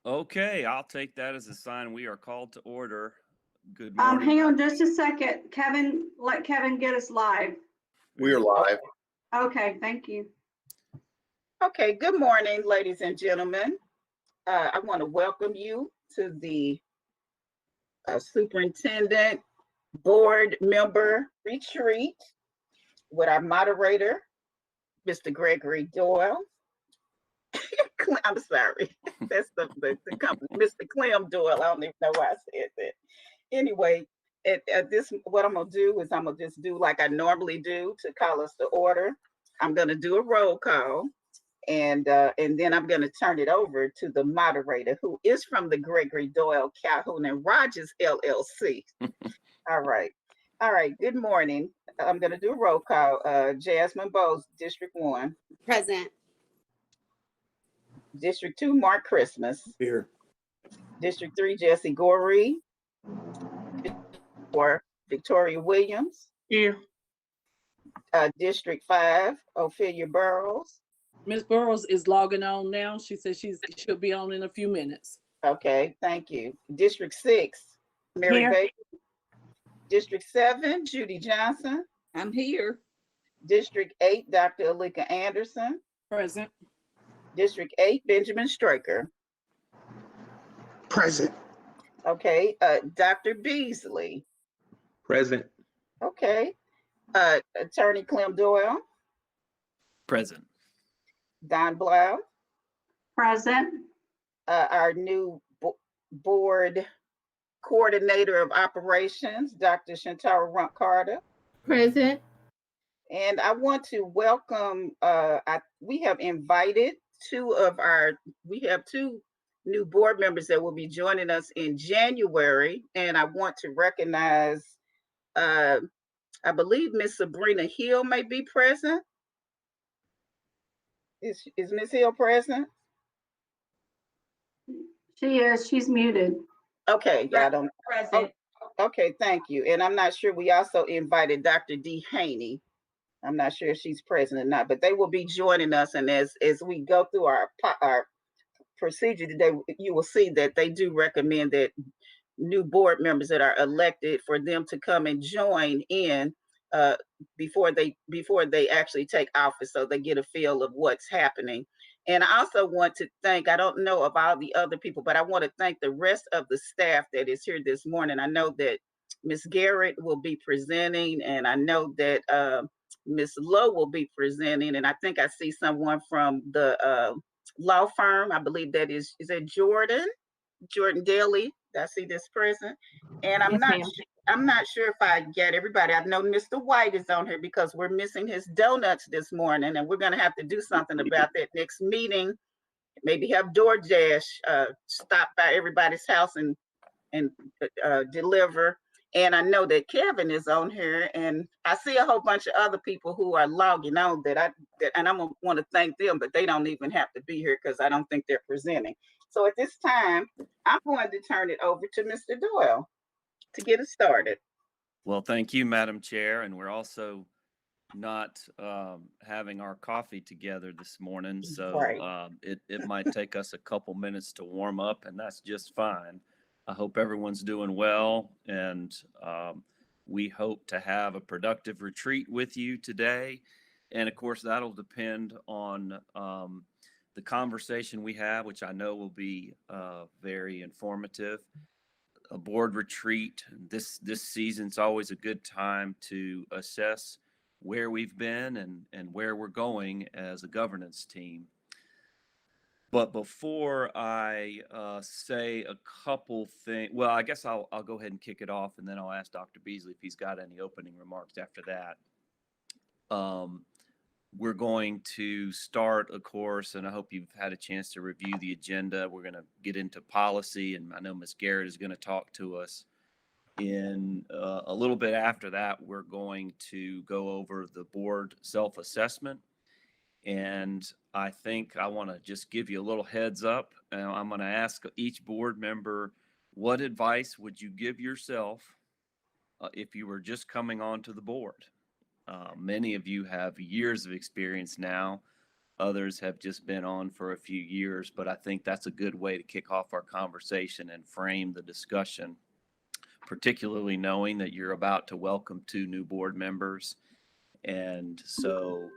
Okay, I'll take that as a sign we are called to order. Good morning. Hang on just a second. Kevin, let Kevin get us live. We are live. Okay, thank you. Okay, good morning, ladies and gentlemen. I want to welcome you to the Superintendent Board Member Retreat with our moderator, Mr. Gregory Doyle. I'm sorry, that's the company, Mr. Clem Doyle. I don't even know why I said that. Anyway, at this, what I'm gonna do is I'm gonna just do like I normally do to call us to order. I'm gonna do a roll call, and then I'm gonna turn it over to the moderator, who is from the Gregory Doyle Calhoun and Rogers LLC. All right. Good morning. I'm gonna do a roll call. Jasmine Bowes, District 1. Present. District 2, Mark Christmas. Here. District 3, Jesse Gorey. District 4, Victoria Williams. Here. District 5, Ophelia Burrows. Ms. Burrows is logging on now. She says she'll be on in a few minutes. Okay, thank you. District 6, Mary Here. Baker. District 7, Judy Johnson. I'm here. District 8, Dr. Alika Anderson. Present. District 8, Benjamin Straker. Present. Okay, Dr. Beasley. Present. Okay, Attorney Clem Doyle. Present. Don Blau. Present. Our new board coordinator of operations, Dr. Shantara Rump Carter. Present. And I want to welcome, we have invited we have two new board members that will be joining us in January. And I want to recognize, I believe Miss Sabrina Hill may be present. Is Miss Hill present? She is. She's muted. Okay, yeah, I don't. Present. Okay, thank you. And I'm not sure, we also invited Dr. Dee Haney. I'm not sure if she's present or not, but they will be joining us. And as we go through our procedure today, you will see that they do recommend that new board members that are elected, for them to come and join in before they actually take office, so they get a feel of what's happening. And I also want to thank, I don't know about the other people, but I want to thank the rest of the staff that is here this morning. I know that Ms. Garrett will be presenting, and I know that Ms. Lowe will be presenting, and I think I see someone from the law firm. I believe that is that Jordan Daly. I see this present, and I'm not sure if I get everybody. I know Mr. White is on here because we're missing his donuts this morning, and we're going to have to do something about that next meeting. Maybe have DoorDash stop by everybody's house and deliver. And I know that Kevin is on here, and I see a whole bunch of other people who are logging on and I'm gonna want to thank them, but they don't even have to be here because I don't think they're presenting. So at this time, I'm going to turn it over to Mr. Doyle to get us started. Well, thank you, Madam Chair. And we're also not having our coffee together this morning. So Right. It might take us a couple minutes to warm up, and that's just fine. I hope everyone's doing well, and we hope to have a productive retreat with you today. And of course, that'll depend on the conversation we have, which I know will be very informative. A board retreat this season's always a good time to assess where we've been and where we're going as a governance team. But before I say a couple things, well, I guess I'll go ahead and kick it off, and then I'll ask Dr. Beasley if he's got any opening remarks after that. We're going to start, of course, and I hope you've had a chance to review the agenda. We're going to get into policy, and I know Ms. Garrett is going to talk to us. In a little bit after that, we're going to go over the board self-assessment. And I think I want to just give you a little heads up. I'm going to ask each board member, what advice would you give yourself if you were just coming onto the board? Many of you have years of experience now, Others have just been on for a few years, but I think that's a good way to kick off our conversation and frame the discussion, particularly knowing that you're about to welcome 2 new board members. And so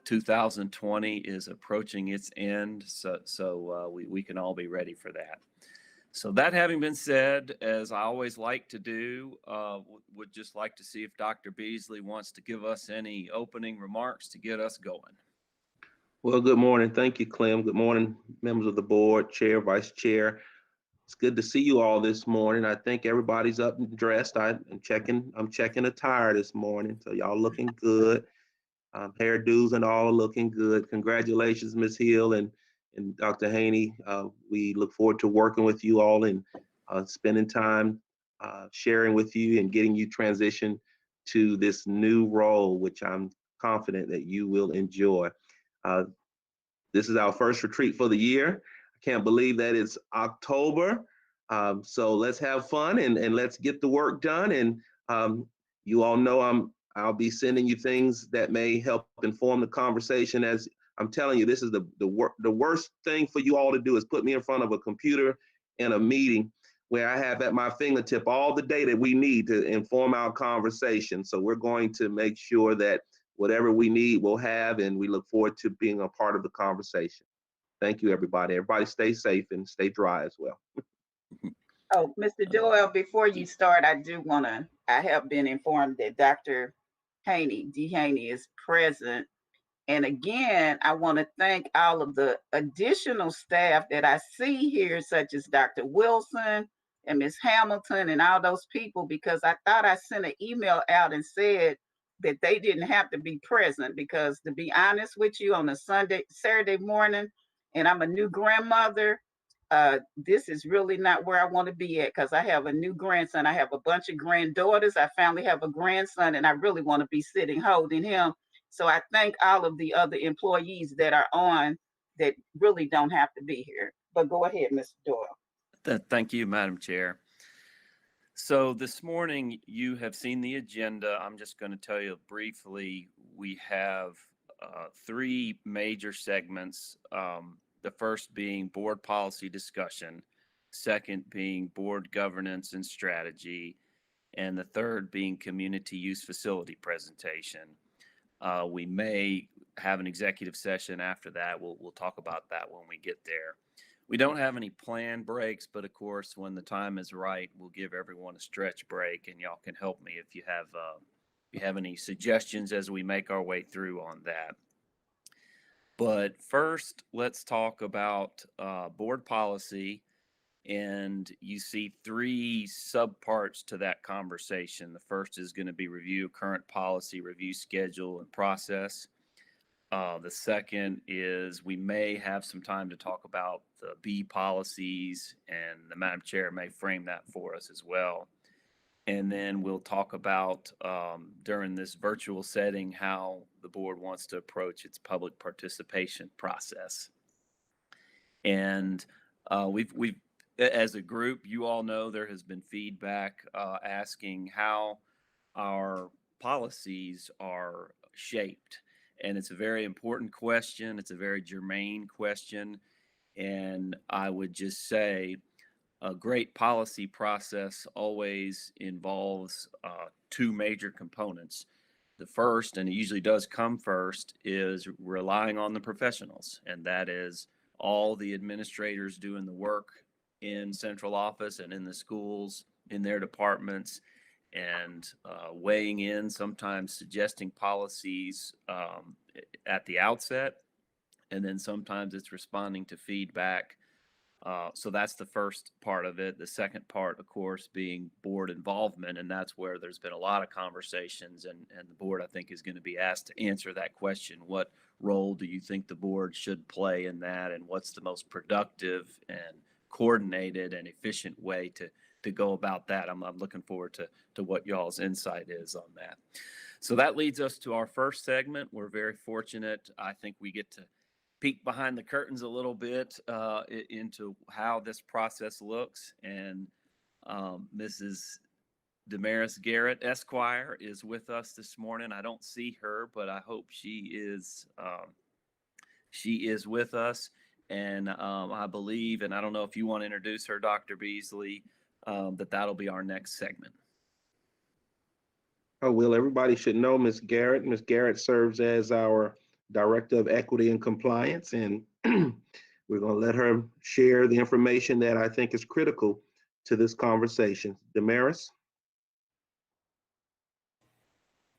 2020 is approaching its end, so we can all be ready for that. So that having been said, as I always like to do, would just like to see if Dr. Beasley wants to give us any opening remarks to get us going. Well, good morning. Thank you, Clem. Good morning, members of the board, chair, vice chair. It's good to see you all this morning. I think everybody's up and dressed. I'm checking attire this morning, so y'all looking good. Hairdos and all looking good. Congratulations, Ms. Hill and Dr. Haney. We look forward to working with you all and spending time sharing with you and getting you transitioned to this new role, which I'm confident that you will enjoy. This is our first retreat for the year. I can't believe that it's October. So let's have fun and let's get the work done. And you all know I'll be sending you things that may help inform the conversation. As I'm telling you, this is the worst thing for you all to do is put me in front of a computer in a meeting where I have at my fingertip all the data we need to inform our conversation. So we're going to make sure that whatever we need, we'll have, and we look forward to being a part of the conversation. Thank you, everybody. Everybody stay safe and stay dry as well. Oh, Mr. Doyle, before you start, I have been informed that Dr. D. Haney is present. And again, I want to thank all of the additional staff that I see here, such as Dr. Wilson and Ms. Hamilton and all those people, because I thought I sent an email out and said that they didn't have to be present, because to be honest with you, on a Saturday morning, and I'm a new grandmother, this is really not where I want to be at, because I have a new grandson. I have a bunch of granddaughters. I finally have a grandson, and I really want to be sitting holding him. So I thank all of the other employees that are on that really don't have to be here. But go ahead, Mr. Doyle. Thank you, Madam Chair. So this morning you have seen the agenda. I'm just going to tell you briefly, we have 3 major segments. The first being board policy discussion, second being board governance and strategy, and the third being community use facility presentation. We may have an executive session after that. We'll talk about that when we get there. We don't have any planned breaks, but of course, when the time is right, we'll give everyone a stretch break, and y'all can help me if you have any suggestions as we make our way through on that. But first, let's talk about board policy. And you see 3 subparts to that conversation. The first is going to be review current policy, review schedule and process. The second is we may have some time to talk about the B policies, and the Madam Chair may frame that for us as well. And then we'll talk about during this virtual setting how the board wants to approach its public participation process. And we've as a group, you all know there has been feedback asking how our policies are shaped. And it's a very important question. It's a very germane question. And I would just say a great policy process always involves 2 major components. The first, and it usually does come first, is relying on the professionals. And that is all the administrators doing the work in central office and in the schools, in their departments, and weighing in, sometimes suggesting policies at the outset, and then sometimes it's responding to feedback. So that's the first part of it. The second part, of course, being board involvement, and that's where there's been a lot of conversations, and the board, I think, is going to be asked to answer that question. What role do you think the board should play in that, and what's the most productive and coordinated and efficient way to go about that? I'm looking forward to what y'all's insight is on that. So that leads us to our first segment. We're very fortunate. I think we get to peek behind the curtains a little bit into how this process looks. And Mrs. Damaris Garrett, Esquire, is with us this morning. I don't see her, but I hope she is She is with us, and I believe, and I don't know if you want to introduce her, Dr. Beasley, that'll be our next segment. Oh, well, everybody should know Ms. Garrett. Ms. Garrett serves as our Director of Equity and Compliance, and we're going to let her share the information that I think is critical to this conversation. Damaris?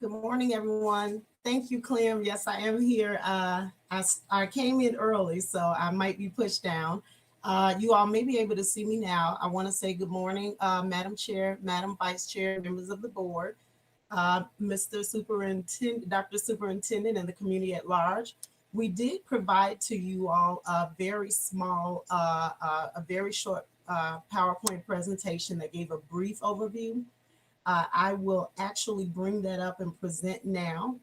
Good morning, everyone. Thank you, Clem. Yes, I am here. I came in early, so I might be pushed down. You all may be able to see me now. I want to say good morning, Madam Chair, Madam Vice Chair, members of the board, Mr. Superintendent, Dr. Superintendent, and the community at large. We did provide to you all a very small, a very short PowerPoint presentation that gave a brief overview. I will actually bring that up and present now,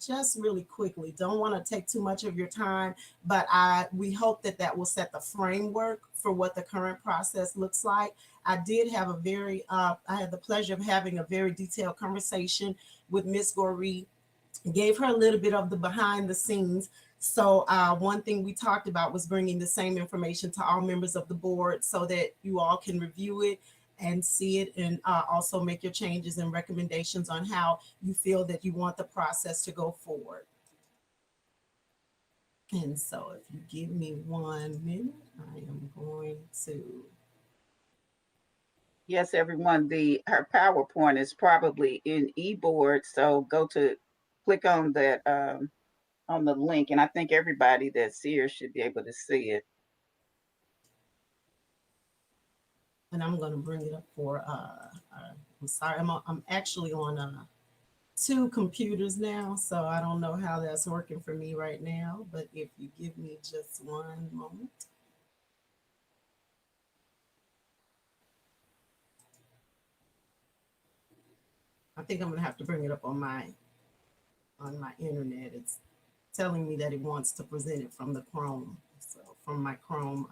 just really quickly. Don't want to take too much of your time, but we hope that that will set the framework for what the current process looks like. I did have I had the pleasure of having a very detailed conversation with Ms. Goree, gave her a little bit of the behind the scenes. So one thing we talked about was bringing the same information to all members of the board so that you all can review it and see it, and also make your changes and recommendations on how you feel that you want the process to go forward. And so if you give me 1 minute, I am going to. Yes, everyone, her PowerPoint is probably in eBoard, so click on that on the link, and I think everybody that's here should be able to see it. And I'm going to bring it up for, I'm sorry, I'm actually on 2 computers now, so I don't know how that's working for me right now, but if you give me just 1 moment. I think I'm going to have to bring it up on my internet. It's telling me that it wants to present it from the Chrome. So from my Chrome,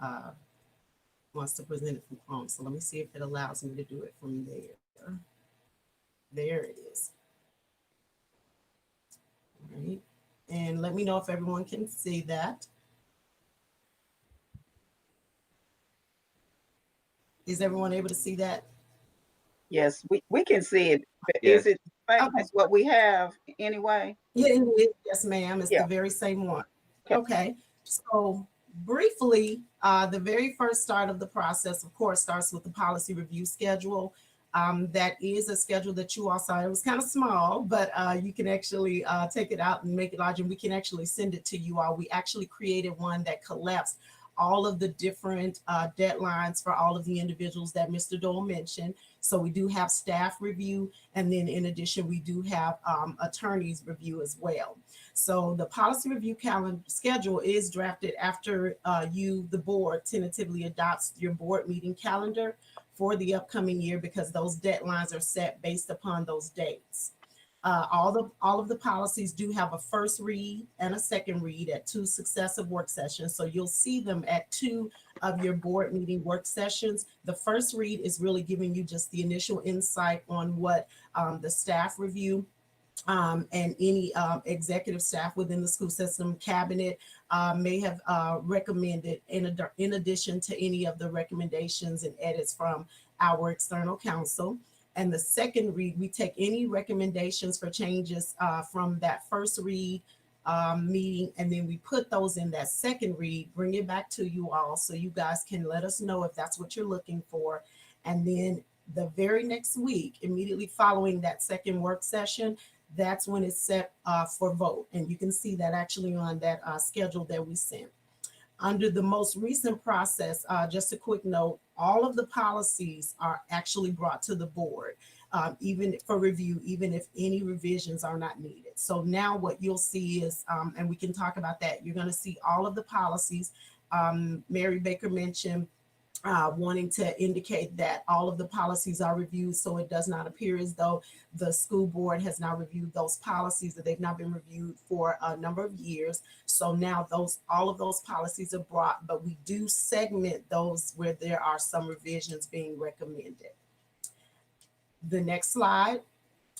wants to present it from Chrome. So let me see if it allows me to do it from there. There it is. All right. And let me know if everyone can see that. Is everyone able to see that? Yes, we can see it. Yes. Is it Okay. what we have anyway? Yeah, it is. Yes, ma'am. It's Yeah. the very same one. Okay. Okay. So briefly, the very first start of the process, of course, starts with the policy review schedule. That is a schedule that you all saw. It was kind of small, but you can actually take it out and make it larger. And we can actually send it to you all. We actually created one that collapsed all of the different deadlines for all of the individuals that Mr. Dole mentioned. So we do have staff review, and then in addition, we do have attorneys review as well. So the policy review calendar schedule is drafted after the board tentatively adopts your board meeting calendar for the upcoming year, because those deadlines are set based upon those dates. All of the policies do have a first read and a second read at 2 successive work sessions. So you'll see them at 2 of your board meeting work sessions. The first read is really giving you just the initial insight on what the staff review and any executive staff within the school system cabinet may have recommended, in addition to any of the recommendations and edits from our external counsel. And the second read, we take any recommendations for changes from that first read meeting, and then we put those in that second read, bring it back to you all so you guys can let us know if that's what you're looking for. And then the very next week, immediately following that second work session, that's when it's set for vote. And you can see that actually on that schedule that we sent. Under the most recent process, just a quick note, all of the policies are actually brought to the board, even for review, even if any revisions are not needed. So now what you'll see is, and we can talk about that, you're going to see all of the policies. Mary Baker mentioned wanting to indicate that all of the policies are reviewed, so it does not appear as though the school board has now reviewed those policies, that they've not been reviewed for a number of years. So now all of those policies are brought, but we do segment those where there are some revisions being recommended. The next slide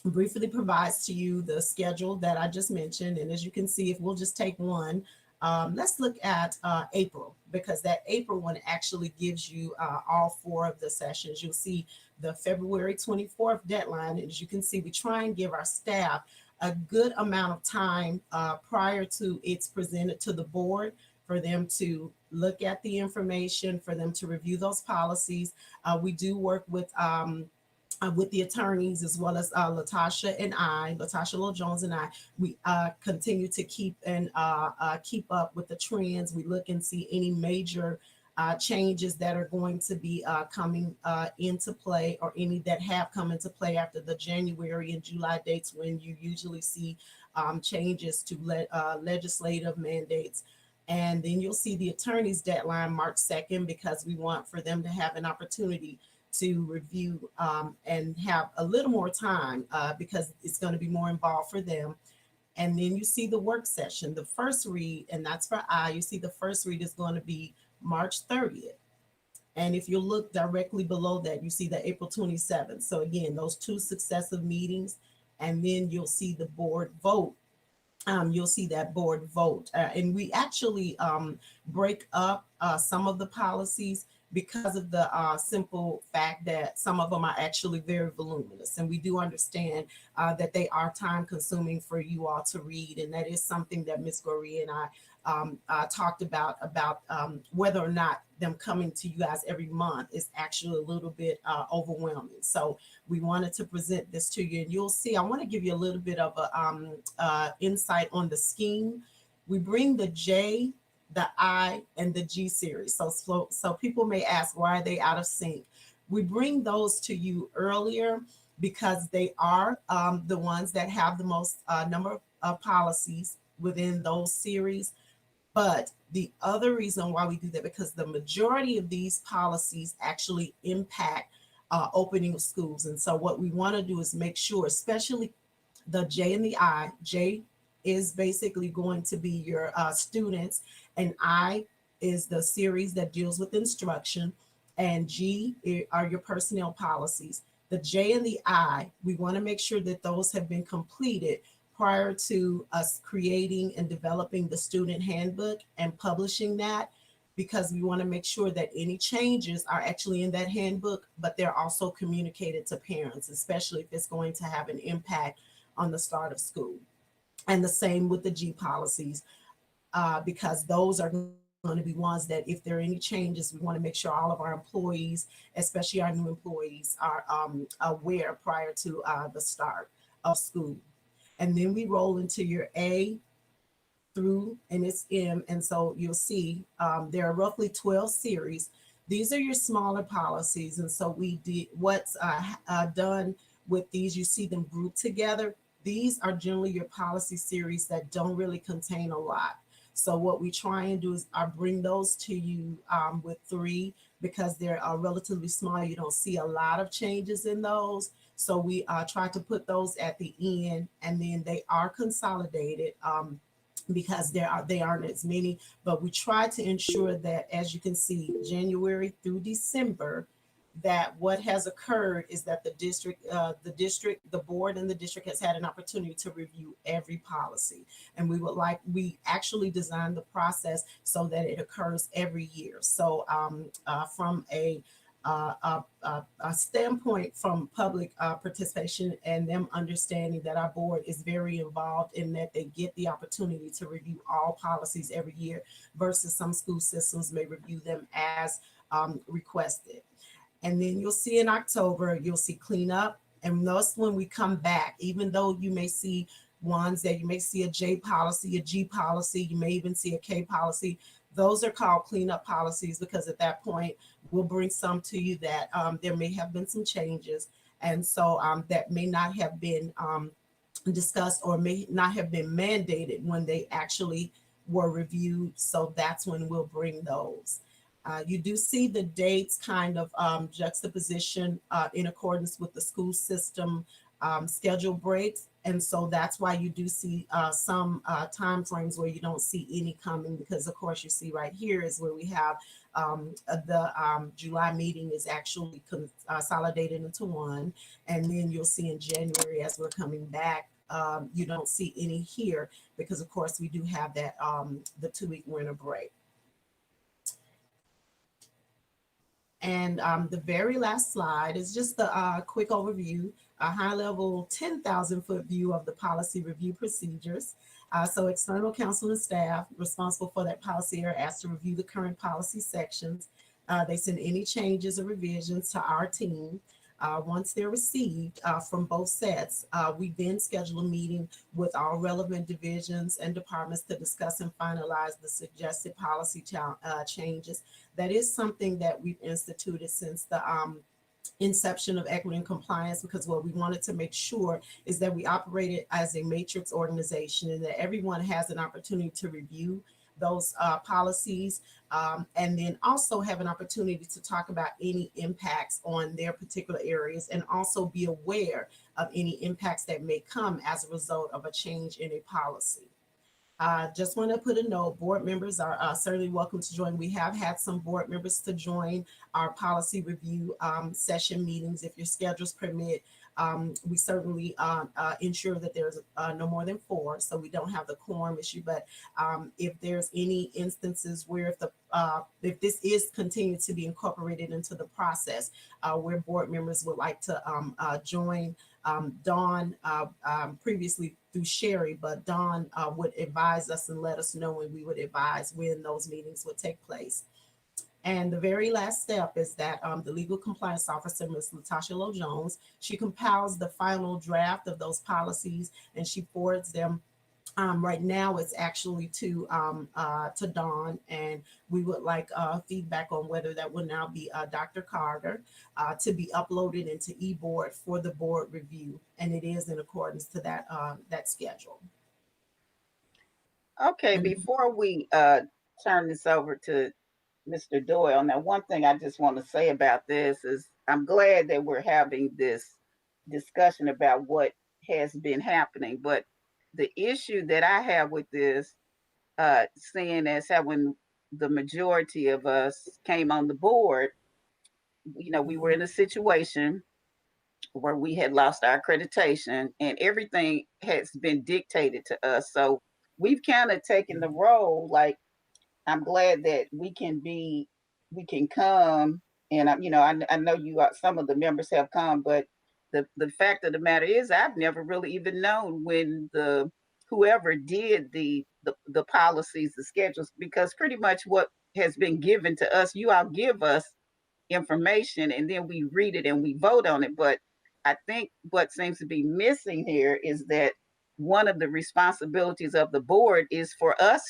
briefly provides to you the schedule that I just mentioned. And as you can see, if we'll just take one, Let's look at April, because that April one actually gives you all 4 of the sessions. You'll see the February 24th deadline. As you can see, we try and give our staff a good amount of time prior to it's presented to the board for them to look at the information, for them to review those policies. We do work with the attorneys, as well as Latasha Little-Jones and I. We continue to keep up with the trends. We look and see any major changes that are going to be coming into play, or any that have come into play after the January and July dates, when you usually see changes to legislative mandates. And then you'll see the attorney's deadline March 2nd, because we want for them to have an opportunity to review and have a little more time because it's going to be more involved for them. And then you see the work session, the first read, and that's for you see the first read is going to be March 30th. And if you look directly below that, you see the April 27th. So again, those 2 successive meetings, and then you'll see the board vote. You'll see that board vote. And we actually break up some of the policies because of the simple fact that some of them are actually very voluminous. And we do understand that they are time consuming for you all to read. And that is something that Ms. Goree and I talked about whether or not them coming to you guys every month is actually a little bit overwhelming. So we wanted to present this to you, and you'll see, I want to give you a little bit of a insight on the scheme. We bring the J, the I, and the G series. So people may ask, why are they out of sync? We bring those to you earlier because they are the ones that have the most number of policies within those series. But the other reason why we do that, because the majority of these policies actually impact opening of schools. And so what we want to do is make sure, especially the J and the I. J is basically going to be your students, and I is the series that deals with instruction, and G are your personnel policies. The J and the I, we want to make sure that those have been completed prior to us creating and developing the student handbook and publishing that, because we want to make sure that any changes are actually in that handbook, but they're also communicated to parents, especially if it's going to have an impact on the start of school. And the same with the G policies, because those are going to be ones that if there are any changes, we want to make sure all of our employees, especially our new employees, are aware prior to the start of school. And then we roll into your A through, and it's M. And so you'll see there are roughly 12 series. These are your smaller policies. And so we did what's done with these, you see them grouped together. These are generally your policy series that don't really contain a lot. So what we try and do is bring those to you with 3, because they're relatively small. You don't see a lot of changes in those. So we try to put those at the end, and then they are consolidated because they aren't as many. But we try to ensure that, as you can see, January through December, that what has occurred is that the board and the district has had an opportunity to review every policy. And we actually designed the process so that it occurs every year. So from a standpoint from public participation and them understanding that our board is very involved in that they get the opportunity to review all policies every year, versus some school systems may review them as requested. And then you'll see in October, you'll see cleanup. And that's when we come back, even though you may see ones that you may see a J policy, a G policy, you may even see a K policy. Those are called cleanup policies, because at that point, we'll bring some to you that there may have been some changes. And so that may not have been discussed or may not have been mandated when they actually were reviewed. So that's when we'll bring those. You do see the dates kind of juxtaposition in accordance with the school system schedule breaks. And so that's why you do see some time frames where you don't see any coming, because of course you see right here is where we have the July meeting is actually consolidated into one. And then you'll see in January, as we're coming back, you don't see any here because of course we do have that the 2-week winter break. And the very last slide is just a quick overview, a high-level 10,000-foot view of the policy review procedures. So external counsel and staff responsible for that policy are asked to review the current policy sections. They send any changes or revisions to our team. Once they're received from both sets, we then schedule a meeting with all relevant divisions and departments to discuss and finalize the suggested policy changes. That is something that we've instituted since the inception of equity and compliance, because what we wanted to make sure is that we operated as a matrix organization and that everyone has an opportunity to review those policies, and then also have an opportunity to talk about any impacts on their particular areas and also be aware of any impacts that may come as a result of a change in a policy. Just want to put a note, board members are certainly welcome to join. We have had some board members to join our policy review session meetings. If your schedules permit, we certainly ensure that there's no more than 4, so we don't have the quorum issue. But if there's any instances where if this is continued to be incorporated into the process, where board members would like to join, Dawn previously through Sherry, but Dawn would advise us and let us know, and we would advise when those meetings would take place. And the very last step is that the legal compliance officer, Ms. Latasha Lowe Jones, she compiles the final draft of those policies and she forwards them. Right now, it's actually to Dawn, and we would like feedback on whether that will now be Dr. Carter to be uploaded into eBoard for the board review, and it is in accordance to that that schedule. Okay, before we turn this over to Mr. Doyle, now one thing I just want to say about this is I'm glad that we're having this discussion about what has been happening, but the issue that I have with this, seeing as how when the majority of us came on the board, we were in a situation where we had lost our accreditation and everything has been dictated to us. So we've kind of taken the role, like, I'm glad that we can come, and I know some of the members have come, but the fact of the matter is I've never really even known when whoever did the policies, the schedules, because pretty much what has been given to us, you all give us information and then we read it and we vote on it. But I think what seems to be missing here is that one of the responsibilities of the board is for us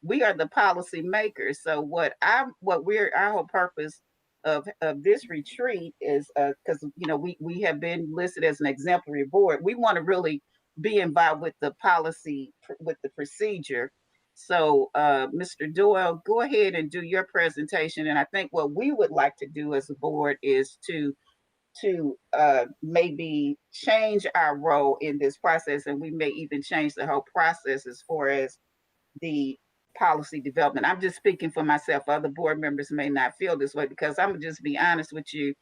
we are the policy makers. So our whole purpose of this retreat is because we have been listed as an exemplary board. We want to really be involved with the policy, with the procedure. So Mr. Doyle, go ahead and do your presentation. And I think what we would like to do as a board is to maybe change our role in this process, and we may even change the whole process as far as the policy development. I'm just speaking for myself. Other board members may not feel this way, because I'm gonna just be honest with you.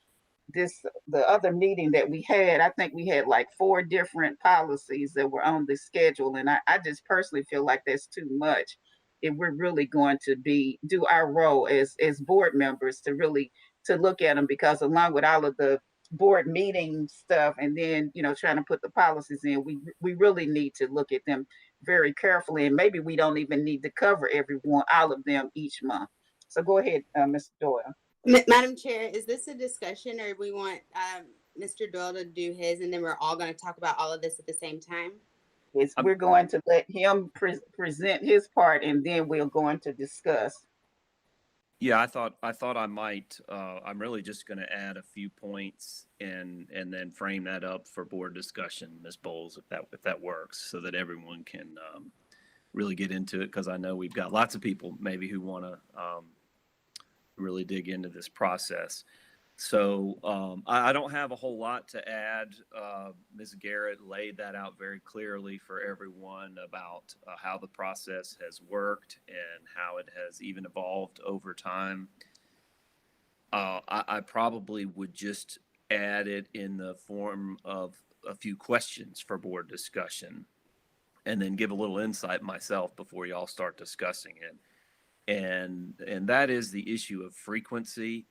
The other meeting that we had, I think we had like 4 different policies that were on the schedule, and I just personally feel like that's too much if we're really going to do our role as board members to really to look at them, because along with all of the board meeting stuff and then trying to put the policies in, we really need to look at them very carefully, and maybe we don't even need to cover all of them each month. So go ahead, Mr. Doyle. Madam Chair, is this a discussion, or we want Mr. Doyle to do his, and then we're all going to talk about all of this at the same time? We're going to let him present his part, and then we're going to discuss. Yeah, I thought I might. I'm really just going to add a few points and then frame that up for board discussion, Ms. Bowles, if that works, so that everyone can really get into it. Because I know we've got lots of people maybe who want to really dig into this process. So I don't have a whole lot to add. Ms. Garrett laid that out very clearly for everyone about how the process has worked and how it has even evolved over time. I probably would just add it in the form of a few questions for board discussion, and then give a little insight myself before y'all start discussing it. And that is the issue of frequency.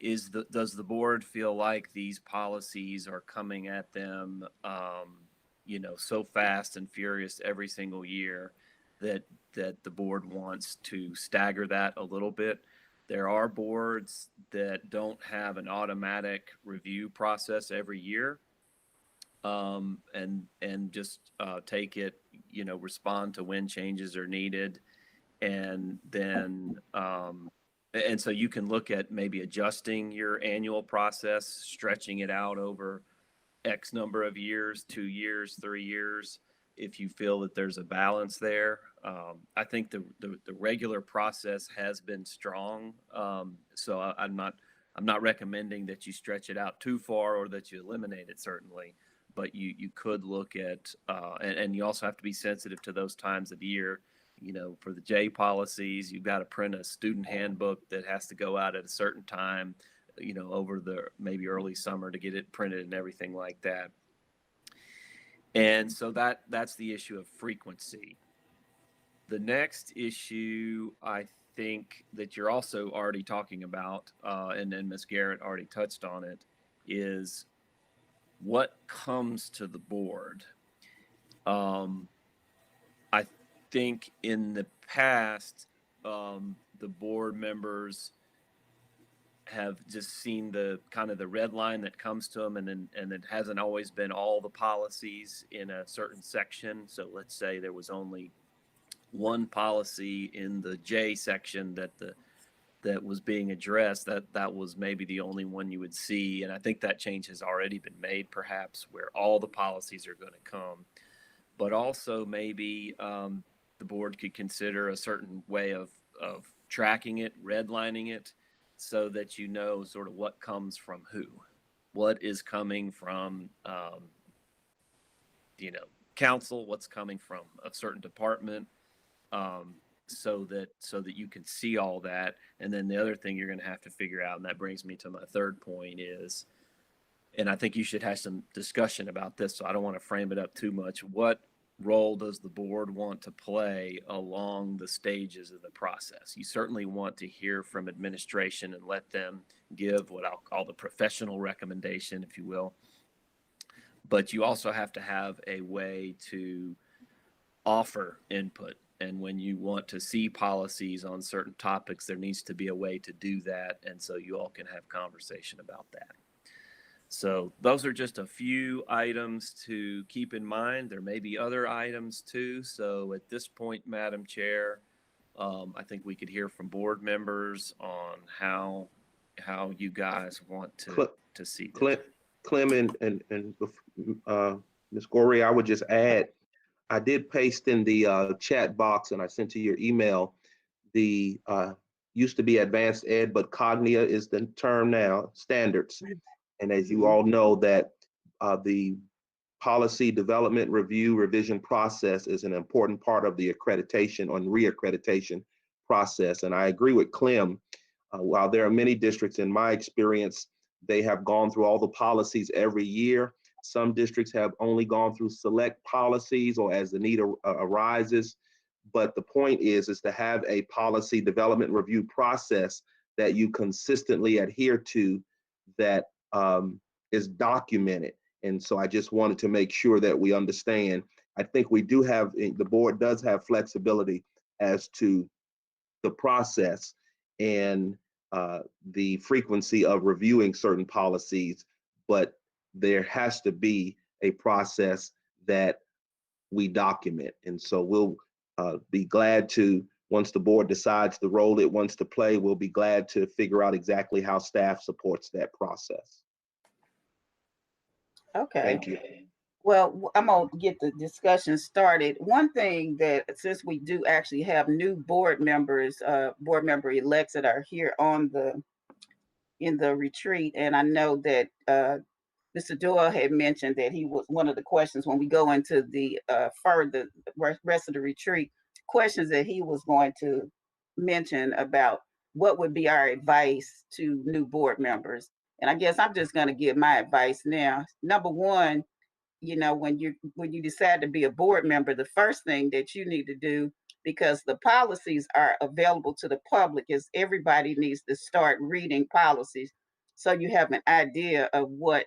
Does the board feel like these policies are coming at them, so fast and furious every single year that the board wants to stagger that a little bit? There are boards that don't have an automatic review process every year, and just take it, respond to when changes are needed, and then and so you can look at maybe adjusting your annual process, stretching it out over X number of years, 2 years, 3 years, if you feel that there's a balance there. I think the regular process has been strong, so I'm not recommending that you stretch it out too far or that you eliminate it, certainly, but you could look at and you also have to be sensitive to those times of year. For the J policies, you've got to print a student handbook that has to go out at a certain time, over the maybe early summer to get it printed and everything like that. And so that's the issue of frequency. The next issue, I think, that you're also already talking about, and then Ms. Garrett already touched on it, is what comes to the board. I think in the past, the board members have just seen the kind of the red line that comes to them, and it hasn't always been all the policies in a certain section. So let's say there was only one policy in the J section that was being addressed, that was maybe the only one you would see. And I think that change has already been made, perhaps, where all the policies are going to come. But also maybe the board could consider a certain way of tracking it, redlining it, so that you know sort of what comes from who, what is coming from, council, what's coming from a certain department, so that you can see all that. And then the other thing you're going to have to figure out, and that brings me to my third point, is, and I think you should have some discussion about this, so I don't want to frame it up too much. What role does the board want to play along the stages of the process? You certainly want to hear from administration and let them give what I'll call the professional recommendation, if you will. But you also have to have a way to offer input. And when you want to see policies on certain topics, there needs to be a way to do that. And so you all can have conversation about that. So those are just a few items to keep in mind. There may be other items too. So at this point, Madam Chair, I think we could hear from board members on how you guys want to see this. Clem and Ms. Gorey, I would just add, I did paste in the chat box, and I sent to your email, the used to be advanced ed, but Cognia is the term now, standards. And as you all know, that the policy development review revision process is an important part of the accreditation or reaccreditation process. And I agree with Clem. While there are many districts, in my experience, they have gone through all the policies every year. Some districts have only gone through select policies or as the need arises. But the point is to have a policy development review process that you consistently adhere to, that is documented. And so I just wanted to make sure that we understand. I think we do have, the board does have flexibility as to the process and the frequency of reviewing certain policies, but there has to be a process that we document. And so we'll be glad to, once the board decides the role it wants to play, we'll be glad to figure out exactly how staff supports that process. Okay. Thank you. Well, I'm gonna get the discussion started. One thing that, since we do actually have new board members, board member elects that are here in the retreat, and I know that Mr. Doyle had mentioned that he was one of the questions when we go into the further rest of the retreat, questions that he was going to mention about what would be our advice to new board members. And I guess I'm just going to give my advice now. Number one, you know, when you decide to be a board member, the first thing that you need to do, because the policies are available to the public, is everybody needs to start reading policies so you have an idea of what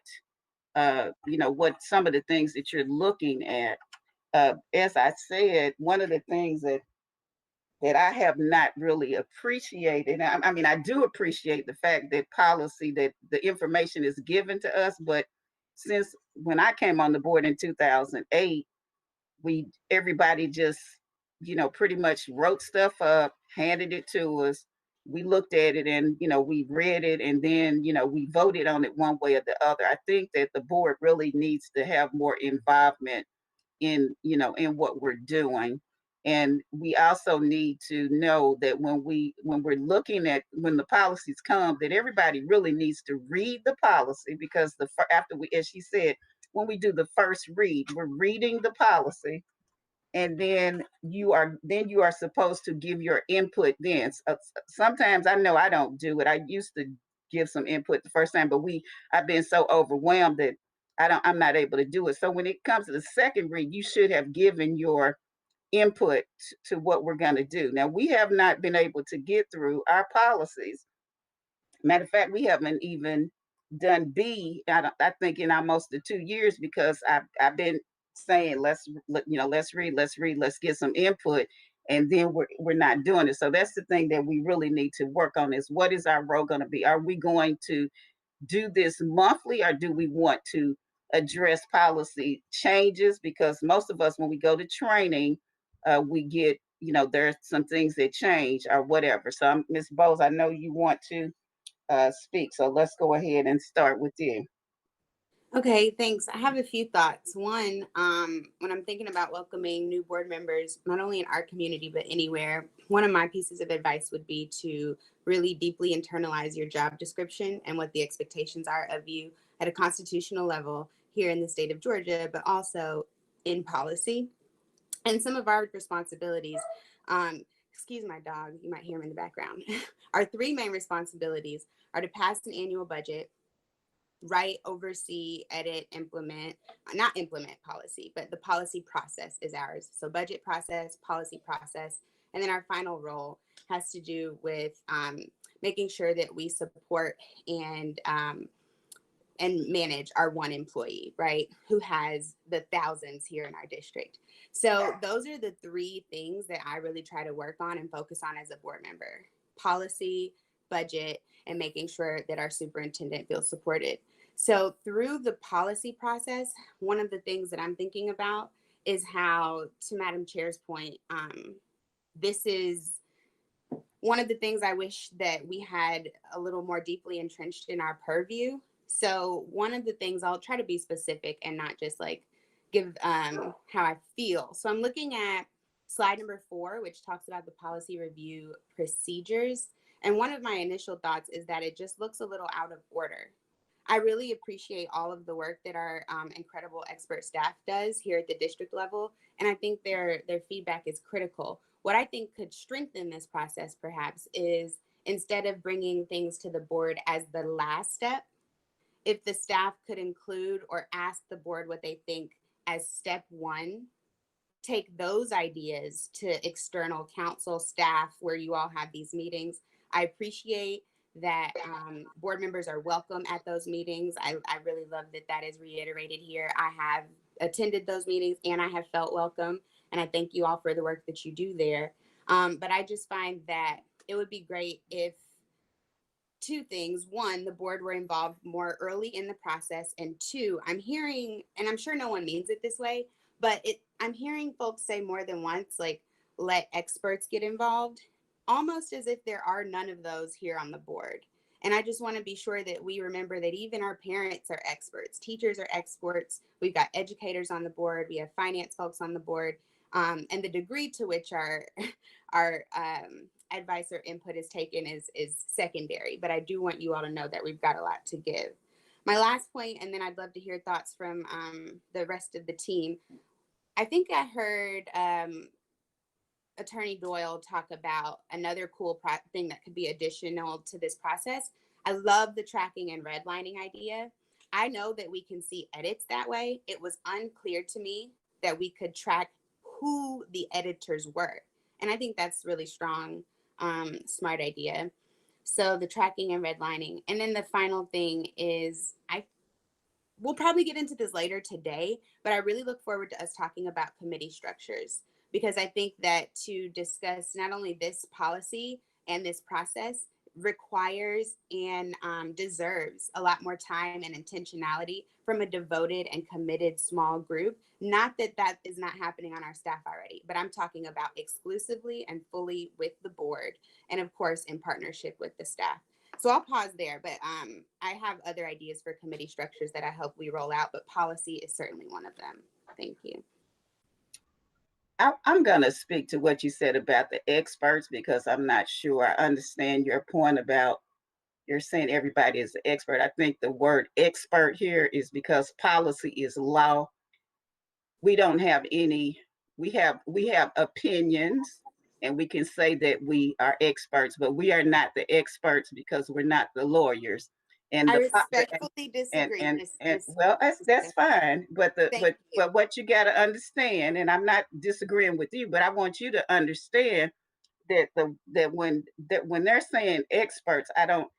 you know, what some of the things that you're looking at. As I said, one of the things that I have not really appreciated. I mean, I do appreciate the fact that policy, that the information is given to us, but since when I came on the board in 2008, everybody just, you know, pretty much wrote stuff up, handed it to us. We looked at it and, you know, we read it, and then, you know, we voted on it one way or the other. I think that the board really needs to have more involvement in, you know, in what we're doing. And we also need to know that when we're looking at, when the policies come, that everybody really needs to read the policy, because after we, as she said, when we do the first read, we're reading the policy, and then you are supposed to give your input. Then sometimes, I know I don't do it. I used to give some input the first time, but I've been so overwhelmed that I'm not able to do it. So when it comes to the second read, you should have given your input to what we're going to do. Now, we have not been able to get through our policies. Matter of fact, we haven't even done B, I think, in almost the 2 years, because I've been saying, let's read, let's get some input, and then we're not doing it. So that's the thing that we really need to work on, is what is our role going to be? Are we going to do this monthly, or do we want to address policy changes? Because most of us, when we go to training, we get, you know, there's some things that change or whatever. So Ms. Bowles, I know you want to speak. So let's go ahead and start with you. Okay, thanks. I have a few thoughts. One, when I'm thinking about welcoming new board members, not only in our community, but anywhere, one of my pieces of advice would be to really deeply internalize your job description and what the expectations are of you at a constitutional level here in the state of Georgia, but also in policy. And some of our responsibilities, excuse my dog, you might hear him in the background. Our three main responsibilities are to pass an annual budget, write, oversee, edit, not implement policy, but the policy process is ours. So budget process, policy process, and then our final role has to do with making sure that we support and manage our one employee, right, who has the thousands here in our district. So those are the three things that I really try to work on and focus on as a board member: policy, budget, and making sure that our superintendent feels supported. So through the policy process, one of the things that I'm thinking about is how, to Madam Chair's point, this is one of the things I wish that we had a little more deeply entrenched in our purview. So one of the things, I'll try to be specific and not just like give how I feel. So I'm looking at slide number 4, which talks about the policy review procedures. And one of my initial thoughts is that it just looks a little out of order. I really appreciate all of the work that our incredible expert staff does here at the district level. And I think their feedback is critical. What I think could strengthen this process perhaps is, instead of bringing things to the board as the last step, if the staff could include or ask the board what they think as step 1, take those ideas to external counsel, staff, where you all have these meetings. I appreciate that board members are welcome at those meetings. I really love that that is reiterated here. I have attended those meetings and I have felt welcome, and I thank you all for the work that you do there. But I just find that it would be great if 2 things: 1, the board were involved more early in the process, and 2, I'm hearing, and I'm sure no one means it this way, but I'm hearing folks say more than once, like, let experts get involved, almost as if there are none of those here on the board. And I just want to be sure that we remember that even our parents are experts, teachers are experts, we've got educators on the board, we have finance folks on the board, and the degree to which our advice or input is taken is secondary. But I do want you all to know that we've got a lot to give. My last point, and then I'd love to hear thoughts from the rest of the team. I think I heard Attorney Doyle talk about another cool thing that could be additional to this process. I love the tracking and redlining idea. I know that we can see edits that way. It was unclear to me that we could track who the editors were. And I think that's really strong, smart idea. So the tracking and redlining. And then the final thing is we'll probably get into this later today, but I really look forward to us talking about committee structures, because I think that to discuss not only this policy and this process requires and deserves a lot more time and intentionality from a devoted and committed small group. Not that that is not happening on our staff already, but I'm talking about exclusively and fully with the board, and of course in partnership with the staff. So I'll pause there, but I have other ideas for committee structures that I hope we roll out, but policy is certainly one of them. Thank you. I'm going to speak to what you said about the experts, because I'm not sure I understand your point about you're saying everybody is an expert. I think the word expert here is because policy is law. We don't have any, we have opinions, and we can say that we are experts, but we are not the experts because we're not the lawyers. And I the respectfully disagree. and well, that's fine. But Thank you. what you got to understand, and I'm not disagreeing with you, but I want you to understand that when they're saying experts, I don't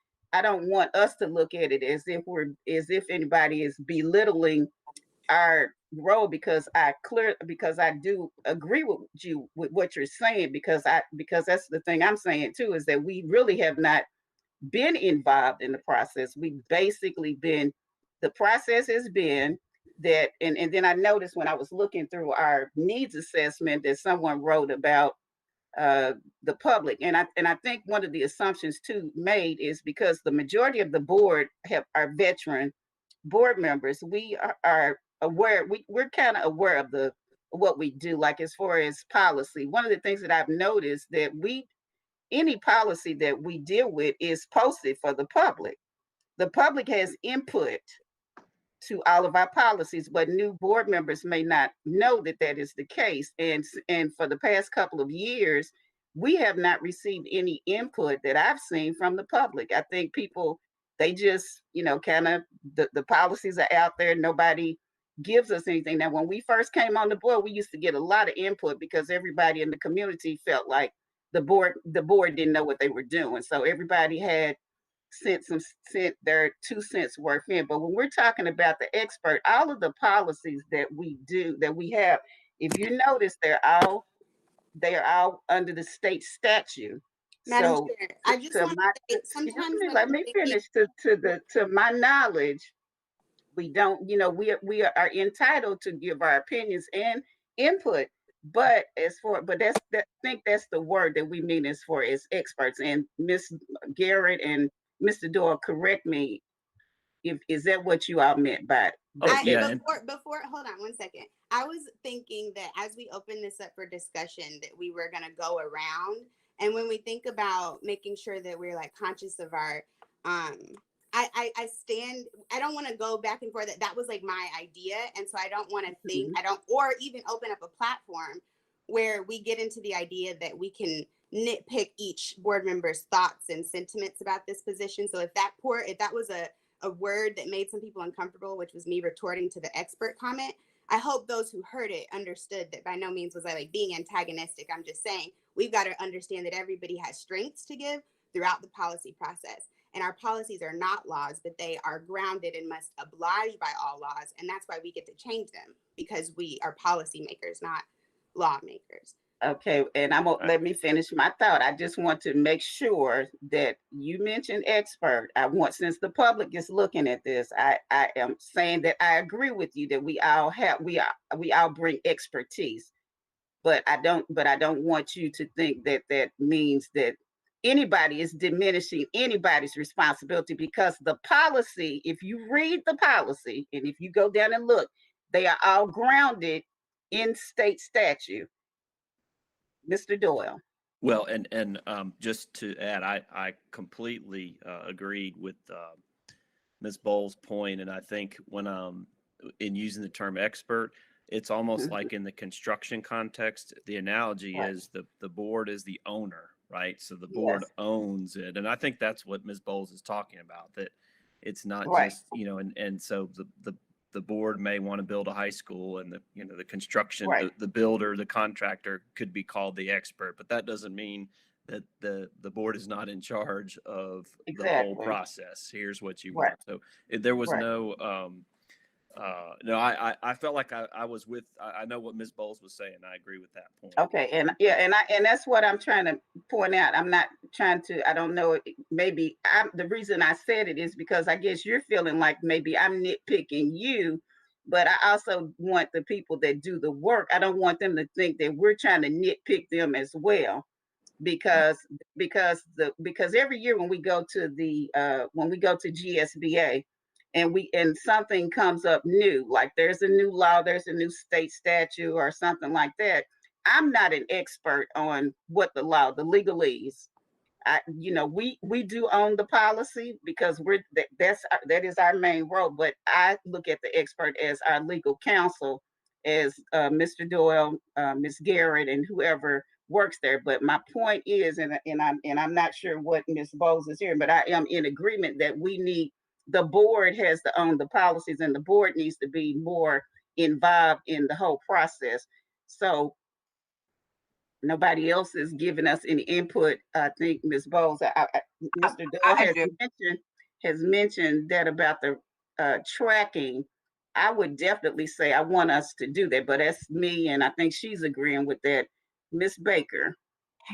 want us to look at it as if anybody is belittling our role, because I do agree with you with what you're saying, because that's the thing I'm saying too, is that we really have not been involved in the process. We've basically been, the process has been that, and then I noticed when I was looking through our needs assessment that someone wrote about the public, and I think one of the assumptions too made is because the majority of the board are veteran board members. We are aware. We're kind of aware of what we do, like as far as policy. One of the things that I've noticed that any policy that we deal with is posted for the public. The public has input to all of our policies, but new board members may not know that that is the case. And for the past couple of years, we have not received any input that I've seen from the public. I think people, they just, kind of, the policies are out there. Nobody gives us anything. Now, when we first came on the board, we used to get a lot of input because everybody in the community felt like the board didn't know what they were doing. So everybody had sent their 2 cents worth in. But when we're talking about the expert, all of the policies that we have, if you notice, they are all under the state statute. Madam So Chair, I just want to say, excuse sometimes me, when let I'm me thinking, finish. To my knowledge, we don't, we are entitled to give our opinions and input. But I think that's the word that we mean as far as experts. And Miss Garrett and Mr. Doyle, correct me is that what you all meant by Oh, yeah. And before, hold on 1 second. I was thinking that as we open this up for discussion, that we were going to go around. And when we think about making sure that we're like conscious of our, I don't want to go back and forth. That was like my idea. And so I don't want to think, or even open up a platform where we get into the idea that we can nitpick each board member's thoughts and sentiments about this position. So if that was a word that made some people uncomfortable, which was me retorting to the expert comment, I hope those who heard it understood that by no means was I like being antagonistic. I'm just saying we've got to understand that everybody has strengths to give throughout the policy process. And our policies are not laws, but they are grounded and must oblige by all laws. And that's why we get to change them, because we are policymakers, not lawmakers. Okay, and let me finish my thought. I just want to make sure that you mentioned expert. Since the public is looking at this, I am saying that I agree with you that we all bring expertise, but I don't want you to think that means that anybody is diminishing anybody's responsibility, because the policy, if you read the policy and if you go down and look, they are all grounded in state statute. Mr. Doyle. well, and just to add, I completely agreed with Ms. Bowles' point, and I think when in using the term expert, it's almost like in the construction context, the analogy Right. is the board is the owner, right? So the board Yes. owns it, and I think that's what Ms. Bowles is talking about. That It's not Right. just, and so the board may want to build a high school, and the construction, Right. the builder, the contractor could be called the expert, but that doesn't mean that the board is not in charge of the whole Exactly. process. Here's what you Right. want. So there was Right. no, I felt like I was with, I know what Ms. Bowles was saying. I agree with that point. Okay, and yeah, and that's what I'm trying to point out. I'm not trying to, I don't know, maybe the reason I said it is because I guess you're feeling like maybe I'm nitpicking you, but I also want the people that do the work, I don't want them to think that we're trying to nitpick them as well. Because every year when we go to GSBA, and something comes up new, like there's a new law, there's a new state statute or something like that. I'm not an expert on what the legalese. We do own the policy because that is our main role. But I look at the expert as our legal counsel, as Mr. Doyle, Ms. Garrett, and whoever works there. But my point is, and I'm not sure what Ms. Bowles is hearing, but I am in agreement that the board has to own the policies, and the board needs to be more involved in the whole process. So nobody else is giving us any input. I think Ms. Bowles, Mr. Doyle has mentioned that about the tracking. I would definitely say I want us to do that, but that's me, and I think she's agreeing with that. Ms. Baker.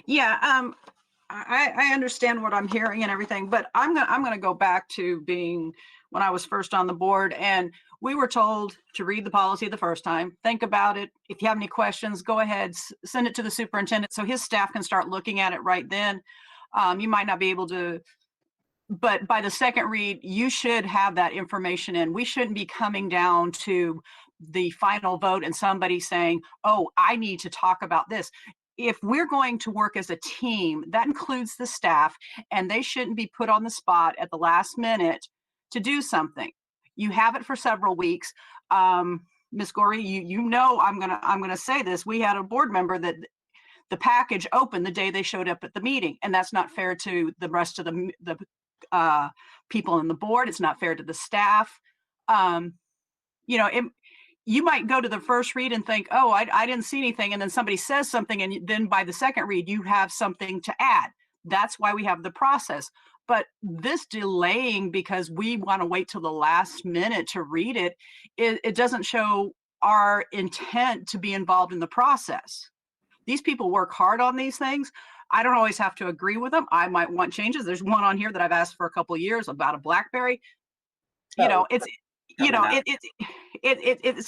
Yeah, I understand what I'm hearing and everything, but I'm gonna go back to being when I was first on the board, and we were told to read the policy the first time, think about it. If you have any questions, go ahead, send it to the superintendent so his staff can start looking at it right then. You might not be able to, but by the second read, you should have that information in. We shouldn't be coming down to the final vote and somebody saying, oh, I need to talk about this. If we're going to work as a team, that includes the staff, and they shouldn't be put on the spot at the last minute to do something. You have it for several weeks. Ms. Gorey, you know I'm gonna say this. We had a board member that the package opened the day they showed up at the meeting, and that's not fair to the rest of the people in the board. It's not fair to the staff. You might go to the first read and think, oh, I didn't see anything, and then somebody says something, and then by the second read, you have something to add. That's why we have the process. But this delaying because we want to wait till the last minute to read it, it doesn't show our intent to be involved in the process. These people work hard on these things. I don't always have to agree with them. I might want changes. There's one on here that I've asked for a couple of years about a BlackBerry. It's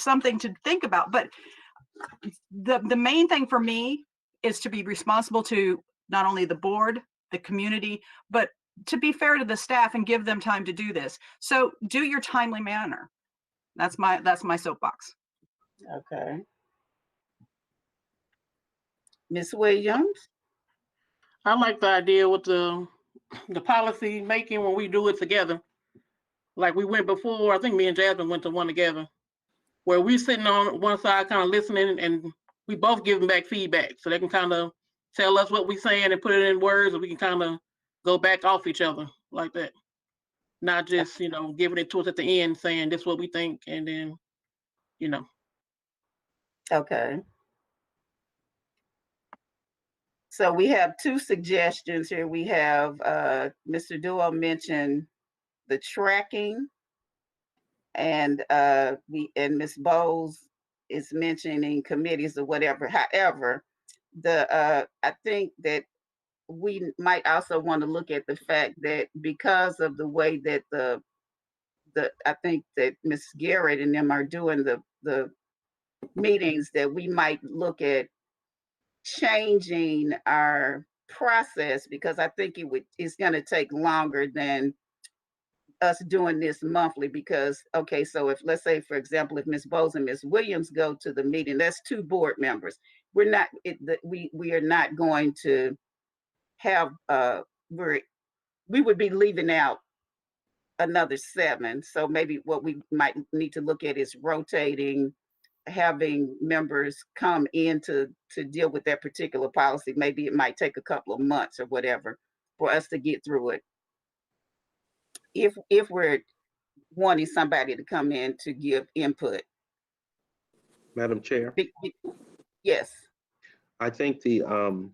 something to think about. But the main thing for me is to be responsible to not only the board, the community, but to be fair to the staff and give them time to do this. So do your timely manner. That's my soapbox. Okay. Ms. Williams. I like the idea with the policy making when we do it together. Like we went before, I think me and Jasmine went to one together, where we sitting on one side kind of listening, and we both giving back feedback so they can kind of tell us what we're saying and put it in words, and we can kind of go back off each other like that. Not just, giving it to us at the end saying this is what we think, and then, Okay. So we have two suggestions here. We have Mr. Doyle mentioned the tracking, and Ms. Bowles is mentioning committees or whatever. However, I think that we might also want to look at the fact that because of the way that I think that Ms. Garrett and them are doing the meetings, that we might look at changing our process, because I think it's going to take longer than us doing this monthly. Because okay, so if, let's say for example, if Ms. Bowles and Ms. Williams go to the meeting, that's 2 board members. We are not going to have we would be leaving out another 7. So maybe what we might need to look at is rotating, having members come in to deal with that particular policy. Maybe it might take a couple of months or whatever for us to get through it. If we're wanting somebody to come in to give input. Madam Chair, Yes. I think the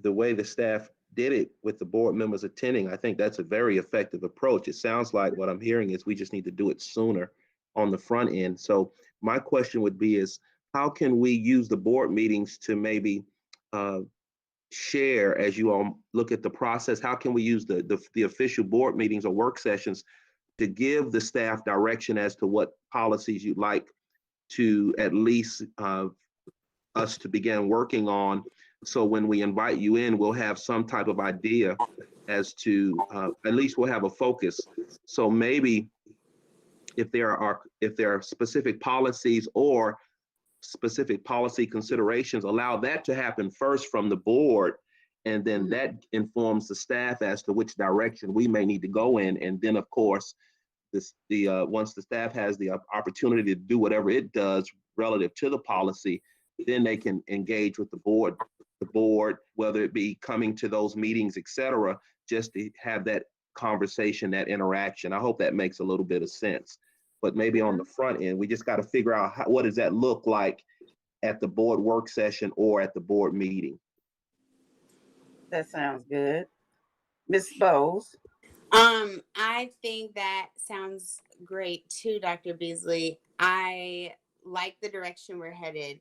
way the staff did it with the board members attending, I think that's a very effective approach. It sounds like what I'm hearing is we just need to do it sooner on the front end. So my question would be is, how can we use the board meetings to maybe share as you all look at the process? How can we use the official board meetings or work sessions to give the staff direction as to what policies you'd like to at least us to begin working on? So when we invite you in, we'll have some type of idea as to at least we'll have a focus. So maybe if there are specific policies or specific policy considerations, allow that to happen first from the board, and then that informs the staff as to which direction we may need to go in. And then of course, once the staff has the opportunity to do whatever it does relative to the policy, then they can engage with the board, whether it be coming to those meetings, et cetera, just to have that conversation, that interaction. I hope that makes a little bit of sense. But maybe on the front end, we just got to figure out what does that look like at the board work session or at the board meeting. That sounds good. Ms. Bowles. I think that sounds great too, Dr. Beasley. I like the direction we're headed.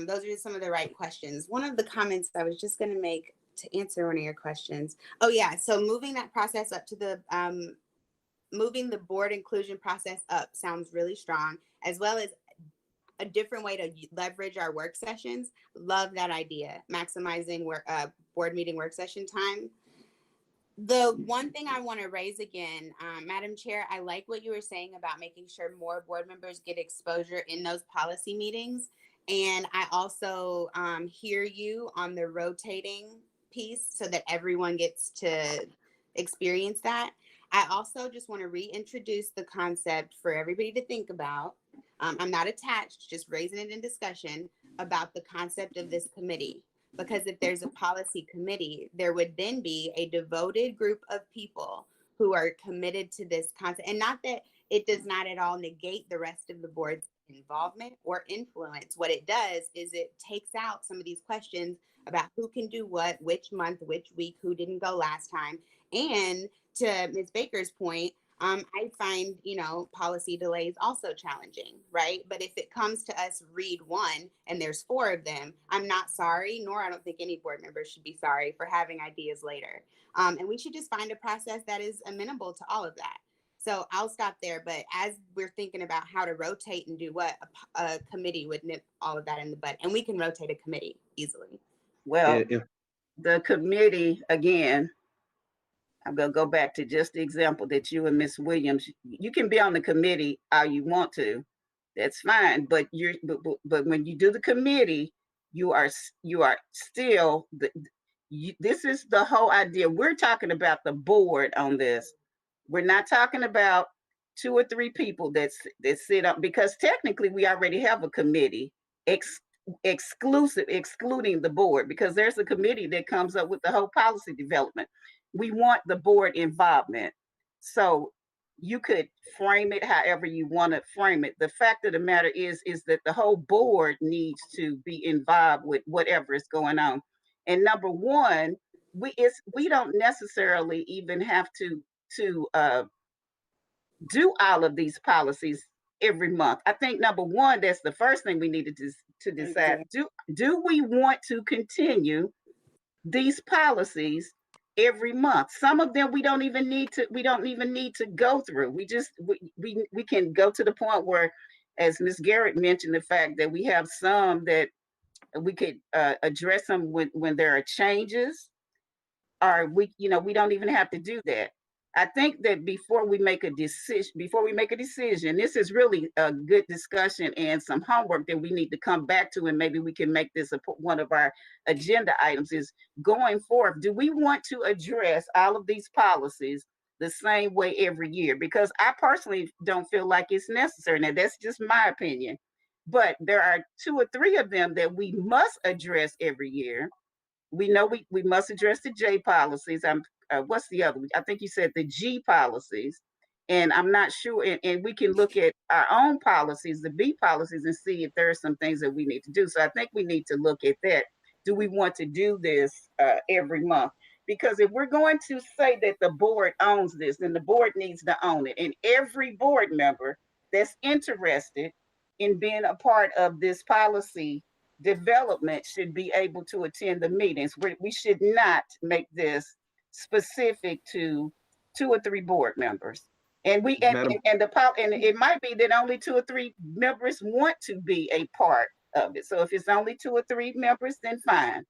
Those are some of the right questions. One of the comments I was just going to make to answer one of your questions. Oh yeah, so moving that process up to the moving the board inclusion process up sounds really strong, as well as a different way to leverage our work sessions. Love that idea, maximizing board meeting work session time. The one thing I want to raise again, Madam Chair, I like what you were saying about making sure more board members get exposure in those policy meetings. And I also hear you on the rotating piece so that everyone gets to experience that. I also just want to reintroduce the concept for everybody to think about. I'm not attached, just raising it in discussion about the concept of this committee. Because if there's a policy committee, there would then be a devoted group of people who are committed to this concept. And not that it does not at all negate the rest of the board's involvement or influence. What it does is it takes out some of these questions about who can do what, which month, which week, who didn't go last time. And to Ms. Baker's point, I find, policy delays also challenging, right? But if it comes to us read one and there's 4 of them, I'm not sorry, nor I don't think any board member should be sorry for having ideas later. And we should just find a process that is amenable to all of that. So I'll stop there. But as we're thinking about how to rotate and do what, a committee would nip all of that in the bud. And we can rotate a committee easily. Well, the committee, again, I'm going to go back to just the example that you and Ms. Williams, you can be on the committee all you want to. That's fine. But but when you do the committee, you are still, this is the whole idea. We're talking about the board on this. We're not talking about 2 or 3 people that sit up, because technically we already have a committee excluding the board, because there's a committee that comes up with the whole policy development. We want the board involvement. So you could frame it however you want to frame it. The fact of the matter is that the whole board needs to be involved with whatever is going on. And number one, we don't necessarily even have to do all of these policies every month. I think number one, that's the first thing we needed to decide. Do we want to continue these policies every month? Some of them we don't even need to go through. We can go to the point where, as Ms. Garrett mentioned, the fact that we have some that we could address them when there are changes, or we don't even have to do that. I think that before we make a decision, this is really a good discussion and some homework that we need to come back to, and maybe we can make this one of our agenda items. Is going forward, do we want to address all of these policies the same way every year? Because I personally don't feel like it's necessary. Now, that's just my opinion, but there are 2 or 3 of them that we must address every year. We know we must address the J policies. What's the other? I think you said the G policies. And I'm not sure, and we can look at our own policies, the B policies, and see if there are some things that we need to do. So I think we need to look at that. Do we want to do this every month? Because if we're going to say that the board owns this, then the board needs to own it. And every board member that's interested in being a part of this policy development should be able to attend the meetings. We should not make this specific to 2 or 3 board members. And Madam- and it might be that only 2 or 3 members want to be a part of it. So if it's only 2 or 3 members, then fine.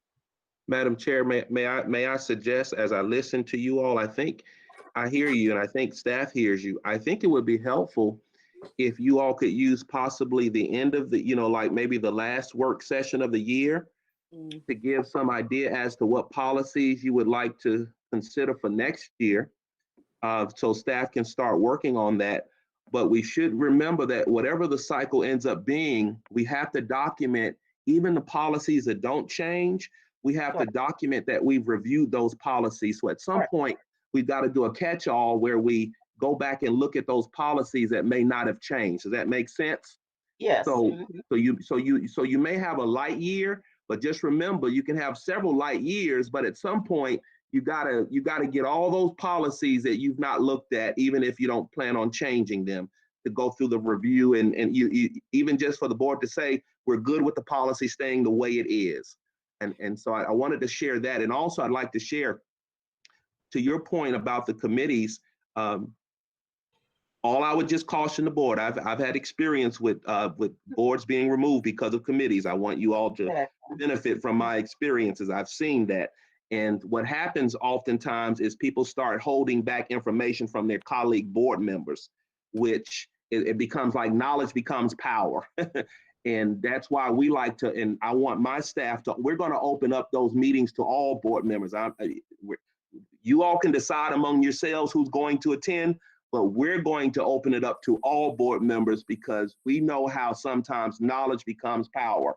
Madam Chair, may I suggest, as I listen to you all, I think I hear you and I think staff hears you. I think it would be helpful if you all could use possibly the end of the, like maybe the last work session of the year to give some idea as to what policies you would like to consider for next year. So staff can start working on that. But we should remember that whatever the cycle ends up being, we have to document even the policies that don't change. We have to document that we've reviewed those policies. So at some point, we've got to do a catch-all where we go back and look at those policies that may not have changed. Does that make sense? Yes. So you may have a light year, but just remember you can have several light years, but at some point you gotta get all those policies that you've not looked at, even if you don't plan on changing them, to go through the review and you even just for the board to say we're good with the policy staying the way it is. And so I wanted to share that. And also I'd like to share, to your point about the committees, all I would just caution the board, I've had experience with boards being removed because of committees. I want you all to benefit from my experiences. I've seen that. And what happens oftentimes is people start holding back information from their colleague board members, which it becomes like knowledge becomes power. And that's why we like to, and I want my staff to, we're going to open up those meetings to all board members. You all can decide among yourselves who's going to attend, but we're going to open it up to all board members because we know how sometimes knowledge becomes power.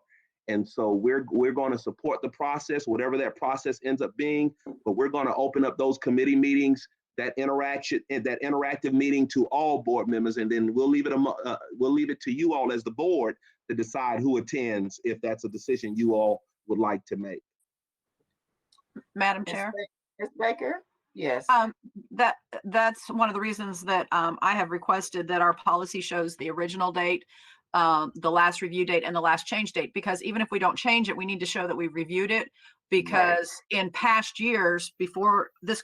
And so we're going to support the process, whatever that process ends up being, but we're going to open up those committee meetings, that interaction and that interactive meeting to all board members. And then we'll leave it to you all as the board to decide who attends if that's a decision you all would like to make. Madam Chair? Ms. Baker? Yes. That's one of the reasons that I have requested that our policy shows the original date, the last review date, and the last change date, because even if we don't change it, we need to show that we've reviewed it, because in past years before this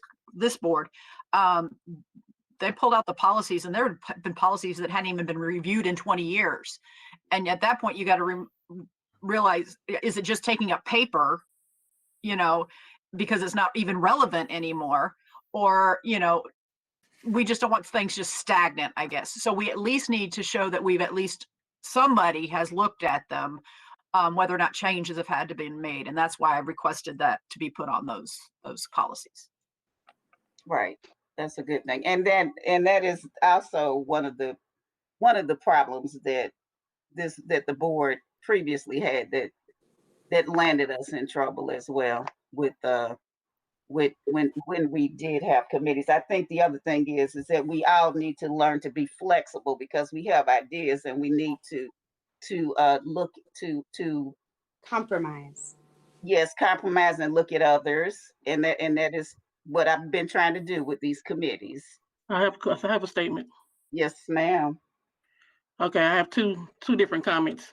board, they pulled out the policies, and there have been policies that hadn't even been reviewed in 20 years. And at that point, you got to realize, is it just taking up paper, because it's not even relevant anymore? Or, we just don't want things just stagnant, I guess. So we at least need to show that we've at least somebody has looked at them, whether or not changes have had to be made. And that's why I requested that to be put on those policies. Right. That's a good thing. And that is also one of the problems that the board previously had that landed us in trouble as well with when we did have committees. I think the other thing is that we all need to learn to be flexible, because we have ideas and we need to look to Compromise. yes, compromise and look at others. And that is what I've been trying to do with these committees. I have a statement. Yes, ma'am. Okay, I have two different comments.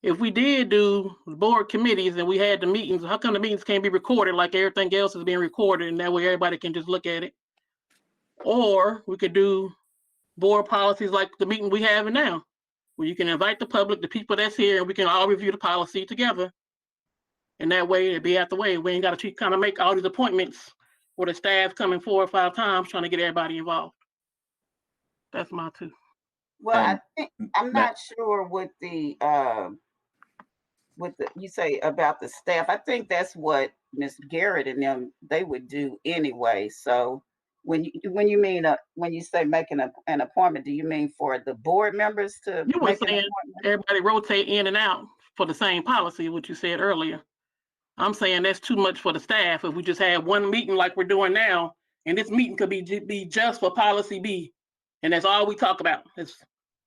If we did do board committees and we had the meetings, how come the meetings can't be recorded like everything else is being recorded, and that way everybody can just look at it? Or we could do board policies like the meeting we have now, where you can invite the public, the people that's here, and we can all review the policy together. And that way it'd be out the way. We ain't got to kind of make all these appointments where the staff coming 4 or 5 times trying to get everybody involved. That's my two. Well, I'm not sure what you say about the staff. I think that's what Ms. Garrett and them, they would do anyway. So when you say making an appointment, do you mean for the board members to You were make an saying appointment? everybody rotate in and out for the same policy, what you said earlier. I'm saying that's too much for the staff. If we just had one meeting like we're doing now, and this meeting could be just for policy B, And that's all we talk about. It's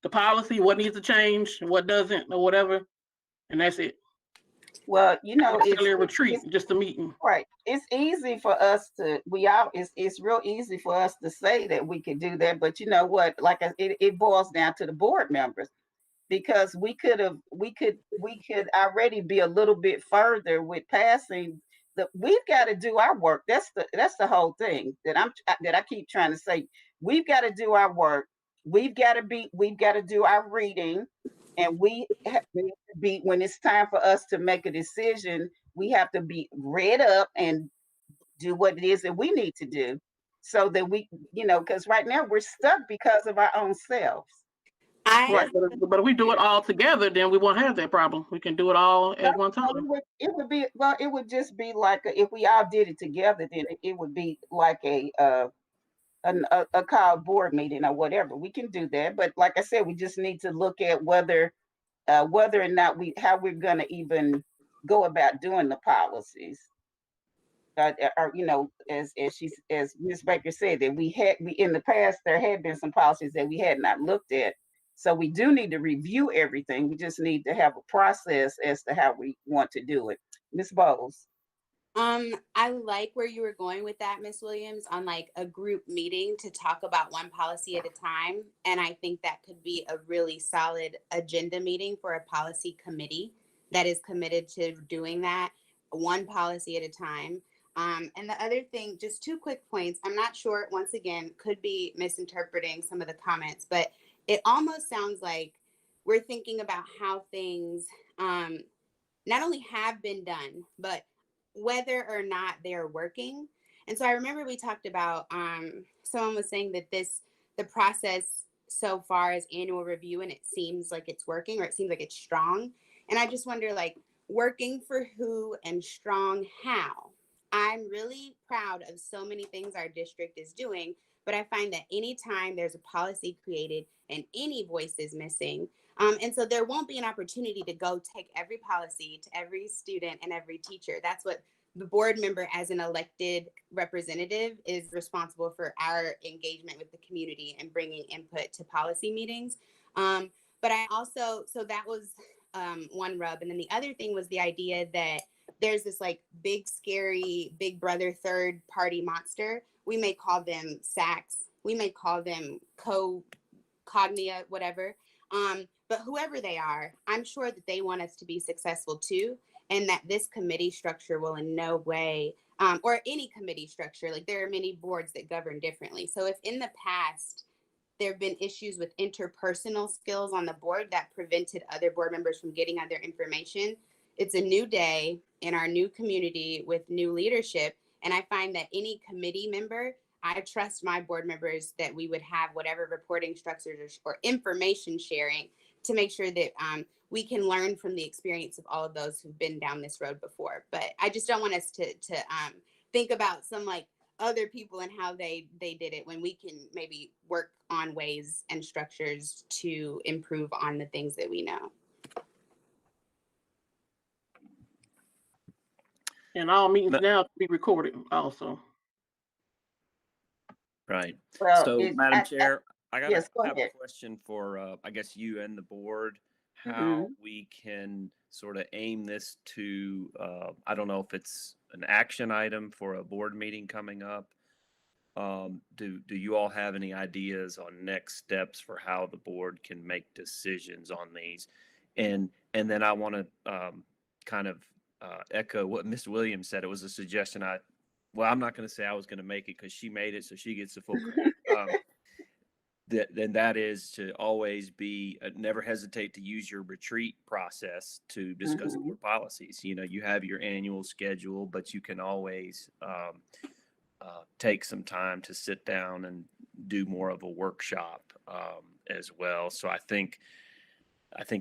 the policy, what needs to change, what doesn't, or whatever. And that's it. Well, you know, Not really a retreat, just a meeting. right. It's easy for us to, it's real easy for us to say that we could do that. But you know what, it boils down to the board members, because we could already be a little bit further with passing we've got to do our work. That's the whole thing that I keep trying to say. We've got to do our work. We've got to do our reading, and we have to be, when it's time for us to make a decision, we have to be read up and do what it is that we need to do, so that we, because right now we're stuck because of our own selves. Right, but if we do it all together, then we won't have that problem. We can do it all at one time. It would just be like if we all did it together, then it would be like a call board meeting or whatever. We can do that, but like I said, we just need to look at whether or not how we're going to even go about doing the policies. Or, as Ms. Baker said, that we in the past there had been some policies that we had not looked at. So we do need to review everything. We just need to have a process as to how we want to do it. Ms. Bowles. I like where you were going with that, Ms. Williams, on like a group meeting to talk about one policy at a time. And I think that could be a really solid agenda meeting for a policy committee that is committed to doing that one policy at a time. And the other thing, just 2 quick points. I'm not sure, once again, could be misinterpreting some of the comments, but it almost sounds like we're thinking about how things not only have been done, but whether or not they're working. And so I remember we talked about, someone was saying that the process so far is annual review, and it seems like it's working, or it seems like it's strong. And I just wonder, like, working for who and strong how? I'm really proud of so many things our district is doing, but I find that anytime there's a policy created and any voice is missing, and so there won't be an opportunity to go take every policy to every student and every teacher. That's what the board member, as an elected representative, is responsible for, our engagement with the community and bringing input to policy meetings. But I also, so that was one rub. And then the other thing was the idea that there's this like big, scary, big brother, third party monster. We may call them SACs. We may call them cognia, whatever. But whoever they are, I'm sure that they want us to be successful too. And that this committee structure will in no way, or any committee structure, like there are many boards that govern differently. So if in the past, there have been issues with interpersonal skills on the board that prevented other board members from getting other information, it's a new day in our new community with new leadership. And I find that any committee member, I trust my board members that we would have whatever reporting structures or information sharing to make sure that we can learn from the experience of all of those who've been down this road before. But I just don't want us to think about some like other people and how they did it, when we can maybe work on ways and structures to improve on the things that we know. And all meetings now be recorded also. Right. Well, So, Madam Chair, I got yes, go have a ahead. question for, I guess, you and the board, how Mhm. we can sort of aim this to, I don't know if it's an action item for a board meeting coming up. Do you all have any ideas on next steps for how the board can make decisions on these? And then I want to kind of echo what Ms. Williams said. It was a suggestion. I'm not going to say I was going to make it because she made it, so she gets the full credit. That is to always be, never hesitate to use your retreat process to discuss your policies. You know, you have your annual schedule, but you can always take some time to sit down and do more of a workshop as well. So I think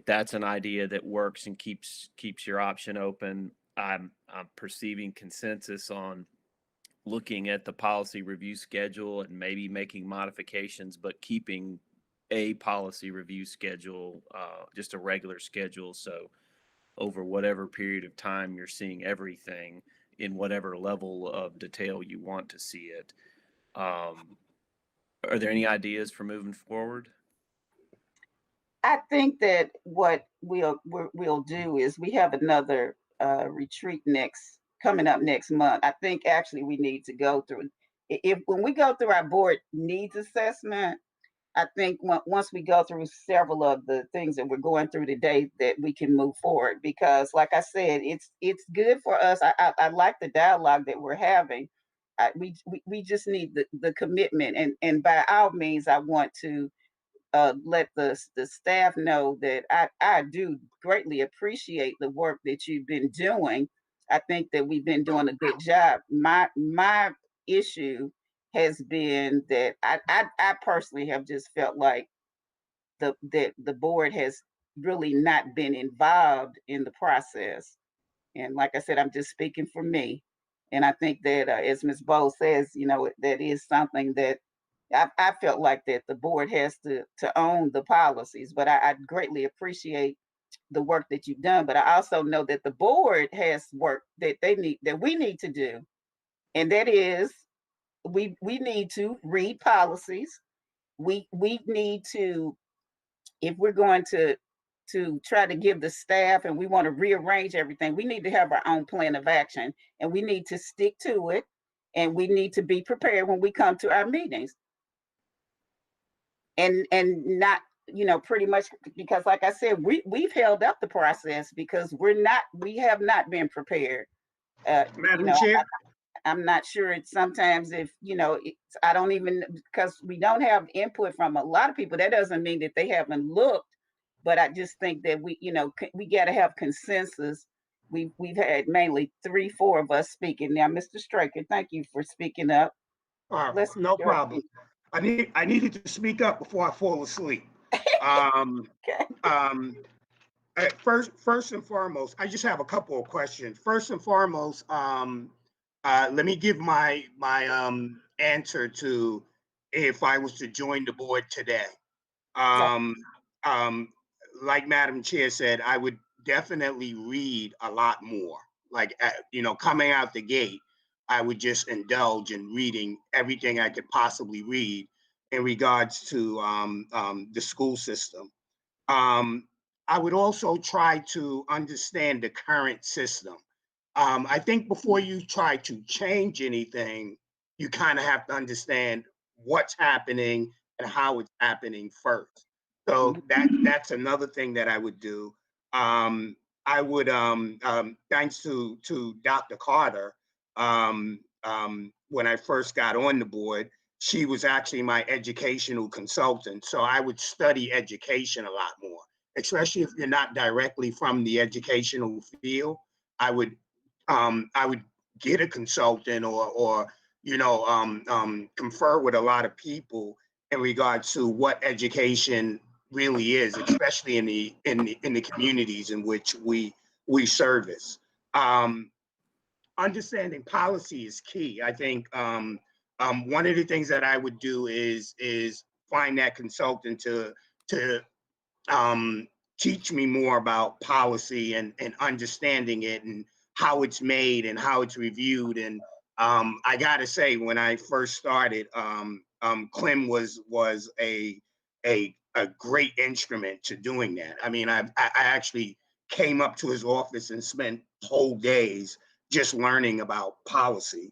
that's an idea that works and keeps your option open. I'm perceiving consensus on looking at the policy review schedule and maybe making modifications, but keeping a policy review schedule, just a regular schedule. So over whatever period of time you're seeing everything in whatever level of detail you want to see it. Are there any ideas for moving forward? I think that what we'll do is we have another retreat coming up next month. I think actually we need to go through if when we go through our board needs assessment. I think once we go through several of the things that we're going through today, that we can move forward. Because, like I said, it's good for us. I like the dialogue that we're having. We just need the commitment, and by all means, I want to let the staff know that I do greatly appreciate the work that you've been doing. I think that we've been doing a good job. My issue has been that I personally have just felt like that the board has really not been involved in the process. And like I said, I'm just speaking for me. And I think that, as Ms. Bowe says, that is something that I felt like that the board has to own the policies. But I greatly appreciate the work that you've done. But I also know that the board has work that we need to do, and that is we need to read policies. We need to, if we're going to try to give the staff and we want to rearrange everything, we need to have our own plan of action, and we need to stick to it, and we need to be prepared when we come to our meetings, and not, pretty much, because like I said, we've held up the process because we have not been prepared. Madam Chair? I'm not sure. It's sometimes if, I don't even, because we don't have input from a lot of people, that doesn't mean that they haven't looked, but I just think that we got to have consensus. We've had mainly 3-4 of us speaking. Now, Mr. Straker, thank you for speaking up. No problem. I needed to speak up before I fall asleep. Okay. First and foremost, I just have a couple of questions. First and foremost, let me give my answer to if I was to join the board today. Like Madam Chair said, I would definitely read a lot more. Like, coming out the gate, I would just indulge in reading everything I could possibly read in regards to the school system. I would also try to understand the current system. I think before you try to change anything, you kind of have to understand what's happening and how it's happening first. So that's another thing that I would do. I would, thanks to Dr. Carter, when I first got on the board, she was actually my educational consultant. So I would study education a lot more, especially if you're not directly from the educational field. I would get a consultant or confer with a lot of people in regards to what education really is, especially in the communities in which we service. Understanding policy is key. I think one of the things that I would do is find that consultant to teach me more about policy and understanding it and how it's made and how it's reviewed. And I gotta say, when I first started, Clem was a great instrument to doing that. I mean, I actually came up to his office and spent whole days just learning about policy.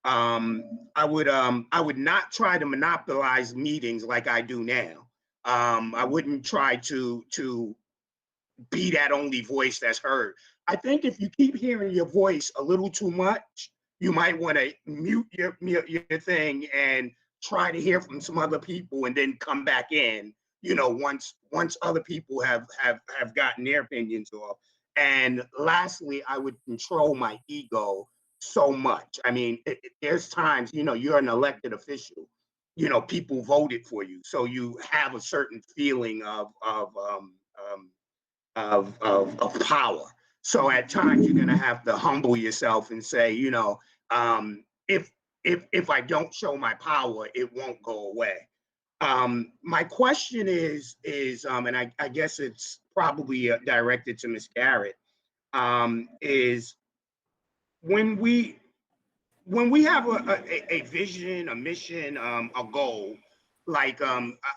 I would not try to monopolize meetings like I do now. I wouldn't try to be that only voice that's heard. I think if you keep hearing your voice a little too much, you might want to mute your thing and try to hear from some other people and then come back in, once other people have gotten their opinions off. And lastly, I would control my ego so much. I mean, there's times, you're an elected official, people voted for you. So you have a certain feeling of power. So at times you're going to have to humble yourself and say, if I don't show my power, it won't go away. My question is, and I guess it's probably directed to Ms. Garrett, is when we have a vision, a mission, a goal, like,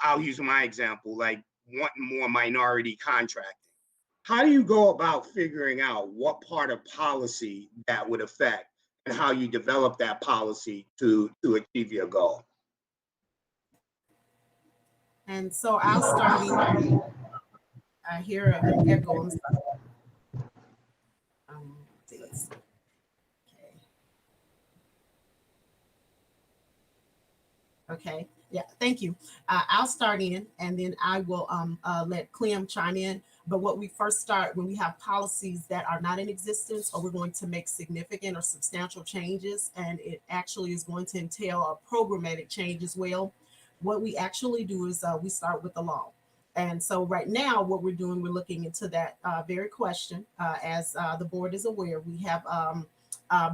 I'll use my example, like wanting more minority contracting. How do you go about figuring out what part of policy that would affect and how you develop that policy to achieve your goal? And so I'll start in. I hear an echo. I'm sorry. Let's see. Okay. Yeah, thank you. I'll start in and then I will let Clem chime in. But what we first start when we have policies that are not in existence or we're going to make significant or substantial changes, and it actually is going to entail a programmatic change as well. What we actually do is we start with the law. And so right now, what we're doing, we're looking into that very question. As the board is aware, we have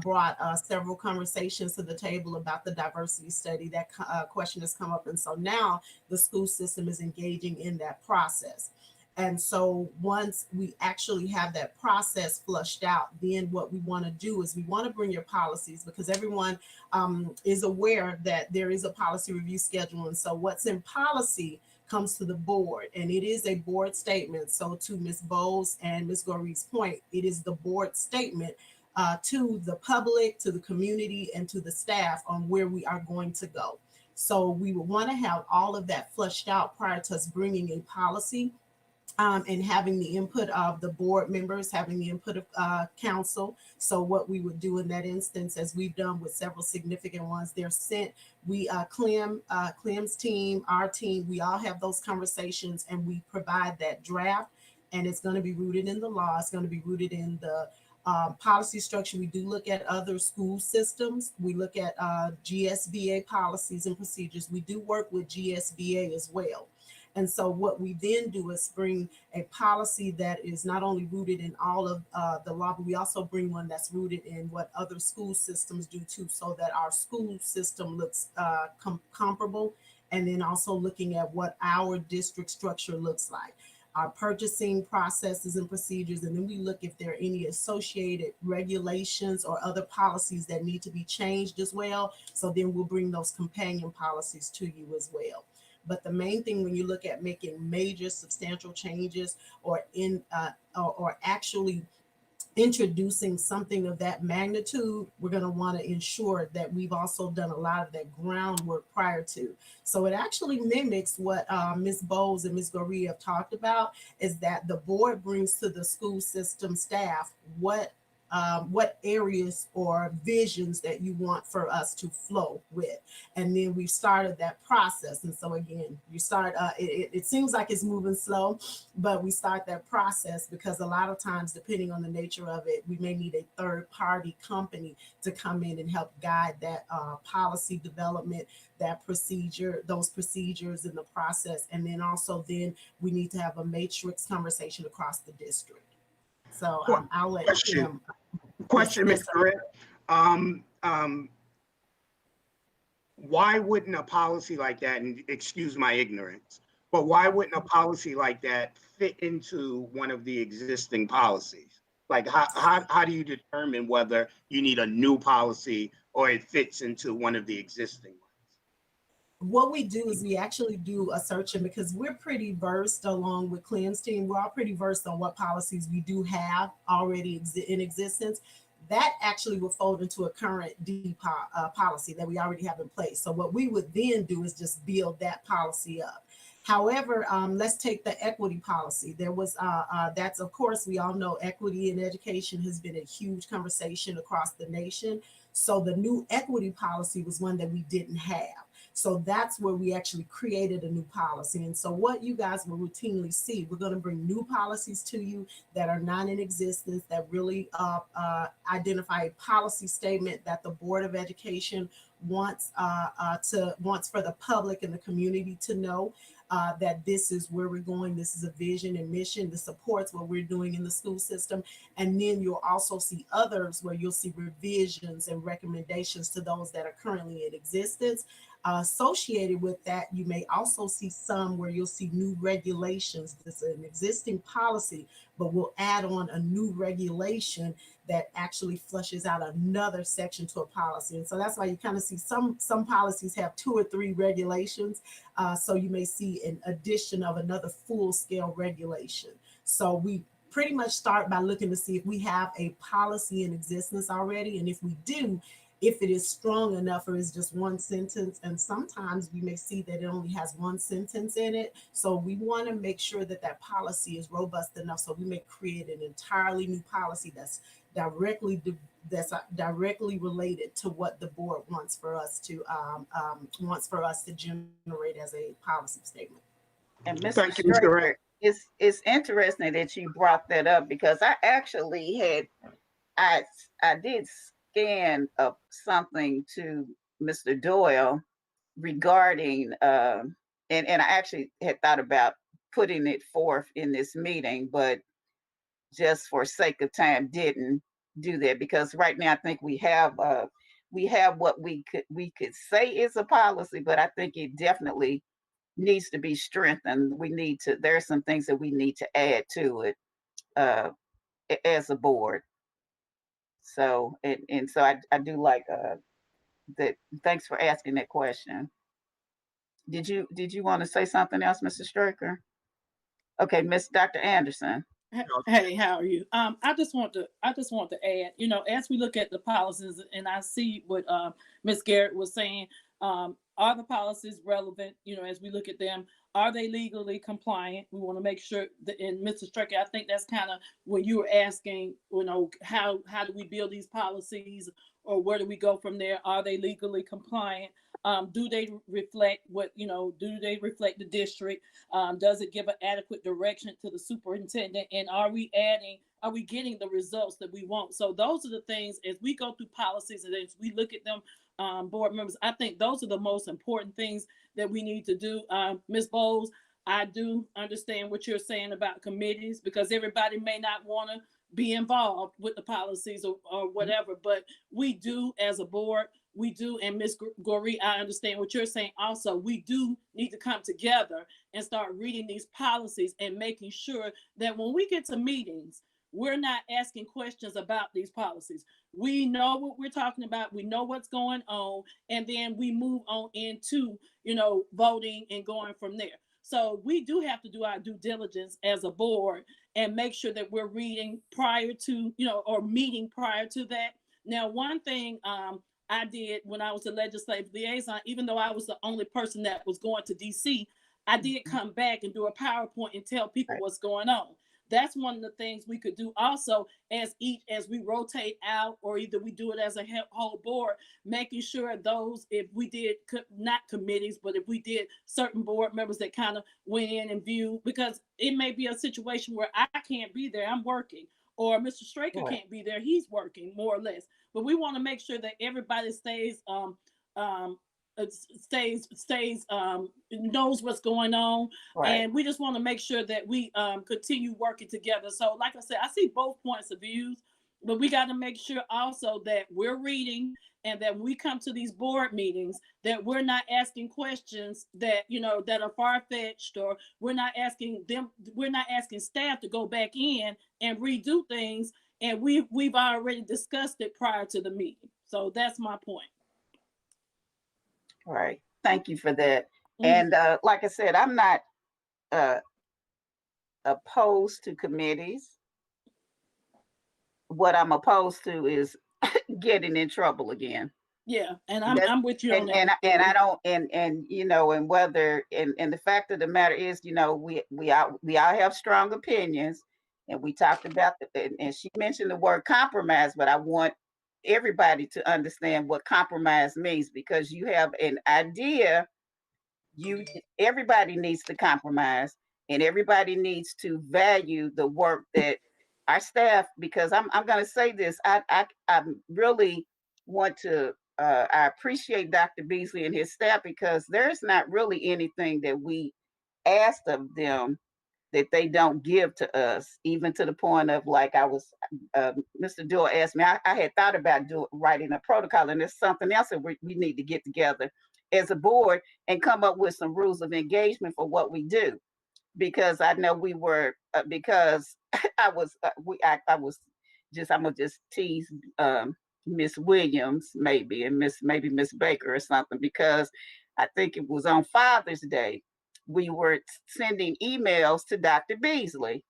brought several conversations to the table about the diversity study. That question has come up. And so now the school system is engaging in that process. And so once we actually have that process flushed out, then what we want to do is we want to bring your policies, because everyone is aware that there is a policy review schedule. And so what's in policy comes to the board, and it is a board statement. So to Ms. Bowles and Ms. Gorey's point, it is the board statement to the public, to the community, and to the staff on where we are going to go. So we would want to have all of that flushed out prior to us bringing a policy and having the input of the board members, having the input of council. So what we would do in that instance, as we've done with several significant ones, they're sent. We, Clem's team, our team, we all have those conversations and we provide that draft, and it's going to be rooted in the law. It's going to be rooted in the policy structure. We do look at other school systems. We look at GSBA policies and procedures. We do work with GSBA as well. And so what we then do is bring a policy that is not only rooted in all of the law, but we also bring one that's rooted in what other school systems do too, so that our school system looks comparable, and then also looking at what our district structure looks like, our purchasing processes and procedures, and then we look if there are any associated regulations or other policies that need to be changed as well. So then we'll bring those companion policies to you as well. But the main thing when you look at making major substantial changes or actually introducing something of that magnitude, we're going to want to ensure that we've also done a lot of that groundwork prior to. So it actually mimics what Ms. Bowles and Ms. Goree have talked about, is that the board brings to the school system staff what areas or visions that you want for us to flow with. And then we started that process. And so again, you start, it seems like it's moving slow, but we start that process because a lot of times, depending on the nature of it, we may need a third party company to come in and help guide that policy development, that procedure, those procedures in the process. And then also then we need to have a matrix conversation across the district. So I'll let him. Question, Yes, Mr. Rick. Why wouldn't a policy like that, and excuse my ignorance, but why wouldn't a policy like that fit into one of the existing policies? Like how do you determine whether you need a new policy or it fits into one of the existing ones? What we do is we actually do a searching, because we're pretty versed along with Clem's team. We're all pretty versed on what policies we do have already in existence. That actually will fold into a current policy that we already have in place. So what we would then do is just build that policy up. However, let's take the equity policy. There was, that's, of course, we all know equity in education has been a huge conversation across the nation. So the new equity policy was one that we didn't have. So that's where we actually created a new policy. And so what you guys will routinely see, we're going to bring new policies to you that are not in existence, that really identify a policy statement that the Board of Education wants for the public and the community to know that this is where we're going. This is a vision and mission that supports what we're doing in the school system. And then you'll also see others where you'll see revisions and recommendations to those that are currently in existence. Associated with that, you may also see some where you'll see new regulations. This is an existing policy, but we'll add on a new regulation that actually flushes out another section to a policy. And so that's why you kind of see some policies have 2 or 3 regulations. So you may see an addition of another full-scale regulation. So we pretty much start by looking to see if we have a policy in existence already. And if we do, if it is strong enough or is just one sentence. And sometimes we may see that it only has one sentence in it. So we want to make sure that that policy is robust enough. So we may create an entirely new policy that's directly related to what the board wants for us to generate as a policy statement. And Mr. Thank you, Mr. Stricker, Ray. it's interesting that you brought that up because I actually I did scan up something to Mr. Doyle regarding and I actually had thought about putting it forth in this meeting, but just for sake of time didn't do that because right now I think we have what we could say is a policy, but I think it definitely needs to be strengthened. There are some things that we need to add to it as a board. So so I do like that. Thanks for asking that question. Did you want to say something else, Mr. Stricker? Okay, Dr. Anderson. Hey, how are you? I just want to add, as we look at the policies, and I see what Ms. Garrett was saying, are the policies relevant? As we look at them, are they legally compliant? We want to make sure that, and Mr. Stricker, I think that's kind of when you were asking, how do we build these policies, or where do we go from there? Are they legally compliant? Do they reflect do they reflect the district? Does it give an adequate direction to the superintendent? And are we getting the results that we want? So those are the things as we go through policies and as we look at them, board members, I think those are the most important things that we need to do. Ms. Bowles, I do understand what you're saying about committees because everybody may not want to be involved with the policies or whatever, but we do as a board, we do, and Ms. Goree, I understand what you're saying also. We do need to come together and start reading these policies and making sure that when we get to meetings, we're not asking questions about these policies. We know what we're talking about. We know what's going on. And then we move on into, voting and going from there. So we do have to do our due diligence as a board and make sure that we're reading prior to, or meeting prior to that. Now, one thing I did when I was a legislative liaison, even though I was the only person that was going to DC, I did come back and do a PowerPoint and tell people what's going on. That's one of the things we could do also as we rotate out, or either we do it as a whole board, making sure those, if we did not committees, but if we did certain board members that kind of went in and viewed, because it may be a situation where I can't be there, I'm working, or Mr. Straker can't be there, he's working more or less. But we want to make sure that everybody stays knows what's going on, and we just want to make sure that we continue working together. So like I said, I see both points of views, but we got to make sure also that we're reading, and that when we come to these board meetings, that we're not asking questions that that are far-fetched, or we're not asking staff to go back in and redo things, and we've already discussed it prior to the meeting. So that's my point. All right. Thank you for that. And like I said, I'm not opposed to committees. What I'm opposed to is getting in trouble again. Yeah, and I'm with you on that. And I don't, and whether, and the fact of the matter is, we all have strong opinions, and we talked about and she mentioned the word compromise, but I want everybody to understand what compromise means, because you have an idea, everybody needs to compromise, and everybody needs to value the work that our staff, because I'm going to say this, I really want to, I appreciate Dr. Beasley and his staff, because there's not really anything that we asked of them that they don't give to us, even to the point of, like, Mr. Doyle asked me, I had thought about writing a protocol, and there's something else that we need to get together as a board and come up with some rules of engagement for what we do. Because I know we were, because I was, I was just, I'm gonna just tease Miss Williams maybe, and maybe Miss Baker or something, because I think it was on Father's Day, we were sending emails to Dr. Beasley.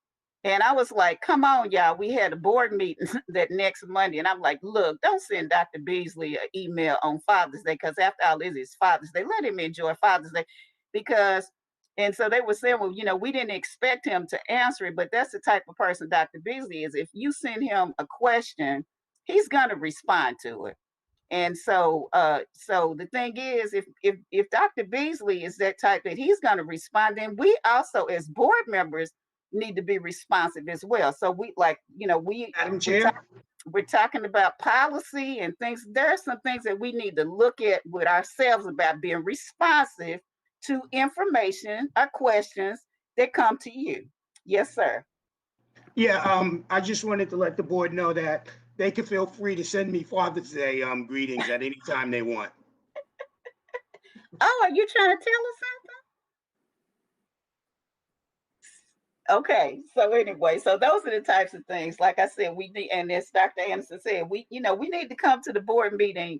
And I was like, come on, y'all. We had a board meeting that next Monday. And I'm like, look, don't send Dr. Beasley an email on Father's Day, because after all, it is Father's Day. Let him enjoy Father's Day. Because, and so they were saying, well, you know, we didn't expect him to answer it, but that's the type of person Dr. Beasley is. If you send him a question, he's going to respond to it. And so, so the thing is, if Dr. Beasley is that type that he's going to respond, then we also, as board members, need to be responsive as well. So we, like, you know, Madam Chair. we're talking about policy and things. There are some things that we need to look at with ourselves about being responsive to information or questions that come to you. Yes, sir. Yeah, I just wanted to let the board know that they can feel free to send me Father's Day greetings at any time they want. Oh, are you trying to tell us something? Okay, so anyway, so those are the types of things. Like I said, we need, and as Dr. Anderson said, we, you know, we need to come to the board meeting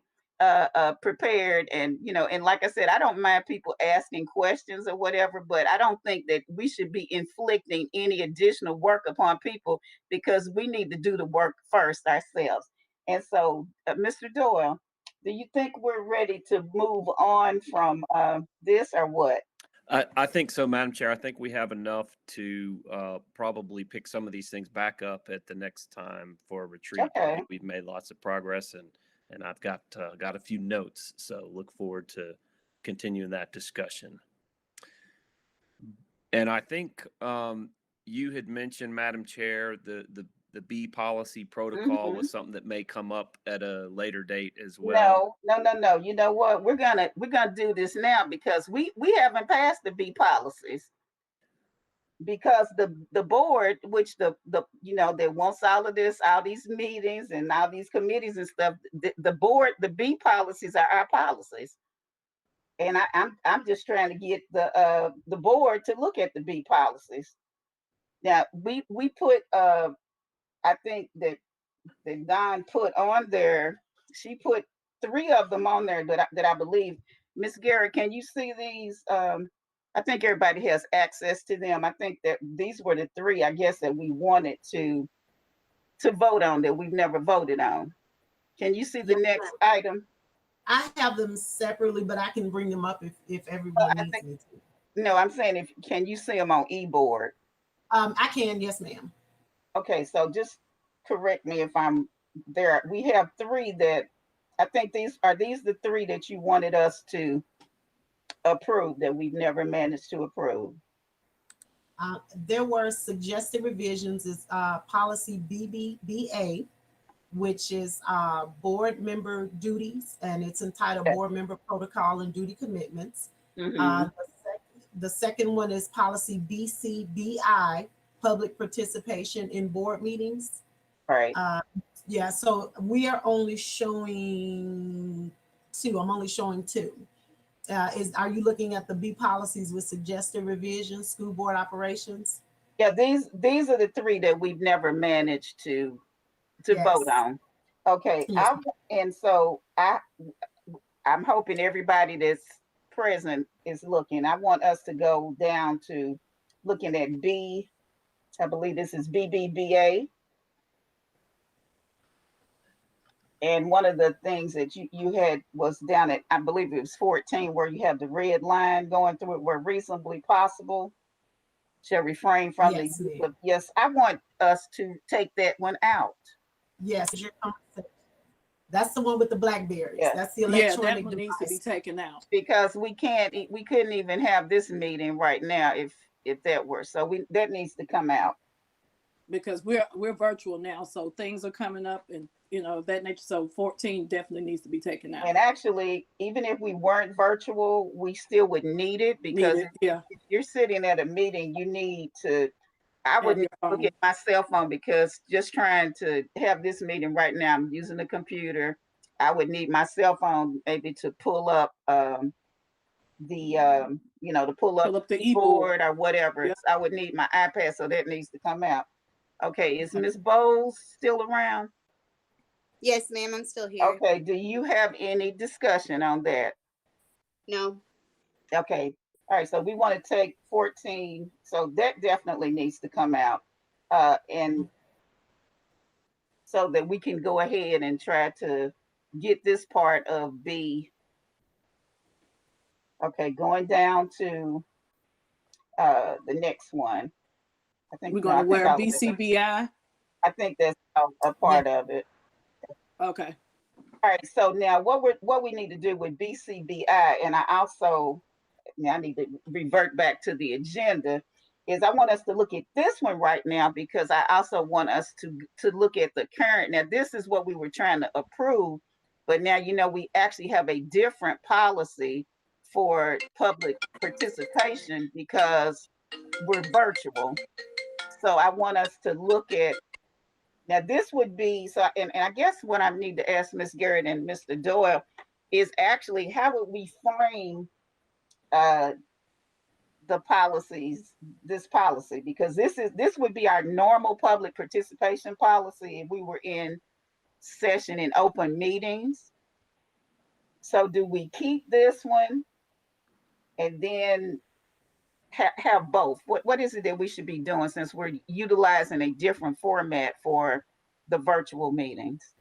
prepared, and, you know, and like I said, I don't mind people asking questions or whatever, but I don't think that we should be inflicting any additional work upon people, because we need to do the work first ourselves. And so, Mr. Doyle, do you think we're ready to move on from this, or what? I think so, Madam Chair. I think we have enough to probably pick some of these things back up at the next time for a retreat. I Okay. think we've made lots of progress, and I've got a few notes, so look forward to continuing that discussion. And I think you had mentioned, Madam Chair, the B policy protocol was something that may come up at a later date as well. No. You know what? We're gonna do this now, because we haven't passed the B policies, because the board, which the you know, that wants all of this, all these meetings and all these committees and stuff, the board, the B policies are our policies. And I'm just trying to get the board to look at the B policies. Now we put I think that Don put on there, she put 3 of them on there that I believe. Miss Garrett, can you see these? I think everybody has access to them. I think that these were the 3, I guess, that we wanted to vote on that we've never voted on. Can you see the next item? I have them separately, but I can bring them up if everyone needs me to. No, I'm saying, can you see them on e-board? I can, yes, ma'am. Okay, so just correct me if I'm there. We have 3 that I think these the 3 that you wanted us to approve that we've never managed to approve? There were suggested revisions is policy BBBA, which is board member duties, and it's entitled Board Member Protocol and Duty Commitments. The second one is policy BCBI, public participation in board meetings. Right. Yeah, so we are only showing 2. I'm only showing 2. Are you looking at the B policies with suggested revisions, school board operations? Yeah, these are the 3 that we've never managed to vote on. Okay, Yes. and so I'm hoping everybody that's present is looking. I want us to go down to looking at B. I believe this is BBBA. And one of the things that you had was down at, I believe it was 14, where you have the red line going through it, where reasonably possible shall refrain from the use of. Yes, I want us to take that one out. Yes, that's the one with the blackberries. Yeah. That's the electronic that one needs to be taken out. Because we couldn't even have this meeting right now if that were. So that needs to come out. Because we're virtual now, so things are coming up, and you know that nature. So 14 definitely needs to be taken out. And actually, even if we weren't virtual, we still would need it, because if you're sitting at a meeting, you need to. I would look at my cell phone, because just trying to have this meeting right now, I'm using the computer. I would need my cell phone maybe to pull up the, to pull Pull up up the keyboard or whatever. Yep. I would need my iPad, so that needs to come out. Okay, is Ms. Bowles still around? Yes, ma'am, I'm still here. Okay, do you have any discussion on that? No, Okay, all right, so we want to take 14, so that definitely needs to come out. And so that we can go ahead and try to get this part of B. Okay, going down to the next one. I think we're no, I gonna think wear I was- BCBI. I think that's a part of it. Okay. All right, so now what we need to do with BCBI, and I need to revert back to the agenda, is I want us to look at this one right now because I also want us to look at the current. Now, this is what we were trying to approve, but now, we actually have a different policy for public participation because we're virtual. So I want us to look at, now this would be, so, and I guess what I need to ask Ms. Garrett and Mr. Doyle is actually how would we frame the policies, this policy, because this would be our normal public participation policy if we were in session in open meetings. So do we keep this one and then have both? What is it that we should be doing since we're utilizing a different format for the virtual meetings?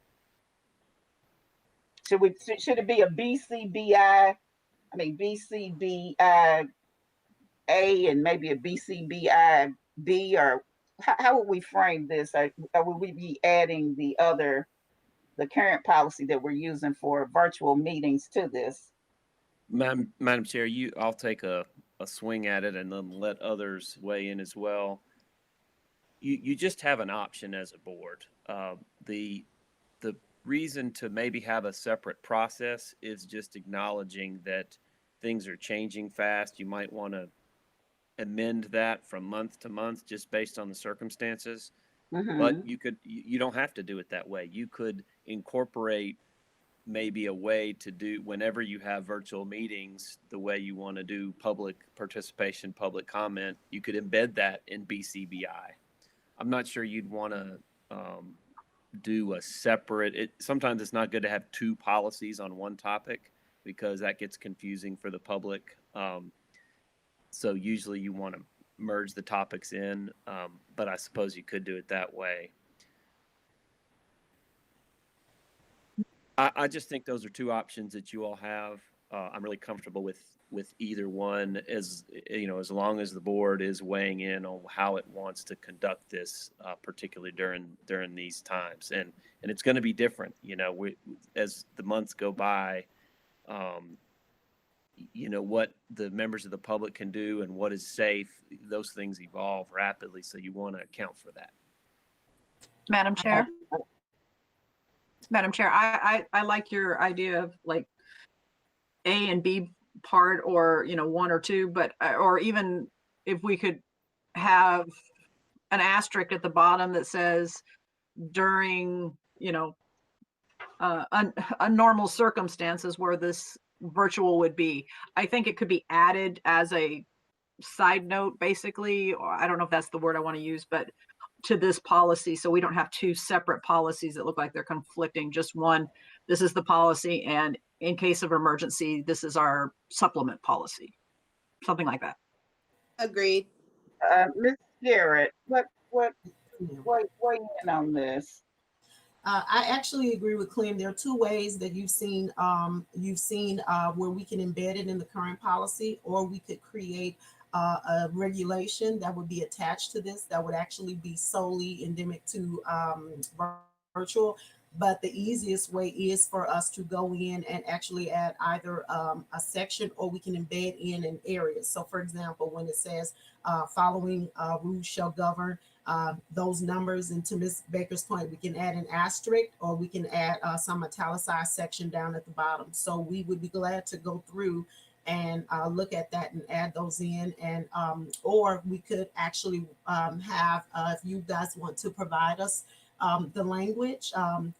Should it be a BCBI? I mean BCBI A and maybe a BCBI B, or how would we frame this? Or would we be adding the current policy that we're using for virtual meetings to this? Madam Chair, I'll take a swing at it and then let others weigh in as well. You just have an option as a board. The reason to maybe have a separate process is just acknowledging that things are changing fast. You might want to amend that from month to month just based on the circumstances. But you don't have to do it that way. You could incorporate maybe a way to do whenever you have virtual meetings, the way you want to do public participation, public comment, you could embed that in BCBI. I'm not sure you'd want to do a separate, sometimes it's not good to have two policies on one topic because that gets confusing for the public. So usually you want to merge the topics in, but I suppose you could do it that way. I just think those are two options that you all have. I'm really comfortable with either one, as long as the board is weighing in on how it wants to conduct this, particularly during these times. And it's going to be different, as the months go by. What the members of the public can do and what is safe, those things evolve rapidly. So you want to account for that. Madam Chair. Madam Chair, I like your idea of like A and B part, or, one or two, but, or even if we could have an asterisk at the bottom that says during, normal circumstances where this virtual would be. I think it could be added as a side note, basically, or I don't know if that's the word I want to use, but to this policy, so we don't have two separate policies that look like they're conflicting. Just one, this is the policy, and in case of emergency, this is our supplement policy, something like that. agreed. Ms. Garrett, what in on this? I actually agree with Clem. There are two ways that you've seen where we can embed it in the current policy, or we could create a regulation that would be attached to this that would actually be solely endemic to virtual. But the easiest way is for us to go in and actually add either a section, or we can embed in an area. So for example, when it says following rules shall govern those numbers, and to Ms. Baker's point, we can add an asterisk, or we can add some italicized section down at the bottom. So we would be glad to go through and look at that and add those in. And or we could actually have, if you guys want to provide us The language,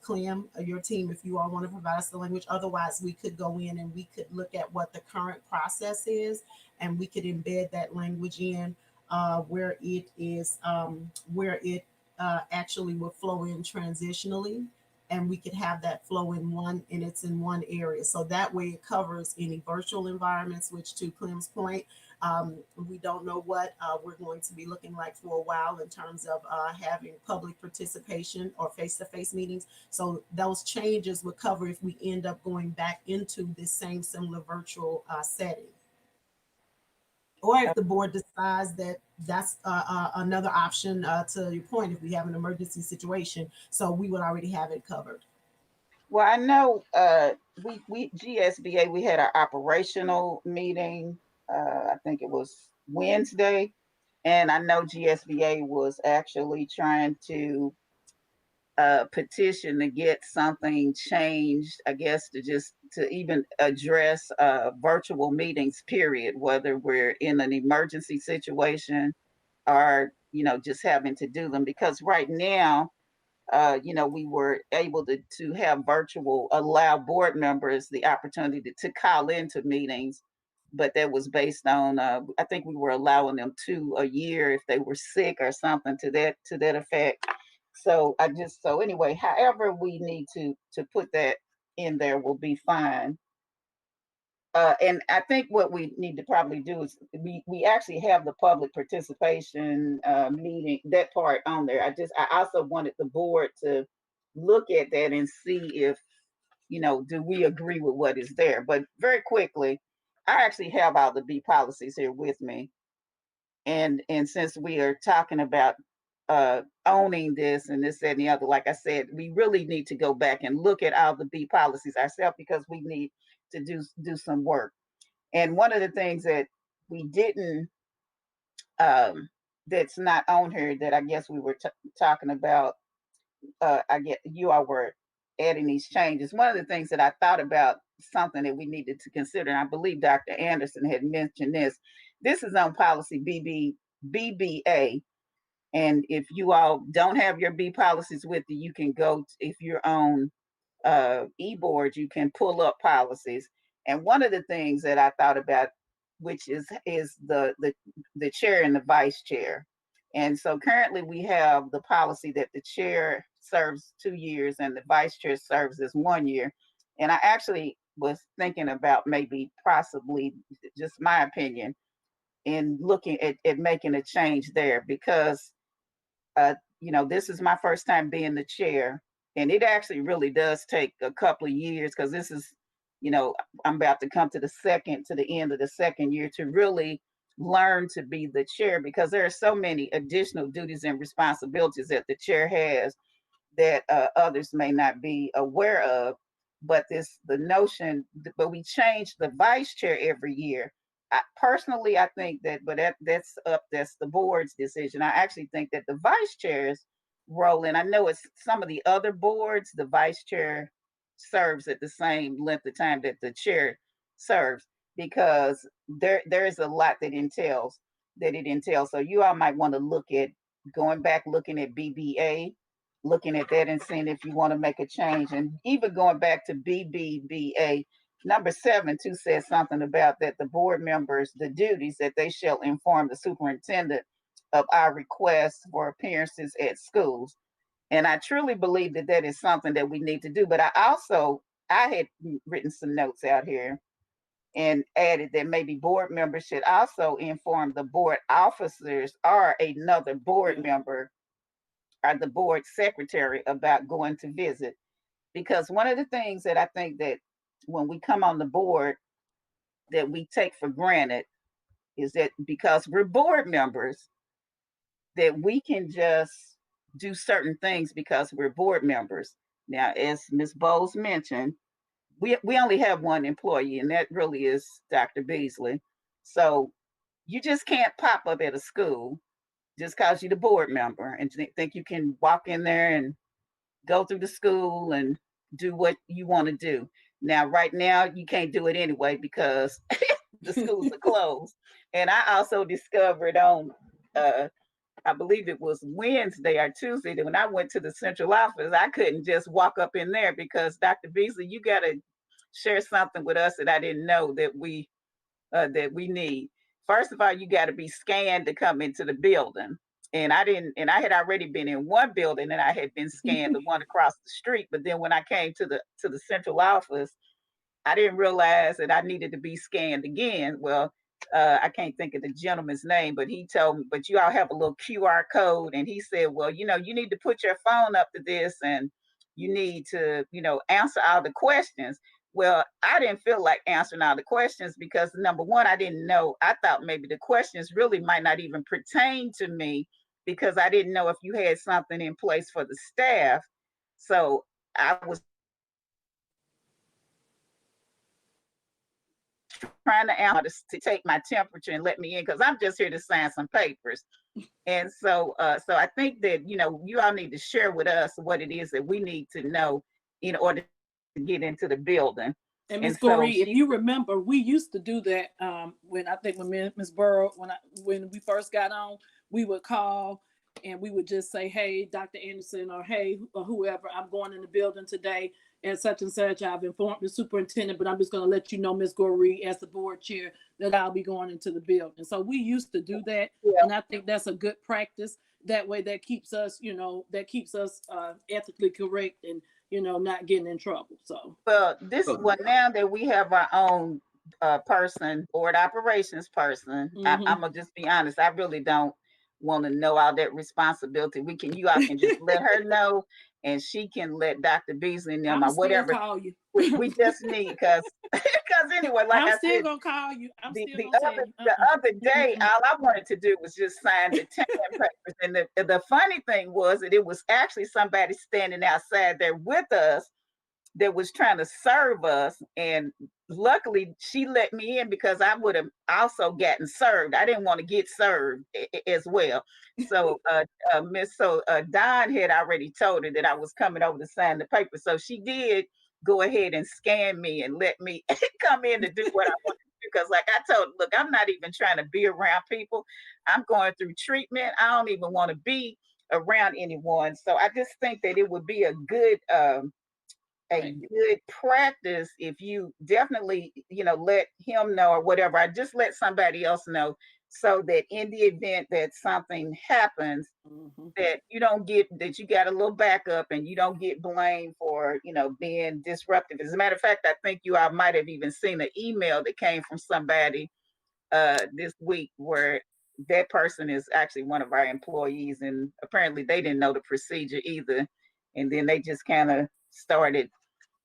Clem, your team, if you all want to provide us the language, otherwise we could go in and we could look at what the current process is, and we could embed that language in where it is, where it actually will flow in transitionally, and we could have that flow in one, and it's in one area. So that way it covers any virtual environments, which to Clem's point, we don't know what we're going to be looking like for a while in terms of having public participation or face-to-face meetings. So those changes would cover if we end up going back into this same similar virtual setting. Or if the board decides that that's another option, to your point, if we have an emergency situation, so we would already have it covered. Well, I know we GSBA, we had our operational meeting, I think it was Wednesday, and I know GSBA was actually trying to petition to get something changed, I guess, to even address virtual meetings, period, whether we're in an emergency situation or, just having to do them. Because right now, we were able to have virtual, allow board members the opportunity to call into meetings, but that was based on, I think we were allowing them 2 a year if they were sick or something to that effect. So so anyway, however we need to put that in there will be fine. And I think what we need to probably do is we actually have the public participation meeting, that part on there. I also wanted the board to look at that and see if, do we agree with what is there? But very quickly, I actually have all the B policies here with me. And since we are talking about owning this and this, that, and the other, like I said, we really need to go back and look at all the B policies ourselves, because we need to do some work. And one of the things that we didn't, that's not on here, that I guess we were talking about, I get you all were adding these changes. One of the things that I thought about, something that we needed to consider, and I believe Dr. Anderson had mentioned this. This is on policy BBA. And if you all don't have your B policies with you, you can go, if you're on e-board, you can pull up policies. And one of the things that I thought about, which is the chair and the vice chair. And so currently we have the policy that the chair serves 2 years and the vice chair serves as 1 year. And I actually was thinking about maybe possibly, just my opinion, in looking at making a change there, because this is my first time being the chair, and it actually really does take a couple of years, because this is, I'm about to come to the end of the second year to really learn to be the chair, because there are so many additional duties and responsibilities that the chair has that others may not be aware of. But but we change the vice chair every year. Personally, I think that, but that's the board's decision. I actually think that the vice chair's role, and I know it's some of the other boards, the vice chair serves at the same length of time that the chair serves, because there is a lot that it entails. So you all might want to look at going back, looking at BBA, looking at that and seeing if you want to make a change, and even going back to BBBA. Number 7 too says something about that the board members, the duties that they shall inform the superintendent of our requests for appearances at schools. And I truly believe that that is something that we need to do. But I had written some notes out here and added that maybe board members should also inform the board officers or another board member or the board secretary about going to visit. Because one of the things that I think that when we come on the board that we take for granted is that because we're board members, that we can just do certain things because we're board members. Now, as Ms. Bowles mentioned, we only have one employee, and that really is Dr. Beasley. So you just can't pop up at a school just because you're the board member and think you can walk in there and go through the school and do what you want to do. Now, right now, you can't do it anyway because the schools are closed. And I also discovered on I believe it was Wednesday or Tuesday, that when I went to the central office, I couldn't just walk up in there because Dr. Beasley, you got to share something with us that I didn't know that we need. First of all, you got to be scanned to come into the building. And I didn't, and I had already been in one building and I had been scanned, the one across the street. But then when I came to the central office, I didn't realize that I needed to be scanned again. Well, I can't think of the gentleman's name, but he told me, but you all have a little QR code. And he said, well, you know, you need to put your phone up to this and you need to, you know, answer all the questions. Well, I didn't feel like answering all the questions because number one, I didn't know. I thought maybe the questions really might not even pertain to me because I didn't know if you had something in place for the staff. So I was trying to ask to take my temperature and let me in because I'm just here to sign some papers. And so I think that, you know, you all need to share with us what it is that we need to know in order to get into the building. And Ms. so Goree, if you remember, we used to do that when Ms. Burrow, when we first got on, we would call and we would just say, hey, Dr. Anderson, or hey, or whoever, I'm going in the building today and such. I've informed the superintendent, but I'm just going to let you know, Ms. Goree, as the board chair, that I'll be going into the building. So we used to do that. Yeah. And I think that's a good practice. That way that keeps us, you know, ethically correct and, you know, not getting in trouble. So, well, this one now that we have our own person, board operations person, I'm gonna just be honest. I really don't want to know all that responsibility. You all can just let her know, and she can let Dr. Beasley know I'm still whatever. Call you. We just need because anyway, like I'm I still said, gonna call you. the other day, all I wanted to do was just sign the 10 papers. And the funny thing was that it was actually somebody standing outside there with us that was trying to serve us. And luckily she let me in because I would have also gotten served. I didn't want to get served as well. So Don had already told her that I was coming over to sign the paper. So she did go ahead and scan me and let me come in to do what I want to do. Because like I told, look, I'm not even trying to be around people. I'm going through treatment. I don't even want to be around anyone. So I just think that it would be a good good practice if you definitely, you know, let him know or whatever. I just let somebody else know so that in the event that something happens, that you don't get, that you got a little backup and you don't get blamed for, you know, being disruptive. As a matter of fact, I think you all might have even seen an email that came from somebody this week where that person is actually one of our employees, and apparently they didn't know the procedure either. And then they just kind of started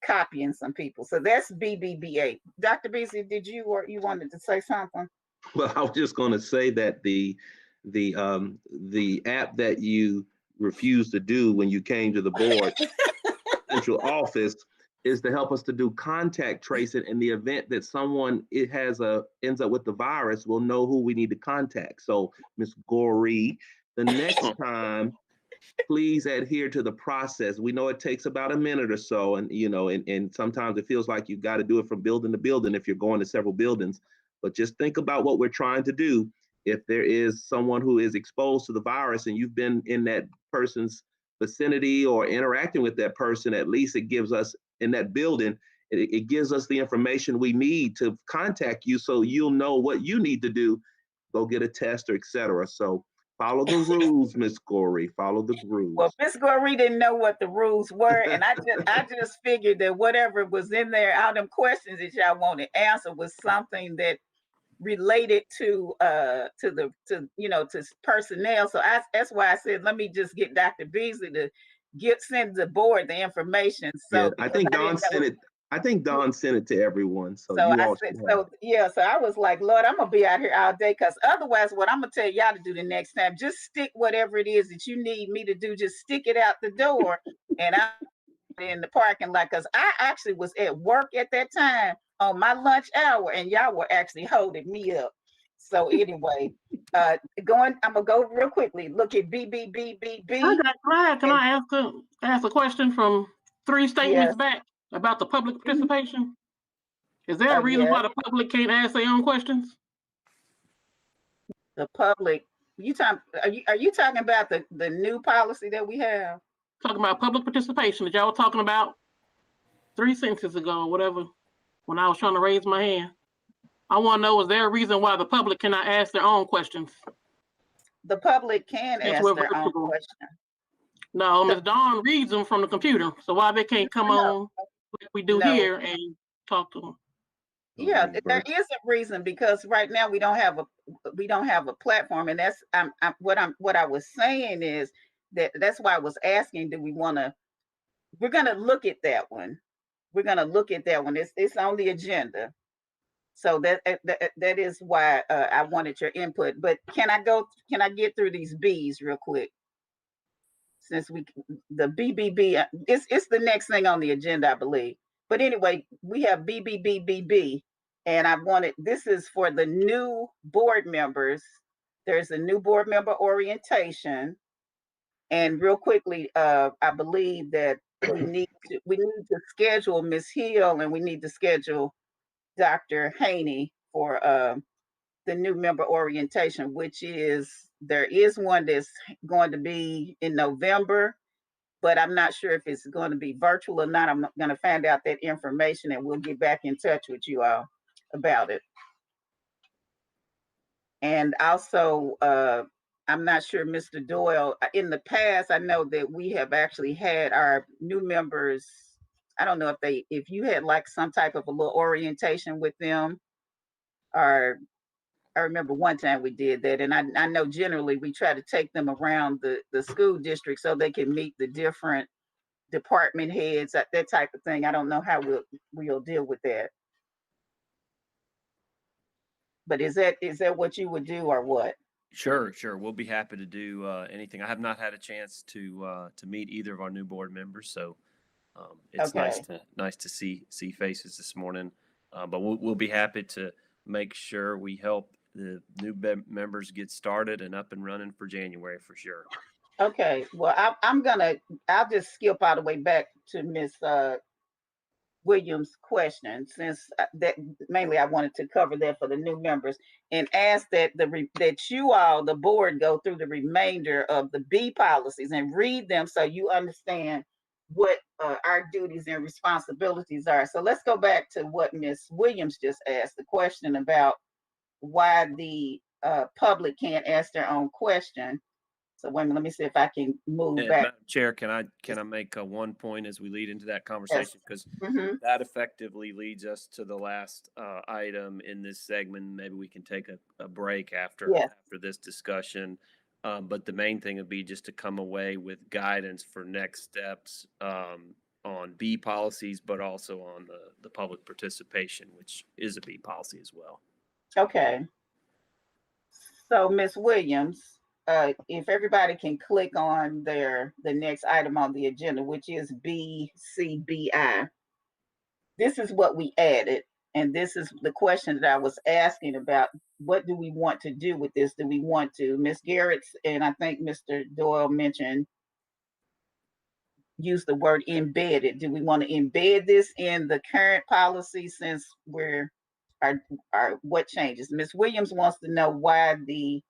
copying some people. So that's BBBA. Dr. Beasley, did you wanted to say something? Well, I was just going to say that the app that you refused to do when you came to the board central office is to help us to do contact tracing in the event that someone ends up with the virus. We'll know who we need to contact. So, Ms. Goree, the next time, please adhere to the process. We know it takes about a minute or so, and you know, and sometimes it feels like you've got to do it from building to building if you're going to several buildings. But just think about what we're trying to do. If there is someone who is exposed to the virus and you've been in that person's vicinity or interacting with that person, at least it gives us in that building, it gives us the information we need to contact you so you'll know what you need to do, go get a test or et cetera. So follow the rules, Ms. Goree, follow the rules. Well, Ms. Goree didn't know what the rules were, and I just figured that whatever was in there, all them questions that y'all wanted answered was something that related to personnel. So that's why I said, let me just get Dr. Beasley to send the board the information. So yeah, I think Don sent it. I think Don sent it to everyone. So I was like, Lord, I'm gonna be out here all day, because otherwise what I'm gonna tell y'all to do the next time, just stick whatever it is that you need me to do, just stick it out the door and I'm in the parking lot, because I actually was at work at that time on my lunch hour and y'all were actually holding me up. So anyway, I'm gonna go real quickly. Look at BBBBB. Can I ask a question from 3 statements back about the public participation? Is there a reason why the public can't ask their own questions? The public Are you talking about the new policy that we have? Talking about public participation that y'all were talking about 3 sentences ago, or whatever, when I was trying to raise my hand. I want to know, is there a reason why the public cannot ask their own questions? The public can Since ask we're their own virtual. question. No, Ms. Dawn reads them from the computer. So why they can't come on like we do No. here and talk to them? Yeah, there is a reason, because right now we don't have a platform, and that's what I was saying is that's why I was asking, do we want to? We're gonna look at that one. We're gonna look at that one. It's on the agenda. So that is why I wanted your input. But can I get through these B's real quick? Since the BBB, it's the next thing on the agenda, I believe. But anyway, we have BBBBB, and this is for the new board members. There's a new board member orientation. And real quickly, I believe that we need to schedule Ms. Hill, and we need to schedule Dr. Haney for the new member orientation, there is one that's going to be in November, but I'm not sure if it's going to be virtual or not. I'm going to find out that information, and we'll get back in touch with you all about it. And also, I'm not sure, Mr. Doyle, in the past, I know that we have actually had our new members, I don't know if you had like some type of a little orientation with them, or I remember one time we did that. And I know generally we try to take them around the school district so they can meet the different department heads, that type of thing. I don't know how we'll deal with that. But is that what you would do, or what? Sure. We'll be happy to do anything. I have not had a chance to meet either of our new board members, so it's Okay. nice to see faces this morning. But we'll be happy to make sure we help the new members get started and up and running for January for sure. Okay. Well, I'll just skip all the way back to Ms. Williams' question, since that mainly I wanted to cover that for the new members, and ask that that you all, the board, go through the remainder of the B policies and read them so you understand what our duties and responsibilities are. So let's go back to what Ms. Williams just asked, the question about why the public can't ask their own question. So wait a minute, let me see if I can move And back. Madam Chair, can I make one point as we lead into that conversation? Because that effectively leads us to the last item in this segment. Maybe we can take a break after this discussion. But the main thing would be just to come away with guidance for next steps on B policies, but also on the public participation, which is a B policy as well. Okay. So Ms. Williams, if everybody can click on the next item on the agenda, which is BCBI. This is what we added. And this is the question that I was asking about. What do we want to do with this? Do we want to, Ms. Garrett's, and I think Mr. Doyle mentioned, use the word embedded. Do we want to embed this in the current policy since what changes? Ms. Williams wants to know why the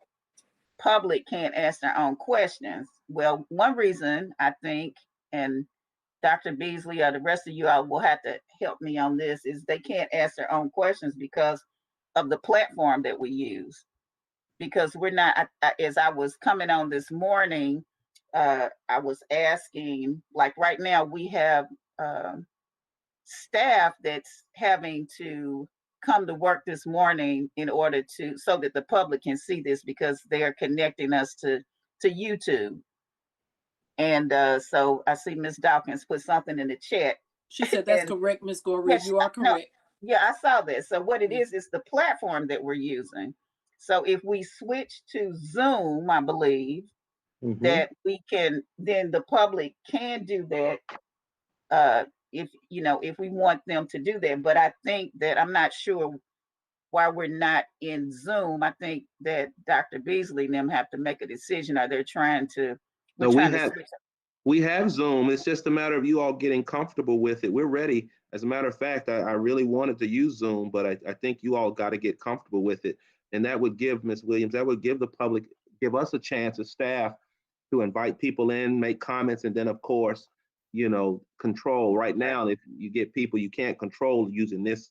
public can't ask their own questions. Well, one reason I think, and Dr. Beasley or the rest of you all will have to help me on this, is they can't ask their own questions because of the platform that we use. Because we're not, as I was coming on this morning, I was asking, like right now we have staff that's having to come to work this morning in order so that the public can see this, because they are connecting us to YouTube. And so I see Ms. Dawkins put something in the chat. She said that's correct, Ms. Goree. You are correct. Yeah, I saw that. So what it is the platform that we're using. So if we switch to Zoom, I believe that we can, then the public can do that if we want them to do that. But I think that I'm not sure why we're not in Zoom. I think that Dr. Beasley and them have to make a decision. Are they trying to? We have Zoom. It's just a matter of you all getting comfortable with it. We're ready. As a matter of fact, I really wanted to use Zoom, but I think you all got to get comfortable with it. And that would give Ms. Williams, that would give the public give us a chance as staff to invite people in, make comments, and then of course, control. Right now, if you get people you can't control using this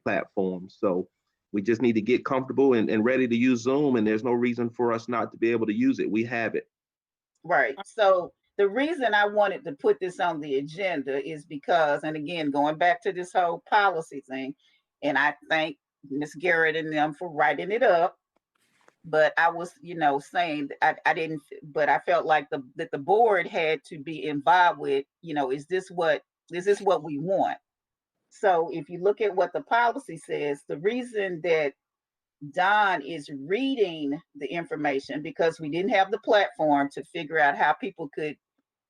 platform. So we just need to get comfortable and ready to use Zoom, and there's no reason for us not to be able to use it. We have it. Right. So the reason I wanted to put this on the agenda is because, and again, going back to this whole policy thing, and I thank Ms. Garrett and them for writing it up. But I was, saying I didn't, but I felt like that the board had to be involved with, is this what we want? So if you look at what the policy says, the reason that Don is reading the information because we didn't have the platform to figure out how people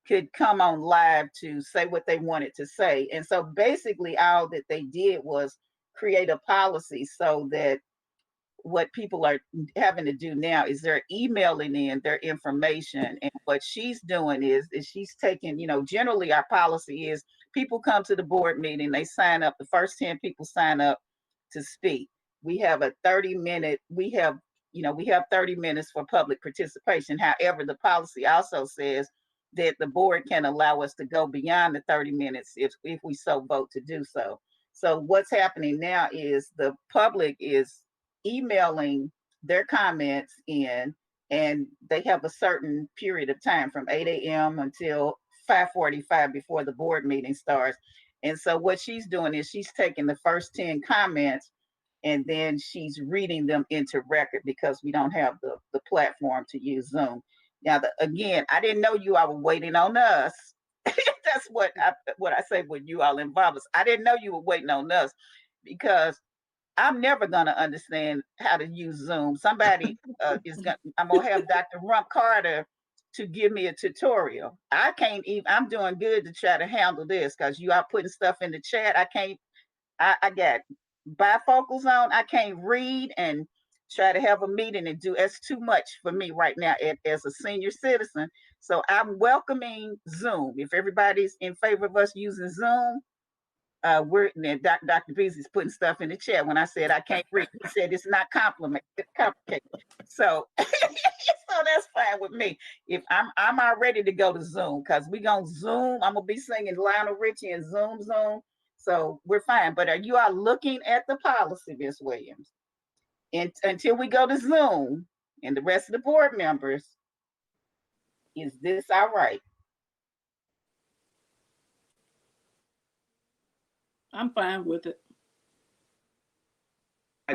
could come on live to say what they wanted to say. And so basically all that they did was create a policy so that what people are having to do now is they're emailing in their information. And what she's doing is she's taking, generally our policy is people come to the board meeting, they sign up, the first 10 people sign up to speak. We have a 30-minute, we have 30 minutes for public participation. However, the policy also says that the board can allow us to go beyond the 30 minutes if we so vote to do so. So what's happening now is the public is emailing their comments in, and they have a certain period of time from 8 a.m. until 5:45 before the board meeting starts. And so what she's doing is she's taking the first 10 comments and then she's reading them into record because we don't have the platform to use Zoom. Now, again, I didn't know you all were waiting on us. That's what I say when you all involve us. I didn't know you were waiting on us because I'm never gonna understand how to use Zoom. Somebody I'm gonna have Dr. Rump Carter to give me a tutorial. I can't even, I'm doing good to try to handle this because you are putting stuff in the chat. I got bifocals on. I can't read and try to have a meeting and do, it's too much for me right now as a senior citizen. So I'm welcoming Zoom. If everybody's in favor of us using Zoom, Dr. Beasley's putting stuff in the chat. When I said I can't read, he said it's not complicated. So, so that's fine with me. If I'm all ready to go to Zoom because we gonna Zoom. I'm gonna be singing Lionel Richie and Zoom. So we're fine. But are you all looking at the policy, Ms. Williams? And until we go to Zoom and the rest of the board members, is this all right? I'm fine with it.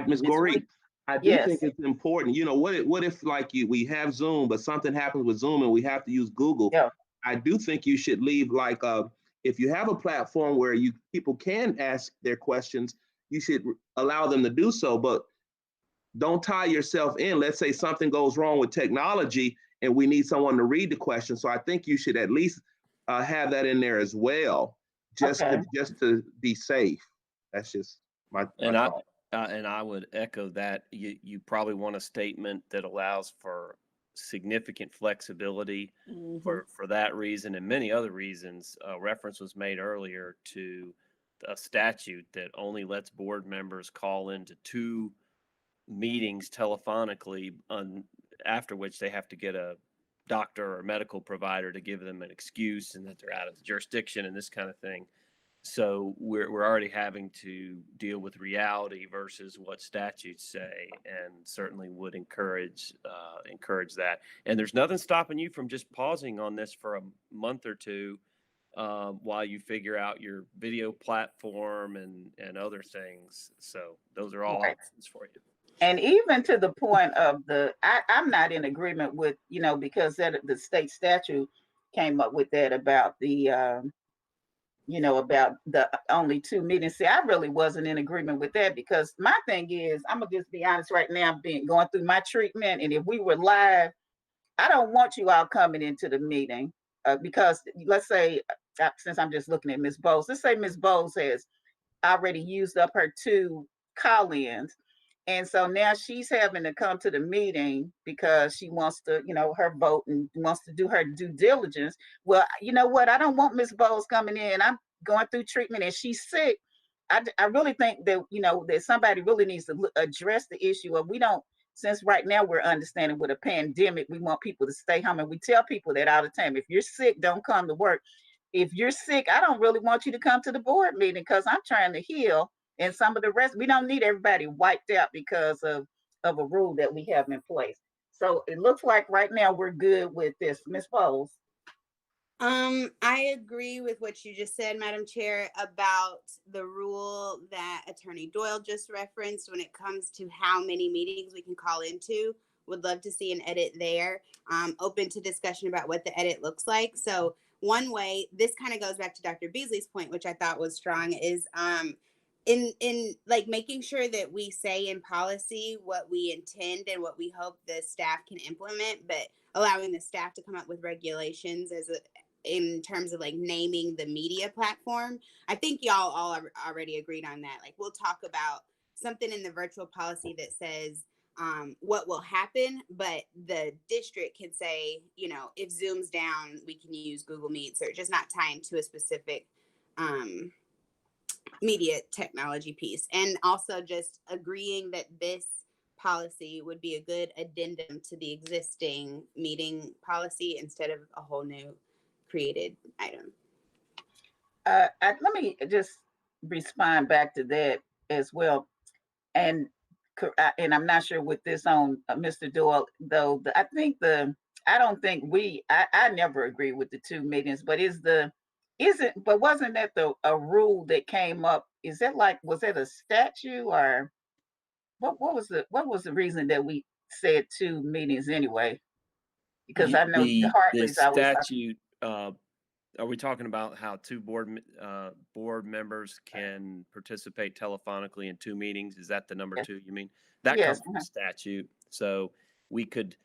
Ms. Goree, I do Yes. think it's important. What if like we have Zoom, but something happens with Zoom and we have to use Google? Yeah. I do think you should leave like if you have a platform where people can ask their questions, you should allow them to do so, but don't tie yourself in. Let's say something goes wrong with technology and we need someone to read the question. So I think you should at least have that in there as well, just to be safe. That's just my thought. And I would echo that. You probably want a statement that allows for significant flexibility for that reason and many other reasons. Reference was made earlier to a statute that only lets board members call into 2 meetings telephonically, after which they have to get a doctor or medical provider to give them an excuse and that they're out of the jurisdiction and this kind of thing. So we're already having to deal with reality versus what statutes say, and certainly would encourage that. And there's nothing stopping you from just pausing on this for a month or two while you figure out your video platform and other things. So those are all options for you. And even to the point of I'm not in agreement with, because the state statute came up with that about the, about the only 2 meetings. See, I really wasn't in agreement with that because my thing is, I'm gonna just be honest right now, going through my treatment. And if we were live, I don't want you all coming into the meeting because let's say, since I'm just looking at Ms. Bowles, let's say Ms. Bowles has already used up her 2 call-ins. And so now she's having to come to the meeting because she wants to, her vote and wants to do her due diligence. Well, you know what? I don't want Ms. Bowles coming in. I'm going through treatment and she's sick. I really think that, that somebody really needs to address the issue of we don't since right now we're understanding with a pandemic, we want people to stay home, and we tell people that all the time. If you're sick, don't come to work. If you're sick, I don't really want you to come to the board meeting because I'm trying to heal. And some of the rest, we don't need everybody wiped out because of a rule that we have in place. So it looks like right now we're good with this. Ms. Bowles. I agree with what you just said, Madam Chair, about the rule that Attorney Doyle just referenced when it comes to how many meetings we can call into. Would love to see an edit there. Open to discussion about what the edit looks like. So one way, this kind of goes back to Dr. Beasley's point, which I thought was strong, is in like making sure that we say in policy what we intend and what we hope the staff can implement, but allowing the staff to come up with regulations in terms of like naming the media platform. I think y'all all already agreed on that. Like we'll talk about something in the virtual policy that says what will happen, but the district can say, you know, if Zoom's down, we can use Google Meets, or just not tying to a specific media technology piece. And also just agreeing that this policy would be a good addendum to the existing meeting policy instead of a whole new created item. Let me just respond back to that as well. And I'm not sure with this on Mr. Doyle, though. I don't think I never agree with the 2 meetings, but wasn't that a rule that came up? Was it a statute, or what was the reason that we said 2 meetings anyway? Because I know The Hartley's always statute, are we talking about how 2 board members can participate telephonically in 2 meetings? Is that the number 2 you mean? That Yes. comes from statute. So we could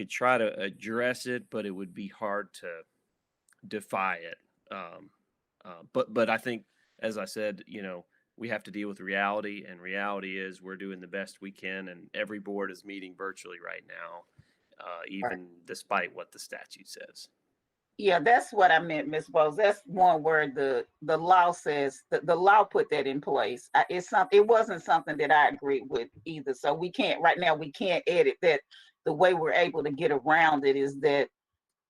try to address it, but it would be hard to defy it. But I think, as I said, you know, we have to deal with reality, and reality is we're doing the best we can, and every board is meeting virtually right now, even despite what the statute says. Yeah, that's what I meant, Ms. Bowles. That's one word the law says. The law put that in place. It wasn't something that I agree with either. So we can't edit that. The way we're able to get around it is that,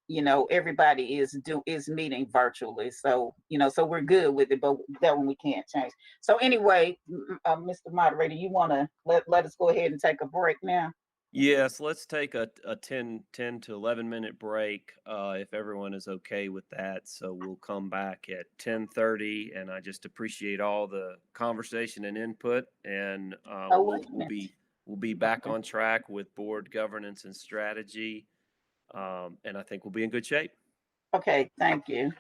you know, everybody is meeting virtually. So, you know, so we're good with it, but that one we can't change. So anyway, Mr. Moderator, you want to let us go ahead and take a break now? Yes, let's take a 10 to 11 minute break, if everyone is okay with that. So we'll come back at 10:30, and I just appreciate all the conversation and input, and we'll be back on track with board governance and strategy, and I think we'll be in good shape. Okay, thank you.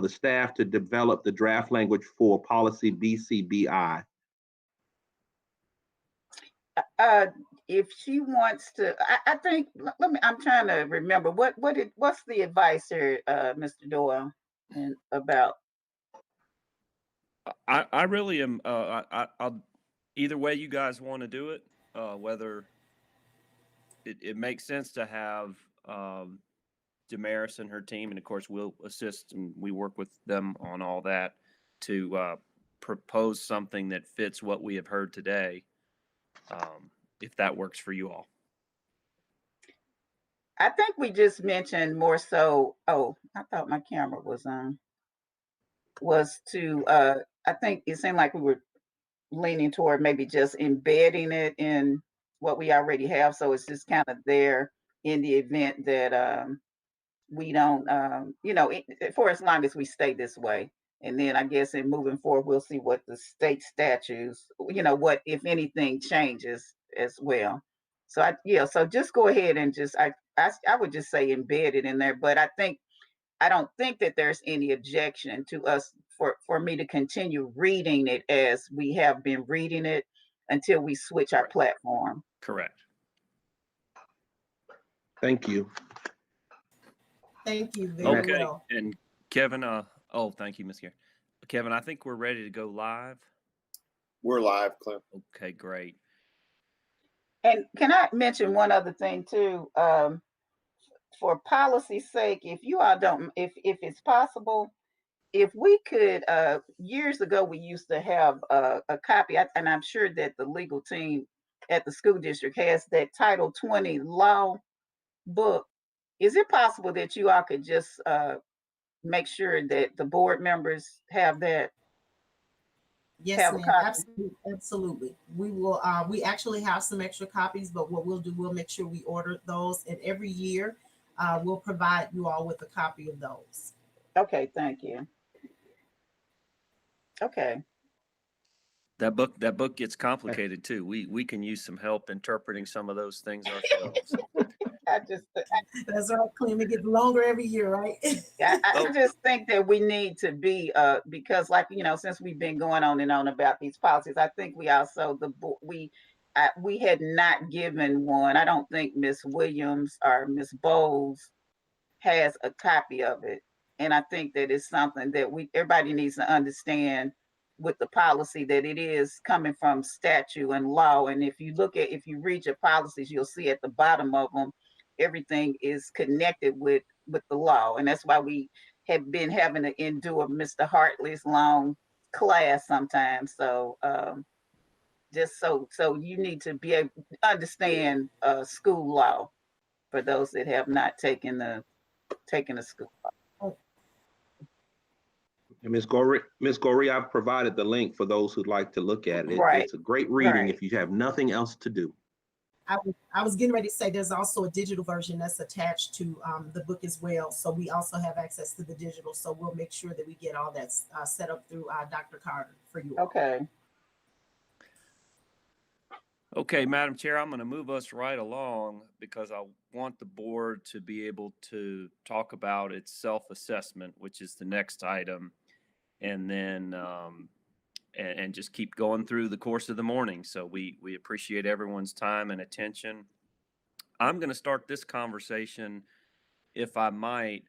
for the staff to develop the draft language for policy BCBI. If she wants to, I think, let me, I'm trying to remember, what's the advice here, Mr. Doyle, and about? I really am, I'll, either way you guys want to do it, whether it makes sense to have, Damaris and her team, and of course we'll assist and we work with them on all that to, propose something that fits what we have heard today. If that works for you all. I think we just mentioned more so, oh, I thought my camera was on, was to, I think it seemed like we were leaning toward maybe just embedding it in what we already have. So it's just kind of there in the event that we don't, for as long as we stay this way. And then I guess in moving forward, we'll see what the state statutes, what, if anything, changes as well. So so just go ahead and just, I would just say embed it in there, but I don't think that there's any objection to us for me to continue reading it as we have been reading it until we switch our platform. Correct. Thank you. Thank you very Okay. well. And Kevin, thank you, Ms. Gary. Kevin, I think we're ready to go live. We're live, Cliff. Okay, great. And can I mention one other thing too? For policy's sake, if you all don't, if it's possible, if we could, years ago, we used to have a copy, and I'm sure that the legal team at the school district has that Title 20 law book. Is it possible that you all could just make sure that the board members have that? Yes, ma'am. Absolutely. Absolutely. We will, we actually have some extra copies, but what we'll do, we'll make sure we order those, and every year we'll provide you all with a copy of those. Okay, thank you. Okay. That book gets complicated too. We can use some help interpreting some of those things ourselves. That's right, Clem. It gets longer every year, right? I just think that we need to be, because since we've been going on and on about these policies, I think we also, we had not given one. I don't think Miss Williams or Miss Bowles has a copy of it. And I think that it's something that everybody needs to understand with the policy, that it is coming from statute and law. And if you read your policies, you'll see at the bottom of them, everything is connected with the law. And that's why we have been having to endure Mr. Hartley's long class sometimes. So just so you need to be able to understand school law for those that have not taken the school law. And Ms. Goree, I've provided the link for those who'd like to look at it. Right. It's a great reading Right. if you have nothing else to do. I was getting ready to say there's also a digital version that's attached to the book as well. So we also have access to the digital. So we'll make sure that we get all that set up through Dr. Carter for you. Okay. Okay, Madam Chair, I'm going to move us right along because I want the board to be able to talk about its self-assessment, which is the next item, and then and just keep going through the course of the morning. So we appreciate everyone's time and attention. I'm going to start this conversation, if I might,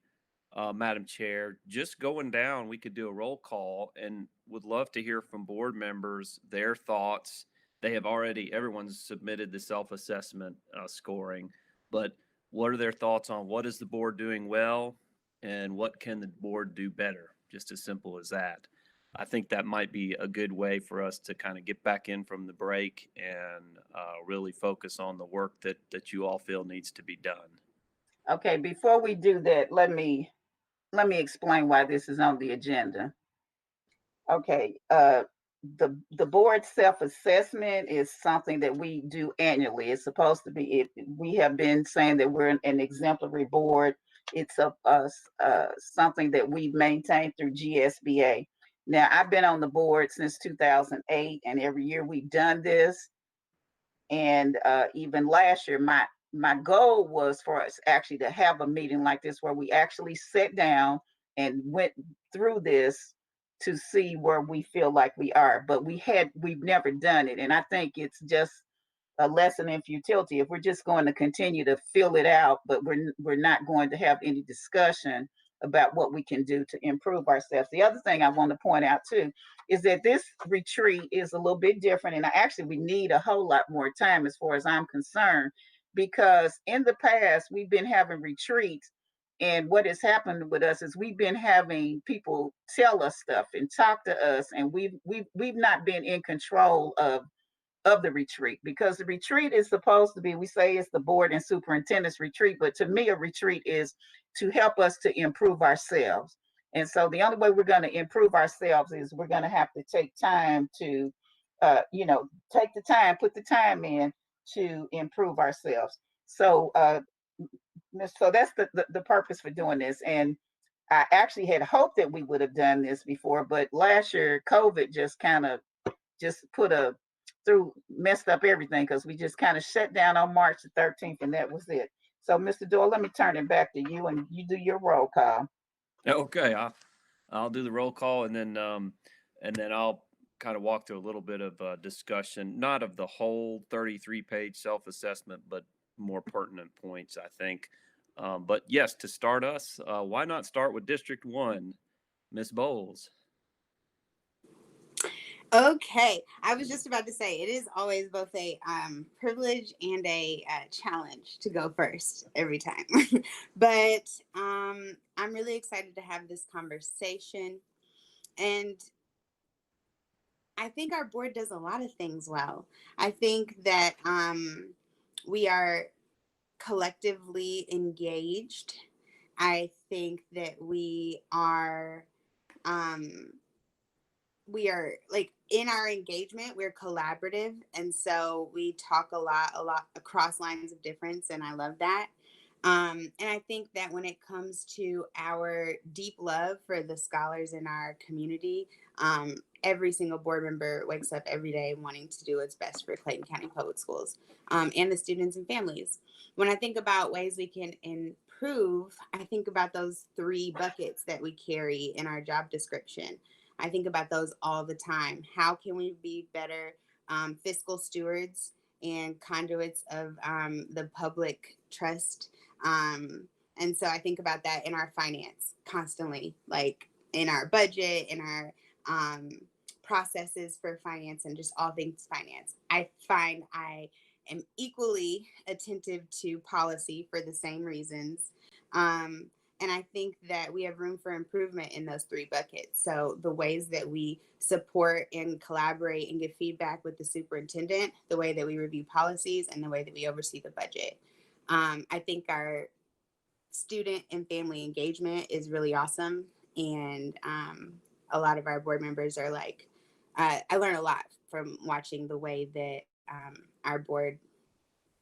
Madam Chair, just going down, we could do a roll call and would love to hear from board members, their thoughts. They have already, everyone's submitted the self-assessment scoring, but what are their thoughts on what is the board doing well and what can the board do better? Just as simple as that. I think that might be a good way for us to kind of get back in from the break and really focus on the work that you all feel needs to be done. Okay, before we do that, let me explain why this is on the agenda. Okay, the board self-assessment is something that we do annually. It's supposed to be, we have been saying that we're an exemplary board. It's something that we maintain through GSBA. Now, I've been on the board since 2008, and every year we've done this. And even last year, my goal was for us actually to have a meeting like this where we actually sit down and went through this to see where we feel like we are, but we've never done it. And I think it's just a lesson in futility if we're just going to continue to fill it out, but we're not going to have any discussion about what we can do to improve ourselves. The other thing I want to point out too is that this retreat is a little bit different, and actually we need a whole lot more time as far as I'm concerned, because in the past we've been having retreats, and what has happened with us is we've been having people tell us stuff and talk to us, and we've not been in control of the retreat, because the retreat is supposed to be, we say it's the board and superintendent's retreat, but to me a retreat is to help us to improve ourselves. And so the only way we're going to improve ourselves is we're going to have to take time to take the time, put the time in to improve ourselves. So so that's the purpose for doing this. And I actually had hoped that we would have done this before, but last year COVID just kind of just messed up everything, because we just kind of shut down on March the 13th, and that was it. So Mr. Doyle, let me turn it back to you, and you do your roll call. Okay, I'll do the roll call, and then I'll kind of walk through a little bit of discussion, not of the whole 33-page self-assessment, but more pertinent points, I think. But yes, to start us, why not start with District 1, Ms. Bowles? Okay, I was just about to say it is always both a privilege and a challenge to go first every time. But I'm really excited to have this conversation, and I think our board does a lot of things well. I think that we are collectively engaged. I think that we are like in our engagement, we're collaborative, and so we talk a lot across lines of difference, and I love that. And I think that when it comes to our deep love for the scholars in our community, every single board member wakes up every day wanting to do what's best for Clayton County Public Schools, and the students and families. When I think about ways we can improve, I think about those 3 buckets that we carry in our job description. I think about those all the time. How can we be better fiscal stewards and conduits of the public trust? And so I think about that in our finance constantly, like in our budget, in our processes for finance, and just all things finance. I find I am equally attentive to policy for the same reasons. And I think that we have room for improvement in those 3 buckets. So the ways that we support and collaborate and give feedback with the superintendent, the way that we review policies, and the way that we oversee the budget. I think our student and family engagement is really awesome. And a lot of our board members are like, I learn a lot from watching the way that our board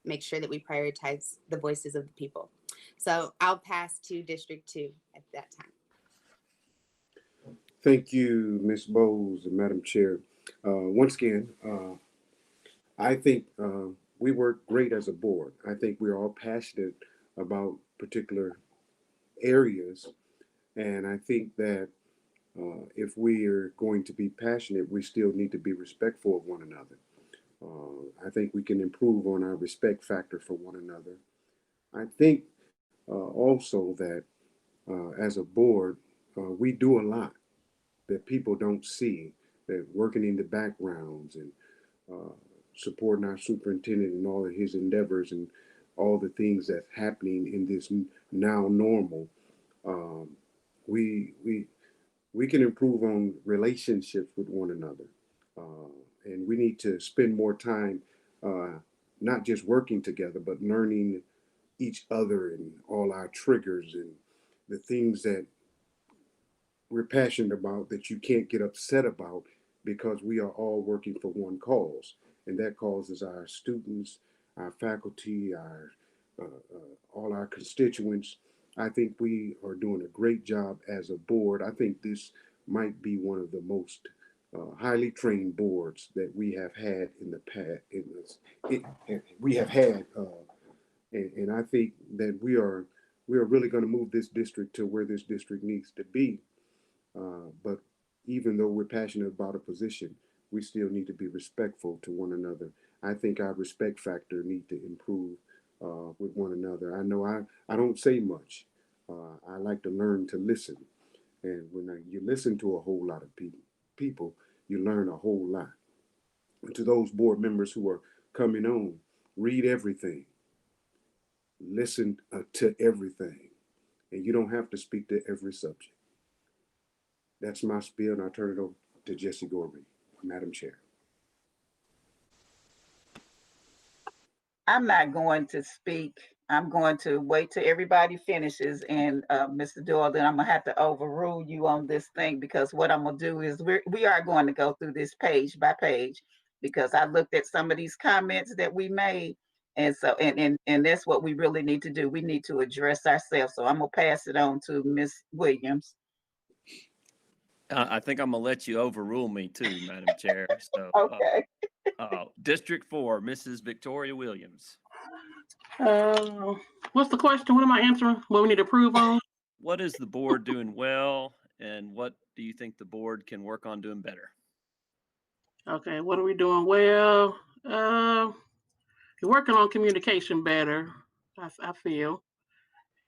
makes sure that we prioritize the voices of the people. So I'll pass to District 2 at that time. Thank you, Ms. Bowles and Madam Chair. Once again, I think we work great as a board. I think we're all passionate about particular areas. And I think that if we are going to be passionate, we still need to be respectful of one another. I think we can improve on our respect factor for one another. I think also that as a board, we do a lot that people don't see, that working in the backgrounds and supporting our superintendent and all of his endeavors and all the things that's happening in this now normal. We can improve on relationships with one another. And we need to spend more time not just working together, but learning each other and all our triggers and the things that we're passionate about that you can't get upset about, because we are all working for one cause. And that cause is our students, our faculty, our all our constituents. I think we are doing a great job as a board. I think this might be one of the most highly trained boards that we have had in the past. We have had, and I think that we are really going to move this district to where this district needs to be. But even though we're passionate about a position, we still need to be respectful to one another. I think our respect factor need to improve with one another. I know I don't say much. I like to learn to listen. And when you listen to a whole lot of people, you learn a whole lot. And to those board members who are coming on, read everything, listen to everything, and you don't have to speak to every subject. That's my spiel, and I turn it over to Jessie Gorby, Madam Chair. I'm not going to speak. I'm going to wait till everybody finishes, and Mr. Doyle, then I'm gonna have to overrule you on this thing, because what I'm gonna do is we are going to go through this page by page, because I looked at some of these comments that we made, and so and that's what we really need to do. We need to address ourselves. So I'm gonna pass it on to Ms. Williams. I think I'm gonna let you overrule me too, Madam Chair. So, Okay. District 4, Mrs. Victoria Williams. What's the question? What am I answering? What we need to approve on? What is the board doing well, and what do you think the board can work on doing better? Okay, what are we doing well? We're working on communication better, I feel.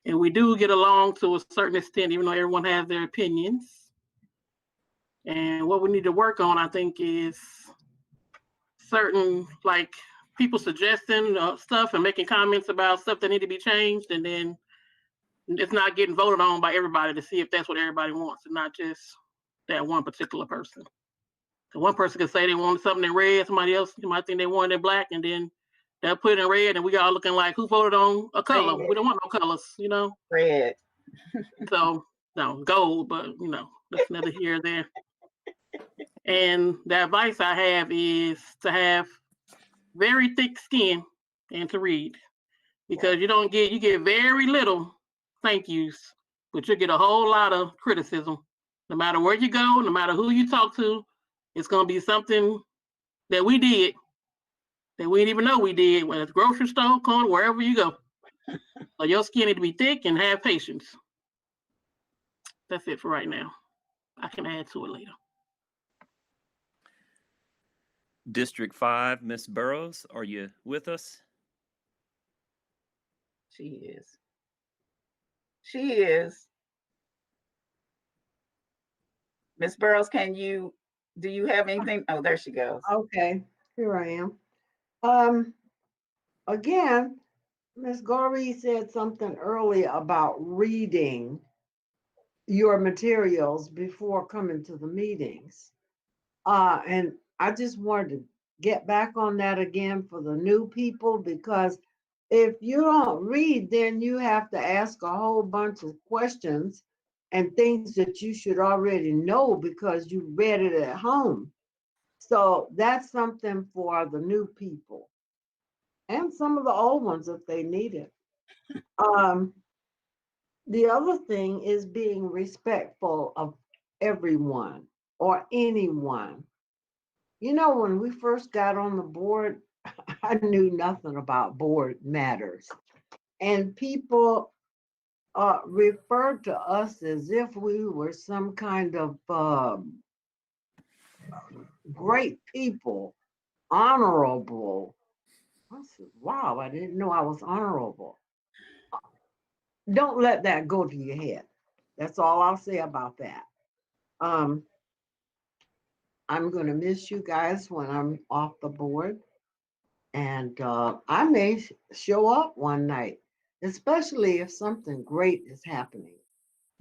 And we do get along to a certain extent, even though everyone has their opinions. And what we need to work on, I think, is certain, like, people suggesting stuff and making comments about stuff that need to be changed, and then it's not getting voted on by everybody to see if that's what everybody wants, and not just that one particular person. So one person could say they wanted something in red, somebody else might think they wanted it in black, and then they'll put it in red, and we all looking like, who voted on a color? Red. We don't want no colors, you know? Red. So, no, gold, but, you know, that's neither here or there. And the advice I have is to have very thick skin and to read, because you get very little thank yous, but you get a whole lot of criticism. No matter where you go, no matter who you talk to, it's going to be something that we did that we didn't even know we did, whether it's grocery store, corner, wherever you go. So your skin need to be thick and have patience. That's it for right now. I can add to it later. District 5, Ms. Burrows, are you with us? She is. She is. Ms. Burrows, do you have anything? Oh, there she goes. Okay, here I am. Again, Ms. Gorey said something earlier about reading your materials before coming to the meetings. And I just wanted to get back on that again for the new people, because if you don't read, then you have to ask a whole bunch of questions and things that you should already know because you read it at home. So that's something for the new people and some of the old ones if they need it. The other thing is being respectful of everyone or anyone. You know, when we first got on the board, I knew nothing about board matters. And people referred to us as if we were some kind of great people, honorable. I said, wow, I didn't know I was honorable. Don't let that go to your head. That's all I'll say about that. I'm going to miss you guys when I'm off the board. And I may show up one night, especially if something great is happening.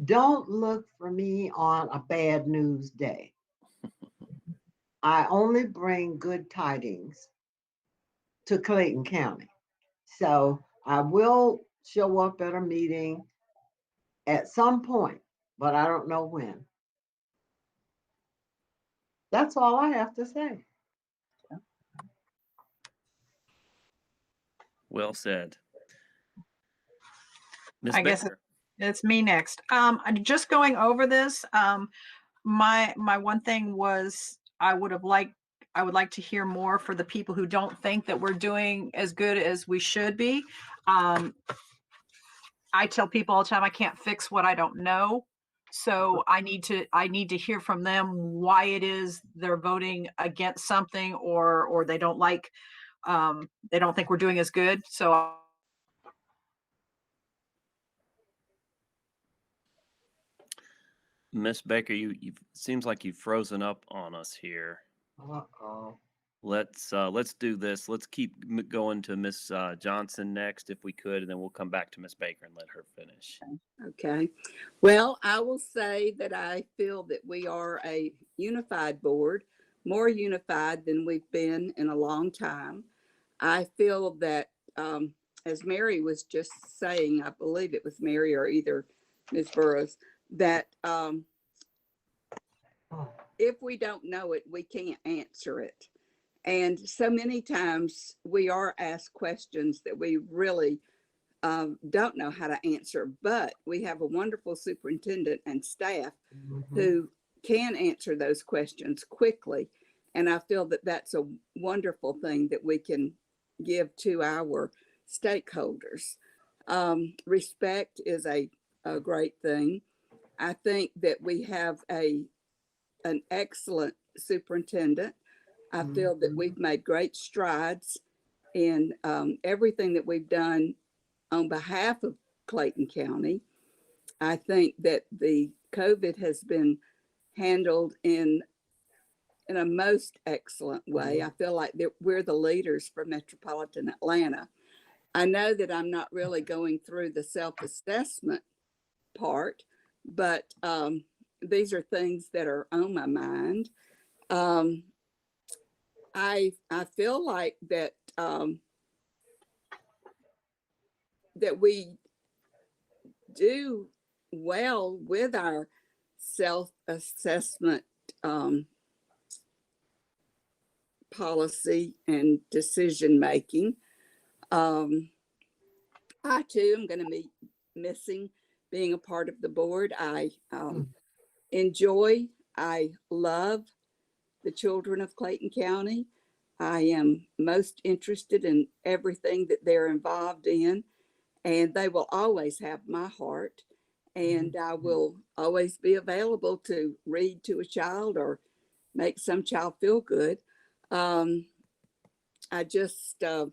Don't look for me on a bad news day. I only bring good tidings to Clayton County. So I will show up at a meeting at some point, but I don't know when. That's all I have to say. Well said. Ms. I guess Baker. it's me next. I'm just going over this. My one thing was I would like to hear more for the people who don't think that we're doing as good as we should be. I tell people all the time, I can't fix what I don't know. So I need to hear from them why it is they're voting against something, or they don't like, they don't think we're doing as good. So Miss Baker, you seems like you've frozen up on us here. Uh-oh. Let's do this. Let's keep going to Miss Johnson next, if we could, and then we'll come back to Miss Baker and let her finish. Okay. Well, I will say that I feel that we are a unified board, more unified than we've been in a long time. I feel that, as Mary was just saying, I believe it was Mary or either Ms. Burrows, that if we don't know it, we can't answer it. And so many times we are asked questions that we really don't know how to answer, but we have a wonderful superintendent and staff who can answer those questions quickly. And I feel that that's a wonderful thing that we can give to our stakeholders. Respect is a great thing. I think that we have an excellent superintendent. I feel that we've made great strides in everything that we've done on behalf of Clayton County. I think that the COVID has been handled in a most excellent way. I feel like that we're the leaders for metropolitan Atlanta. I know that I'm not really going through the self-assessment part, but these are things that are on my mind. I feel like that that we do well with our self-assessment policy and decision making. I too am going to be missing being a part of the board. I I love the children of Clayton County. I am most interested in everything that they're involved in, and they will always have my heart. And I will always be available to read to a child or make some child feel good. I just, I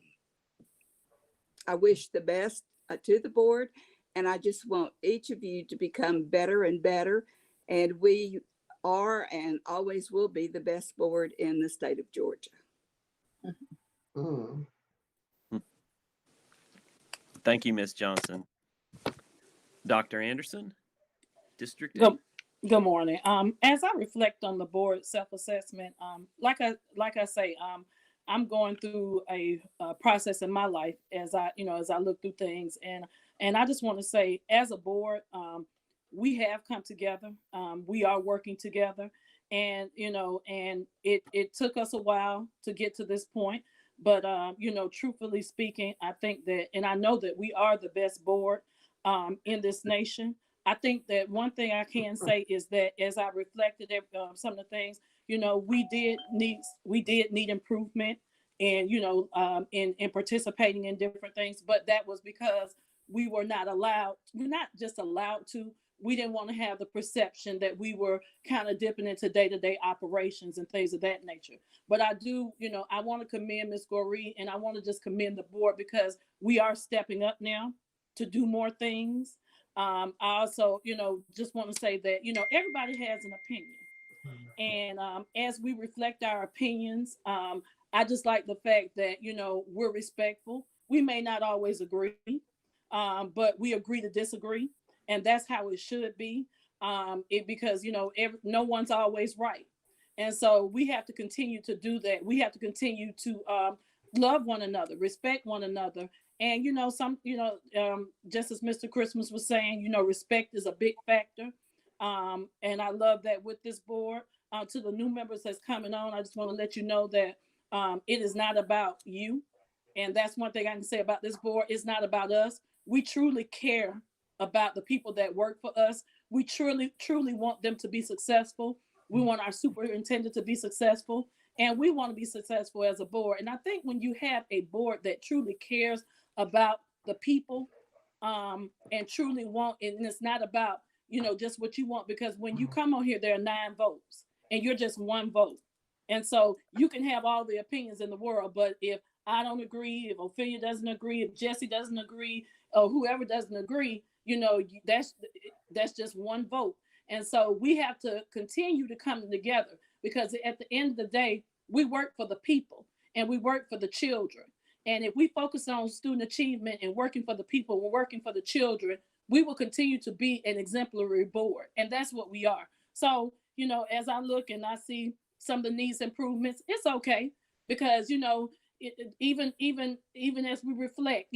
wish the best to the board, and I just want each of you to become better and better. And we are and always will be the best board in the state of Georgia. Thank you, Miss Johnson. Dr. Anderson, District 8. Good morning. As I reflect on the board self-assessment, like I say, I'm going through a process in my life as I look through things, and I just want to say, as a board, we have come together. We are working together, and it took us a while to get to this point. But truthfully speaking, I think that, and I know that we are the best board in this nation. I think that one thing I can say is that as I reflected at some of the things, we did need improvement, and in participating in different things, but that was because we were not allowed. We're not just allowed to. We didn't want to have the perception that we were kind of dipping into day-to-day operations and things of that nature. But I do, I want to commend Ms. Goree, and I want to just commend the board because we are stepping up now to do more things. I also, just want to say that, everybody has an opinion. And as we reflect our opinions, I just like the fact that, we're respectful. We may not always agree, but we agree to disagree. And that's how it should be. Because, no one's always right. And so we have to continue to do that. We have to continue to love one another, respect one another. And, just as Mr. Christmas was saying, respect is a big factor. And I love that with this board. To the new members that's coming on, I just want to let you know that it is not about you. And that's one thing I can say about this board. It's not about us. We truly care about the people that work for us. We truly want them to be successful. We want our superintendent to be successful, and we want to be successful as a board. And I think when you have a board that truly cares about the people, and truly want, and it's not about, just what you want, because when you come on here, there are 9 votes and you're just 1 vote. And so you can have all the opinions in the world, but if I don't agree, if Ophelia doesn't agree, if Jesse doesn't agree, or whoever doesn't agree, that's just 1 vote. And so we have to continue to come together, because at the end of the day, we work for the people and we work for the children. And if we focus on student achievement and working for the people, we're working for the children, we will continue to be an exemplary board. And that's what we are. So, as I look and I see some of the needs improvements, it's okay, because, even as we reflect,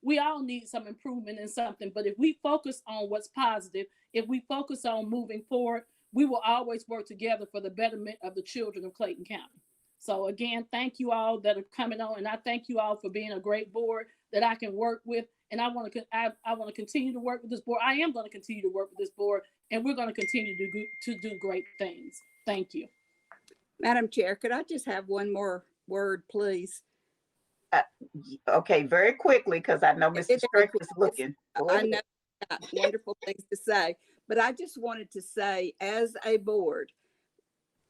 we all need some improvement in something. But if we focus on what's positive, if we focus on moving forward, we will always work together for the betterment of the children of Clayton County. So again, thank you all that are coming on, and I thank you all for being a great board that I can work with. And I want to continue to work with this board. I am going to continue to work with this board, and we're going to continue to do great things. Thank you. Madam Chair, could I just have one more word, please? Okay, very quickly, because I know Mr. Strick was looking. I know you've got wonderful things to say, but I just wanted to say, as a board,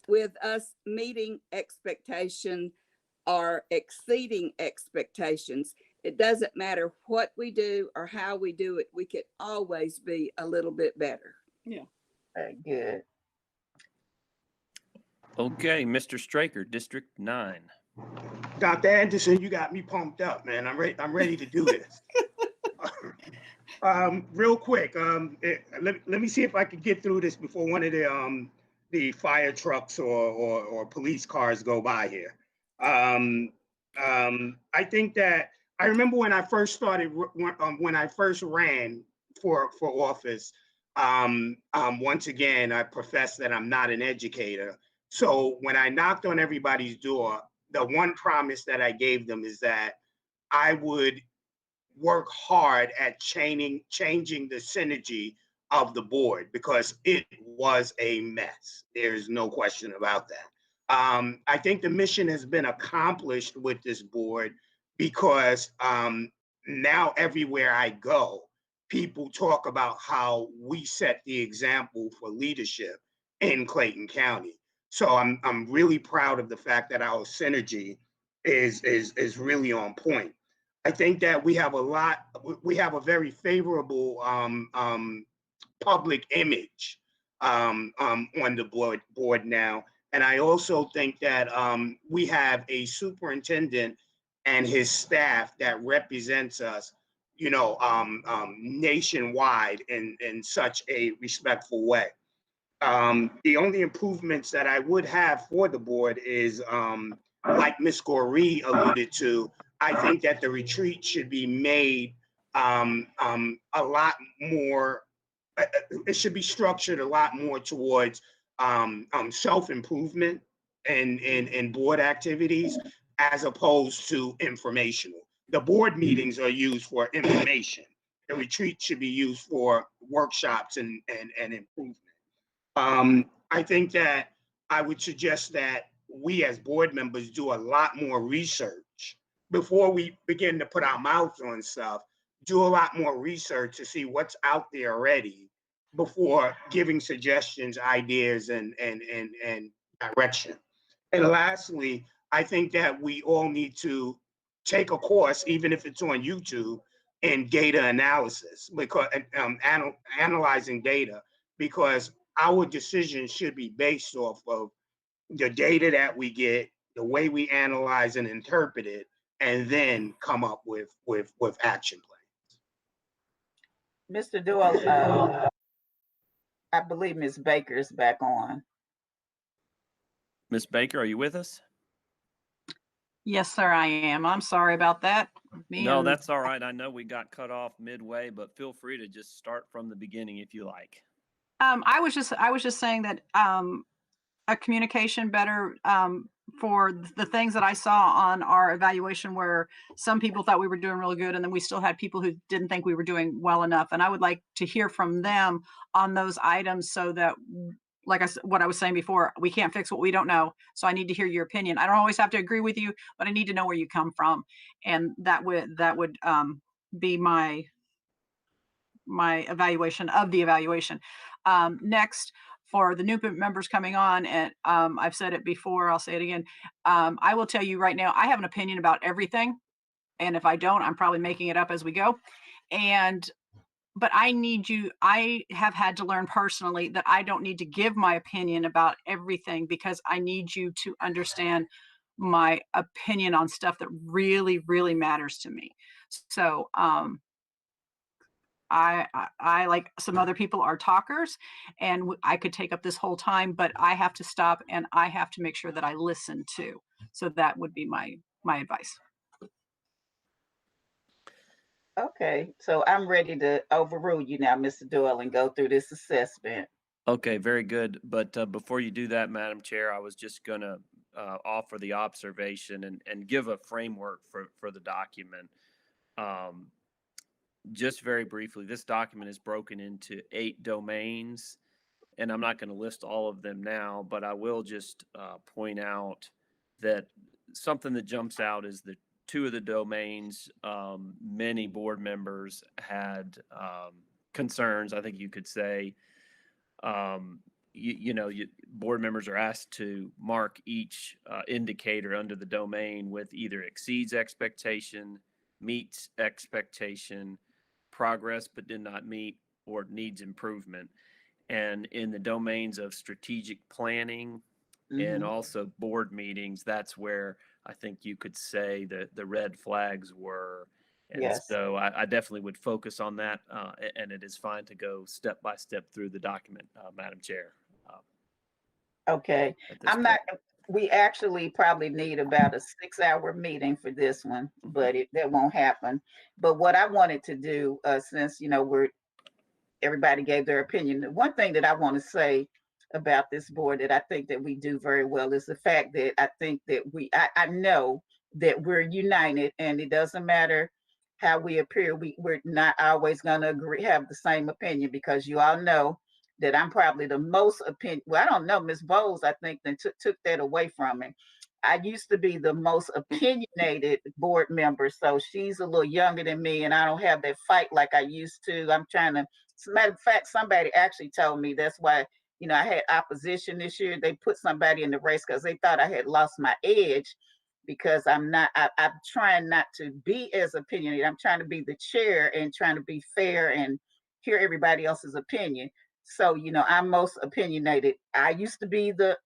with us meeting expectation or exceeding expectations, it doesn't matter what we do or how we do it, we can always be a little bit better. Yeah. Very good. Okay, Mr. Straker, District 9. Dr. Anderson, you got me pumped up, man. I'm ready to do this. Real quick, let me see if I can get through this before one of the fire trucks or police cars go by here. I think that I remember when I first started, when I first ran for office. Once again, I profess that I'm not an educator. So when I knocked on everybody's door, the one promise that I gave them is that I would work hard at changing the synergy of the board, because it was a mess. There's no question about that. I think the mission has been accomplished with this board, because now everywhere I go, people talk about how we set the example for leadership in Clayton County. So I'm really proud of the fact that our synergy is really on point. I think that we have a very favorable public image on the board now. And I also think that we have a superintendent and his staff that represents us, nationwide in such a respectful way. The only improvements that I would have for the board is, like Ms. Goree alluded to, I think that the retreat should be made a lot more, it should be structured a lot more towards self-improvement and board activities, as opposed to informational. The board meetings are used for information. The retreat should be used for workshops and improvement. I think that I would suggest that we as board members do a lot more research before we begin to put our mouths on stuff. Do a lot more research to see what's out there already before giving suggestions, ideas, and direction. And lastly, I think that we all need to take a course, even if it's on YouTube, in data analysis, because analyzing data, because our decisions should be based off of the data that we get, the way we analyze and interpret it, and then come up with action plans. Mr. Duo, I believe Ms. Baker is back on. Ms. Baker, are you with us? Yes, sir, I am. I'm sorry about that. No, that's all right. I know we got cut off midway, but feel free to just start from the beginning if you like. I was just saying that a communication better for the things that I saw on our evaluation, where some people thought we were doing really good, and then we still had people who didn't think we were doing well enough. And I would like to hear from them on those items, so that, like what I was saying before, we can't fix what we don't know. So I need to hear your opinion. I don't always have to agree with you, but I need to know where you come from, and that would be my my evaluation of the evaluation. Next, for the new members coming on, and I've said it before, I'll say it again. I will tell you right now, I have an opinion about everything. And if I don't, I'm probably making it up as we go. But I have had to learn personally that I don't need to give my opinion about everything, because I need you to understand my opinion on stuff that really, really matters to me. So, I like some other people are talkers, and I could take up this whole time, but I have to stop and I have to make sure that I listen too. So that would be my advice. Okay, so I'm ready to overrule you now, Mr. Doyle, and go through this assessment. Okay, very good. But before you do that, Madam Chair, I was just going to offer the observation and give a framework for the document. Just very briefly, this document is broken into 8 domains, and I'm not going to list all of them now, but I will just point out that something that jumps out is that 2 of the domains, many board members had concerns, I think you could say. Board members are asked to mark each indicator under the domain with either exceeds expectation, meets expectation, progress but did not meet, or needs improvement. And in the domains of strategic planning and also board meetings, that's where I think you could say that the red flags were. And Yes. so I definitely would focus on that. And it is fine to go step by step through the document, Madam Chair. Okay, At this I'm not, point. we actually probably need about a 6-hour meeting for this one, but that won't happen. But what I wanted to do, since, everybody gave their opinion, the one thing that I want to say about this board that I think that we do very well is the fact that I think that I know that we're united, and it doesn't matter how we appear. We're not always going to have the same opinion, because you all know that I'm probably the most opinion. Well, I don't know, Ms. Bowles, I think, then took that away from me. I used to be the most opinionated board member, so she's a little younger than me, and I don't have that fight like I used to. I'm trying to. As a matter of fact, somebody actually told me that's why, I had opposition this year. They put somebody in the race because they thought I had lost my edge, because I'm not. I'm trying not to be as opinionated. I'm trying to be the chair and trying to be fair and hear everybody else's opinion. So, I'm most opinionated. I used to be the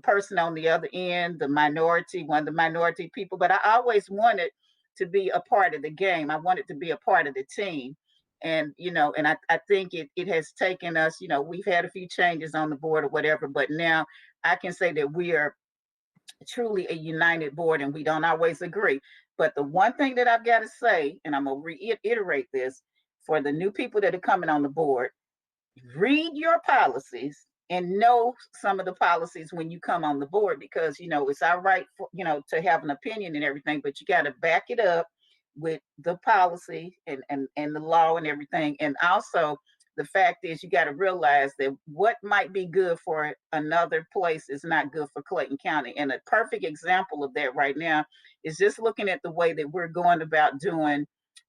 person on the other end, one of the minority people, but I always wanted to be a part of the game. I wanted to be a part of the team. And, and I think it has taken us, we've had a few changes on the board or whatever, but now I can say that we are truly a united board, and we don't always agree. But the one thing that I've got to say, and I'm going to reiterate this for the new people that are coming on the board: read your policies and know some of the policies when you come on the board, because it's all right for, to have an opinion and everything, but you got to back it up with the policy and the law and everything. And also, the fact is, you got to realize that what might be good for another place is not good for Clayton County. And a perfect example of that right now is just looking at the way that we're going about doing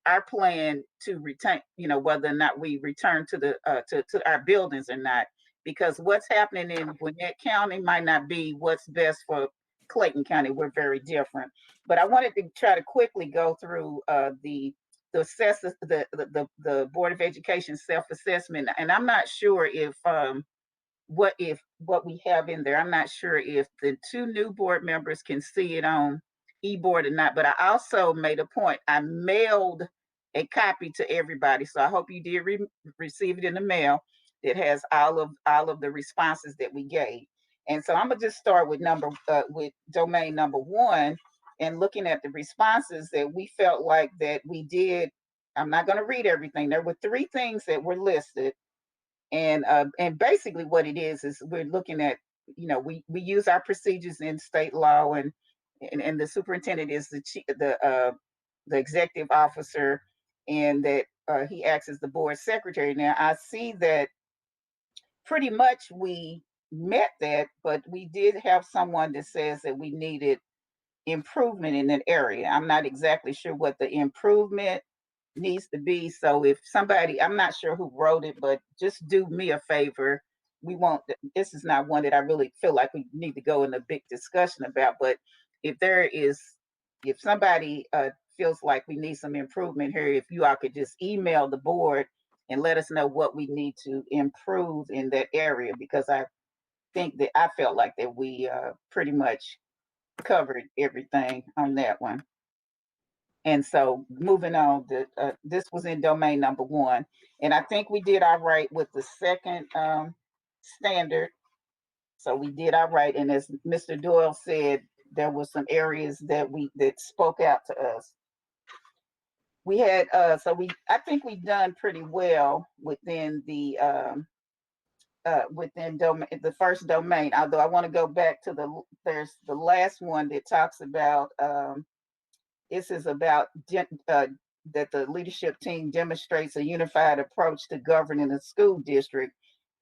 our plan to retain, whether or not we return to the to our buildings or not, because what's happening in Gwinnett County might not be what's best for Clayton County. We're very different. But I wanted to try to quickly go through the Board of Education self-assessment, and I'm not sure if what we have in there. I'm not sure if the 2 new board members can see it on e-board or not, but I also made a point. I mailed a copy to everybody, so I hope you did receive it in the mail. That has all of the responses that we gave. And so I'm gonna just start with with domain number 1, and looking at the responses that we felt like that we did. I'm not going to read everything. There were 3 things that were listed, and basically what it is we're looking at, we use our procedures in state law, and the superintendent is the executive officer, and that he acts as the board secretary. Now I see that pretty much we met that, but we did have someone that says that we needed improvement in that area. I'm not exactly sure what the improvement needs to be. So if somebody, I'm not sure who wrote it, but just do me a favor. We won't, this is not one that I really feel like we need to go in a big discussion about, but if somebody feels like we need some improvement here, if you all could just email the board and let us know what we need to improve in that area, because I felt like that we pretty much covered everything on that one. And so moving on, this was in domain number 1. And I think we did all right with the second standard. So we did all right. And as Mr. Doyle said, there were some areas that spoke out to us. We had, I think we've done pretty well within the the first domain, although I want to go back to there's the last one that talks about, this is about that the leadership team demonstrates a unified approach to governing the school district.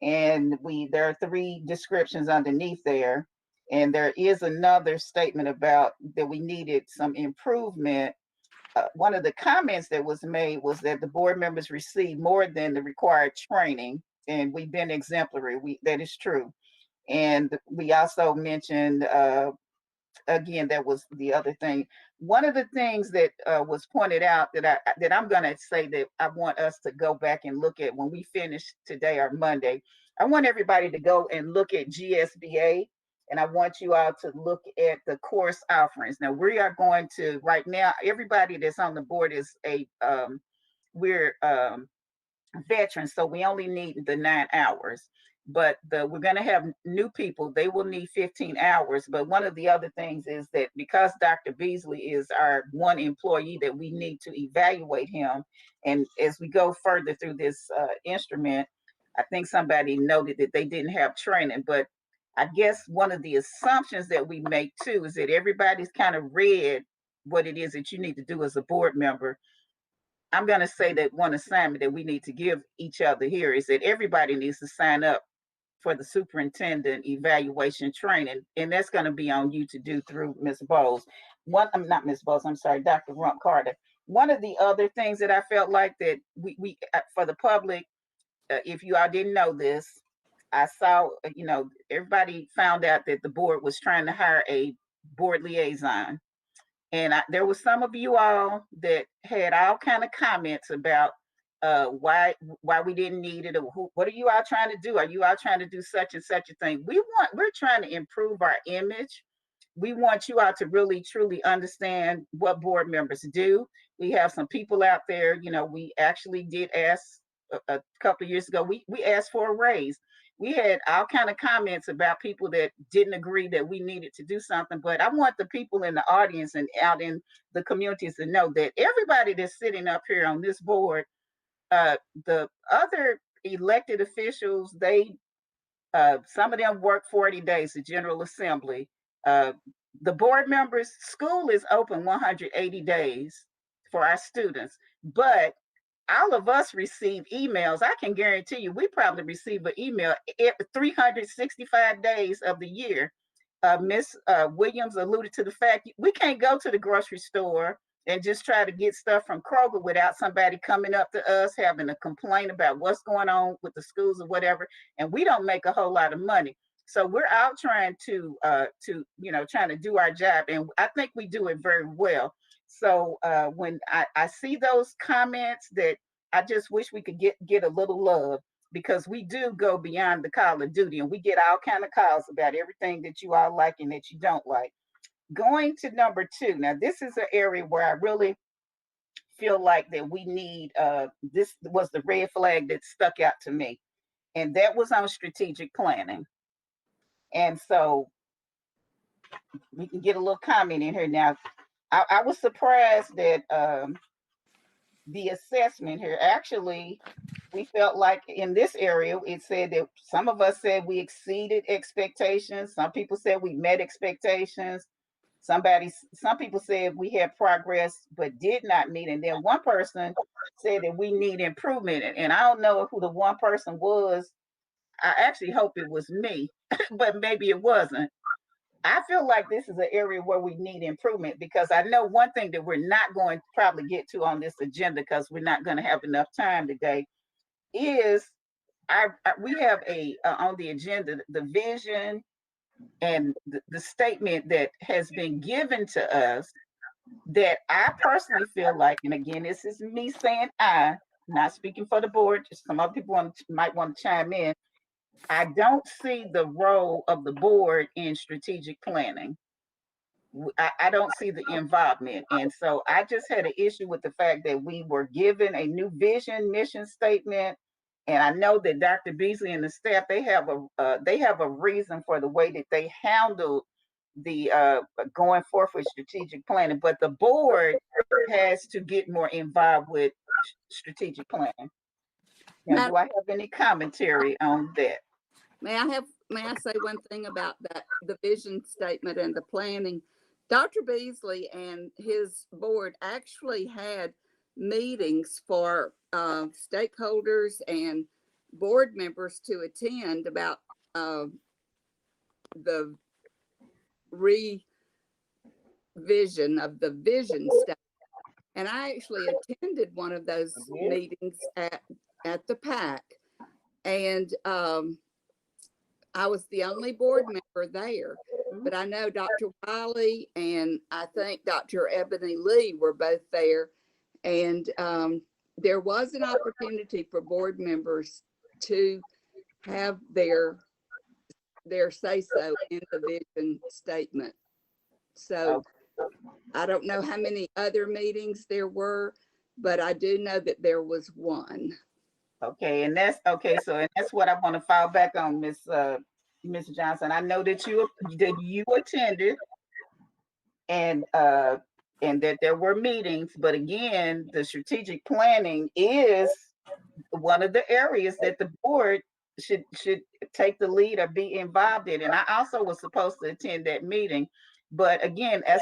And there are 3 descriptions underneath there. And there is another statement about that we needed some improvement. One of the comments that was made was that the board members received more than the required training, and we've been exemplary. That is true. And we also mentioned, again, that was the other thing. One of the things that was pointed out that I'm going to say that I want us to go back and look at when we finish today or Monday. I want everybody to go and look at GSBA, and I want you all to look at the course offerings. Now we are going to, right now, everybody that's on the board is we're veterans, so we only need the 9 hours. But we're going to have new people. They will need 15 hours. But one of the other things is that because Dr. Beasley is our one employee, that we need to evaluate him. And as we go further through this instrument, I think somebody noted that they didn't have training. But I guess one of the assumptions that we make too is that everybody's kind of read what it is that you need to do as a board member. I'm going to say that one assignment that we need to give each other here is that everybody needs to sign up for the superintendent evaluation training. And that's going to be on you to do through Ms. Bowles. I'm not Ms. Bowles, I'm sorry, Dr. Rump Carter. One of the other things that I felt like that we for the public, if you all didn't know this, I saw, everybody found out that the board was trying to hire a board liaison. And there was some of you all that had all kind of comments about why we didn't need it, or what are you all trying to do? Are you all trying to do such and such a thing? We're trying to improve our image. We want you all to really truly understand what board members do. We have some people out there, we actually did ask a couple of years ago, we asked for a raise. We had all kind of comments about people that didn't agree that we needed to do something, but I want the people in the audience and out in the communities to know that everybody that's sitting up here on this board, the other elected officials, some of them work 40 days, the General Assembly. The board members, school is open 180 days for our students, but all of us receive emails. I can guarantee you, we probably receive an email 365 days of the year. Ms. Williams alluded to the fact we can't go to the grocery store and just try to get stuff from Kroger without somebody coming up to us having a complaint about what's going on with the schools or whatever. And we don't make a whole lot of money. So we're out trying to trying to do our job. And I think we do it very well. So when I see those comments, that I just wish we could get a little love, because we do go beyond the call of duty, and we get all kind of calls about everything that you all like and that you don't like. Going to number 2. Now, this is an area where I really feel like that we need, this was the red flag that stuck out to me, and that was on strategic planning. And so we can get a little comment in here now. I was surprised that the assessment here, actually, we felt like in this area, it said that some of us said we exceeded expectations. Some people said we met expectations. Some people said we had progress but did not meet. And then one person said that we need improvement. And I don't know who the one person was. I actually hope it was me, but maybe it wasn't. I feel like this is an area where we need improvement, because I know one thing that we're not going to probably get to on this agenda, because we're not going to have enough time today, is we have on the agenda the vision and the statement that has been given to us, that I personally feel like, and again, this is me saying not speaking for the board, just some other people might want to chime in. I don't see the role of the board in strategic planning. I don't see the involvement. And so I just had an issue with the fact that we were given a new vision, mission statement. And I know that Dr. Beasley and the staff, they have a reason for the way that they handled the going forth with strategic planning. But the board has to get more involved with strategic planning. Now, do I have any commentary on that? May I say one thing about that, the vision statement and the planning? Dr. Beasley and his board actually had meetings for stakeholders and board members to attend about the revision of the vision statement. And I actually attended one of those meetings at the PAC. And I was the only board member there, but I know Dr. Wiley and I think Dr. Ebony Lee were both there. And there was an opportunity for board members to have their say-so in the vision statement. So I don't know how many other meetings there were, but I do know that there was one. Okay, and that's okay. So, and that's what I want to fall back on, Miss Johnson. I know that you attended, and that there were meetings, but again, the strategic planning is one of the areas that the board should take the lead or be involved in. And I also was supposed to attend that meeting, but again, as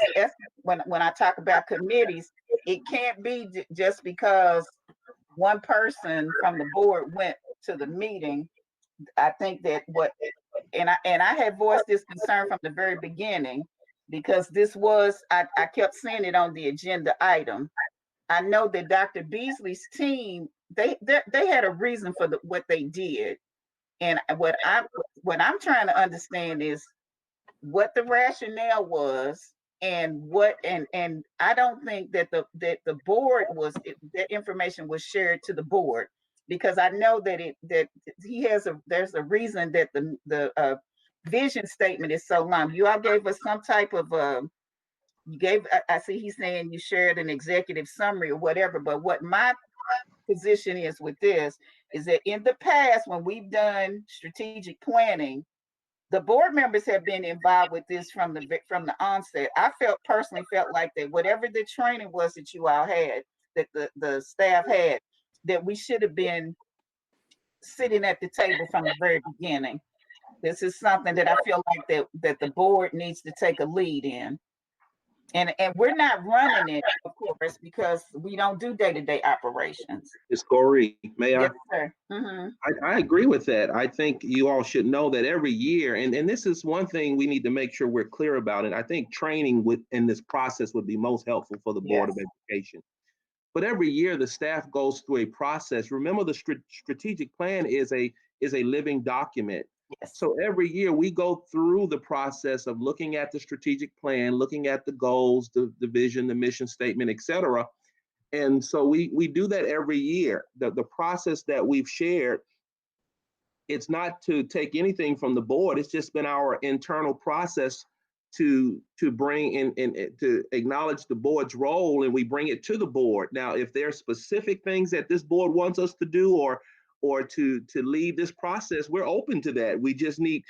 when I talk about committees, it can't be just because one person from the board went to the meeting. I think that and I had voiced this concern from the very beginning, because this was, I kept seeing it on the agenda item. I know that Dr. Beasley's team, they had a reason for what they did. And what I'm trying to understand is what the rationale was, and I don't think that the board that information was shared to the board, because I know that there's a reason that the vision statement is so long. You all gave us some type of I see he's saying you shared an executive summary or whatever, but what my position is with this is that in the past, when we've done strategic planning, the board members have been involved with this from the onset. I personally felt like that whatever the training was that you all had, that the staff had, that we should have been sitting at the table from the very beginning. This is something that I feel like that the board needs to take a lead in. And we're not running it, of course, because we don't do day-to-day operations. Ms. Corey, may I? Yes, sir. Mm-hmm. I agree with that. I think you all should know that every year, and this is one thing we need to make sure we're clear about it. I think training in this process would be most helpful for the Board of Education. But every year the staff goes through a process. Remember, the strategic plan is a living document. Yes. So every year we go through the process of looking at the strategic plan, looking at the goals, the vision, the mission statement, et cetera. And so we do that every year. The process that we've shared, it's not to take anything from the board. It's just been our internal process to bring in to acknowledge the board's role, and we bring it to the board. Now, if there are specific things that this board wants us to do or to lead this process, we're open to that. We just need,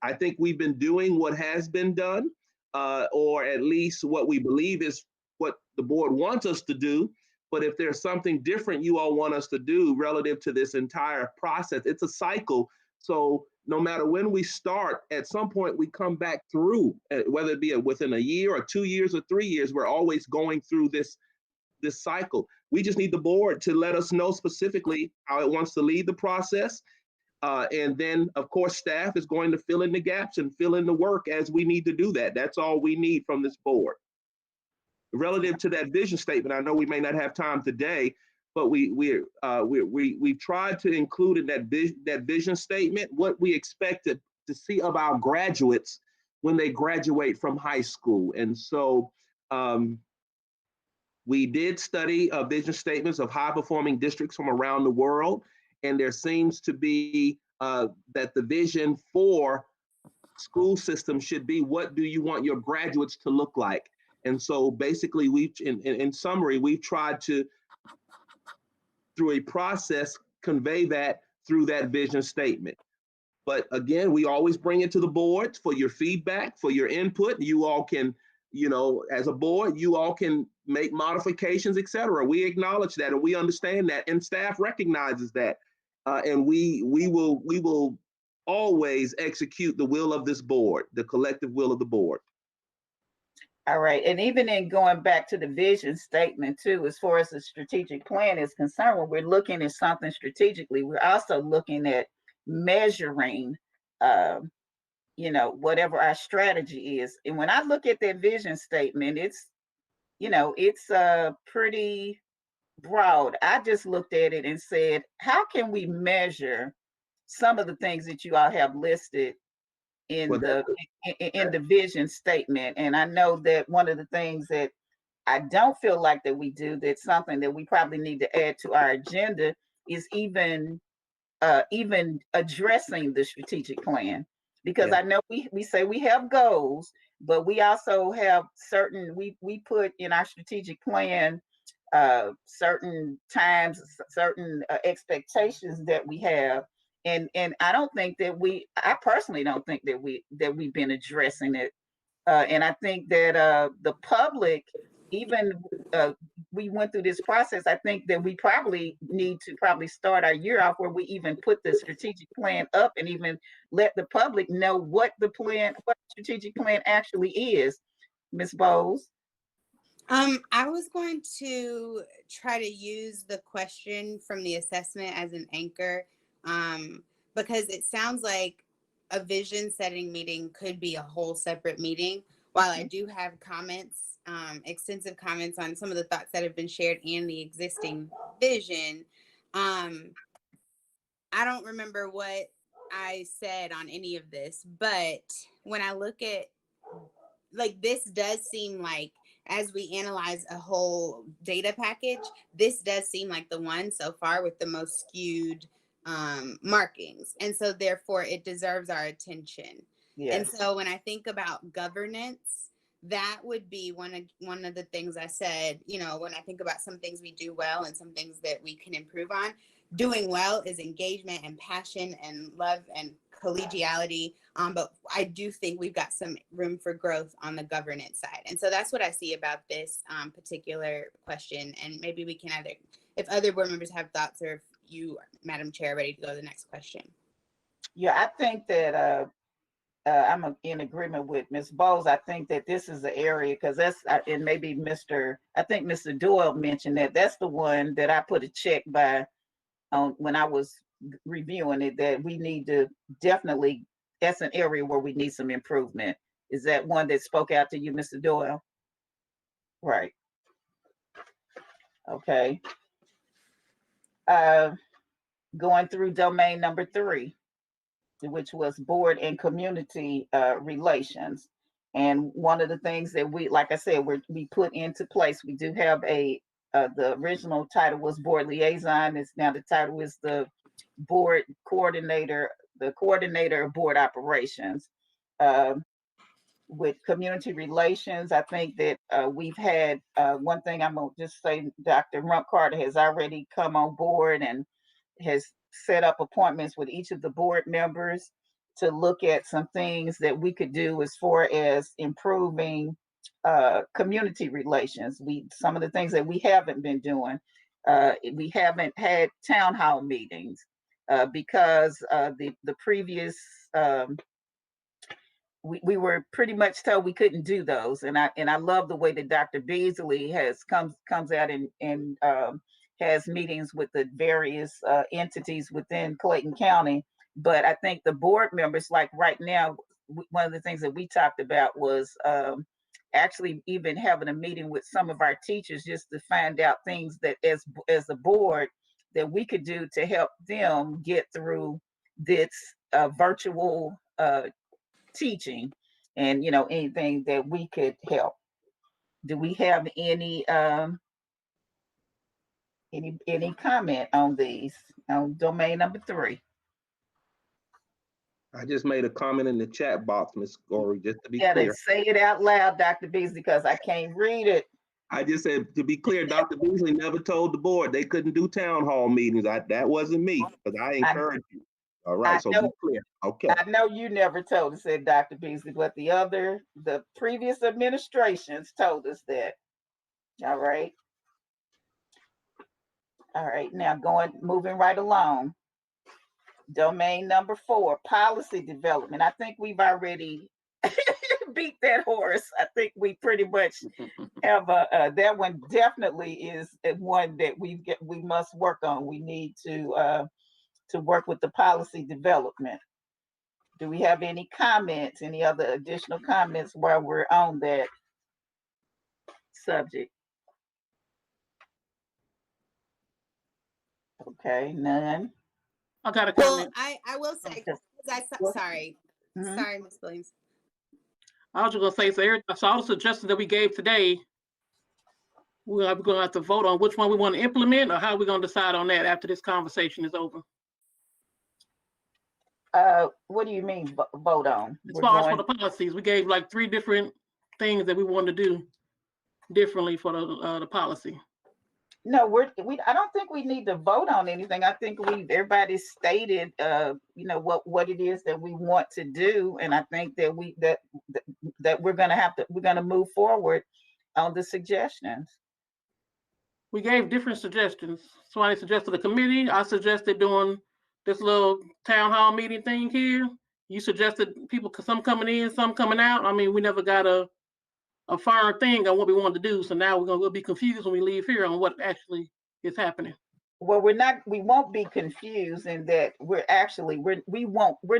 I think we've been doing what has been done, or at least what we believe is what the board wants us to do. But if there's something different you all want us to do relative to this entire process, it's a cycle. So no matter when we start, at some point we come back through, whether it be within a year or 2 years or 3 years, we're always going through this cycle. We just need the board to let us know specifically how it wants to lead the process. And then, of course, staff is going to fill in the gaps and fill in the work as we need to do that. That's all we need from this board. Relative to that vision statement, I know we may not have time today, but we tried to include in that vision statement what we expected to see of our graduates when they graduate from high school. And so we did study vision statements of high performing districts from around the world. And there seems to be that the vision for school system should be, what do you want your graduates to look like? And so basically, in summary, we've tried to, through a process, convey that through that vision statement. But again, we always bring it to the board for your feedback, for your input. You all can, as a board, you all can make modifications, et cetera. We acknowledge that and we understand that, and staff recognizes that. And we will always execute the will of this board, the collective will of the board. All right. And even in going back to the vision statement too, as far as the strategic plan is concerned, when we're looking at something strategically, we're also looking at measuring, whatever our strategy is. And when I look at that vision statement, it's pretty broad. I just looked at it and said, how can we measure some of the things that you all have listed in the vision statement? And I know that one of the things that I don't feel like that we do, that's something that we probably need to add to our agenda, is even addressing the strategic plan. Because I know we say we have goals, but we also have certain, we put in our strategic plan certain times, certain expectations that we have. And I don't think that I personally don't think that we've been addressing it. And I think that the public, even we went through this process, I think that we probably need to start our year off where we even put the strategic plan up and even let the public know what the strategic plan actually is. Ms. Bowles? I was going to try to use the question from the assessment as an anchor, because it sounds like a vision setting meeting could be a whole separate meeting. While I do have comments, extensive comments on some of the thoughts that have been shared and the existing vision, I don't remember what I said on any of this, but when I look at, this does seem like, as we analyze a whole data package, this does seem like the one so far with the most skewed markings. And so therefore it deserves our attention. Yes. And so when I think about governance, that would be one of the things I said, when I think about some things we do well and some things that we can improve on. Doing well is engagement and passion and love and collegiality. But I do think we've got some room for growth on the governance side. And so that's what I see about this particular question. And maybe we can if other board members have thoughts, or if you, Madam Chair, are ready to go to the next question. Yeah, I think that I'm in agreement with Ms. Bowles. I think that this is the area, because that's, and maybe I think Mr. Doyle mentioned that's the one that I put a check by when I was reviewing it, that we need to definitely, that's an area where we need some improvement. Is that one that spoke out to you, Mr. Doyle? Right. Okay. Going through domain number 3, which was board and community relations. And one of the things that we, like I said, we put into place, we do have the original title was board liaison. It's now the title is the board coordinator, the coordinator of board operations. With community relations, I think that we've had one thing I'm gonna just say, Dr. Rump Carter has already come on board and has set up appointments with each of the board members to look at some things that we could do as far as improving community relations. Some of the things that we haven't been doing, we haven't had town hall meetings because the previous we were pretty much told we couldn't do those. And I love the way that Dr. Beasley comes out and has meetings with the various entities within Clayton County But I think the board members, like right now, one of the things that we talked about was actually even having a meeting with some of our teachers just to find out things that as a board that we could do to help them get through this virtual teaching, and anything that we could help. Do we have any comment on these, on domain number 3? I just made a comment in the chat box, Ms. Gorey, just to be Yeah, clear. say it out loud, Dr. Beasley, because I can't read it. I just said, to be clear, Dr. Beasley never told the board they couldn't do town hall meetings. That wasn't me, because I encouraged you. All right, so be clear. Okay. I know you never told us, said Dr. Beasley, but the previous administrations told us that. All right. All right, now moving right along. Domain number 4, policy development. I think we've already beat that horse. I think we pretty much have that one definitely is one that we must work on. We need to work with the policy development. Do we have any comments, any other additional comments while we're on that subject? Okay, none. I got a Well, comment. I will say, sorry, sorry, Ms. Williams. I was just gonna say, so all the suggestions that we gave today, we're gonna have to vote on which one we want to implement, or how we're gonna decide on that after this conversation is over. What do you mean vote on? As far as for the policies, we gave like 3 different things that we wanted to do differently for the policy. No, I don't think we need to vote on anything. I think everybody stated, what it is that we want to do, and I think that that we're gonna move forward on the suggestions. We gave different suggestions. Somebody suggested a committee. I suggested doing this little town hall meeting thing here. You suggested people, some coming in, some coming out. I mean, we never got a firm thing on what we wanted to do. So now we'll be confused when we leave here on what actually is happening. Well, we won't be confused in that we're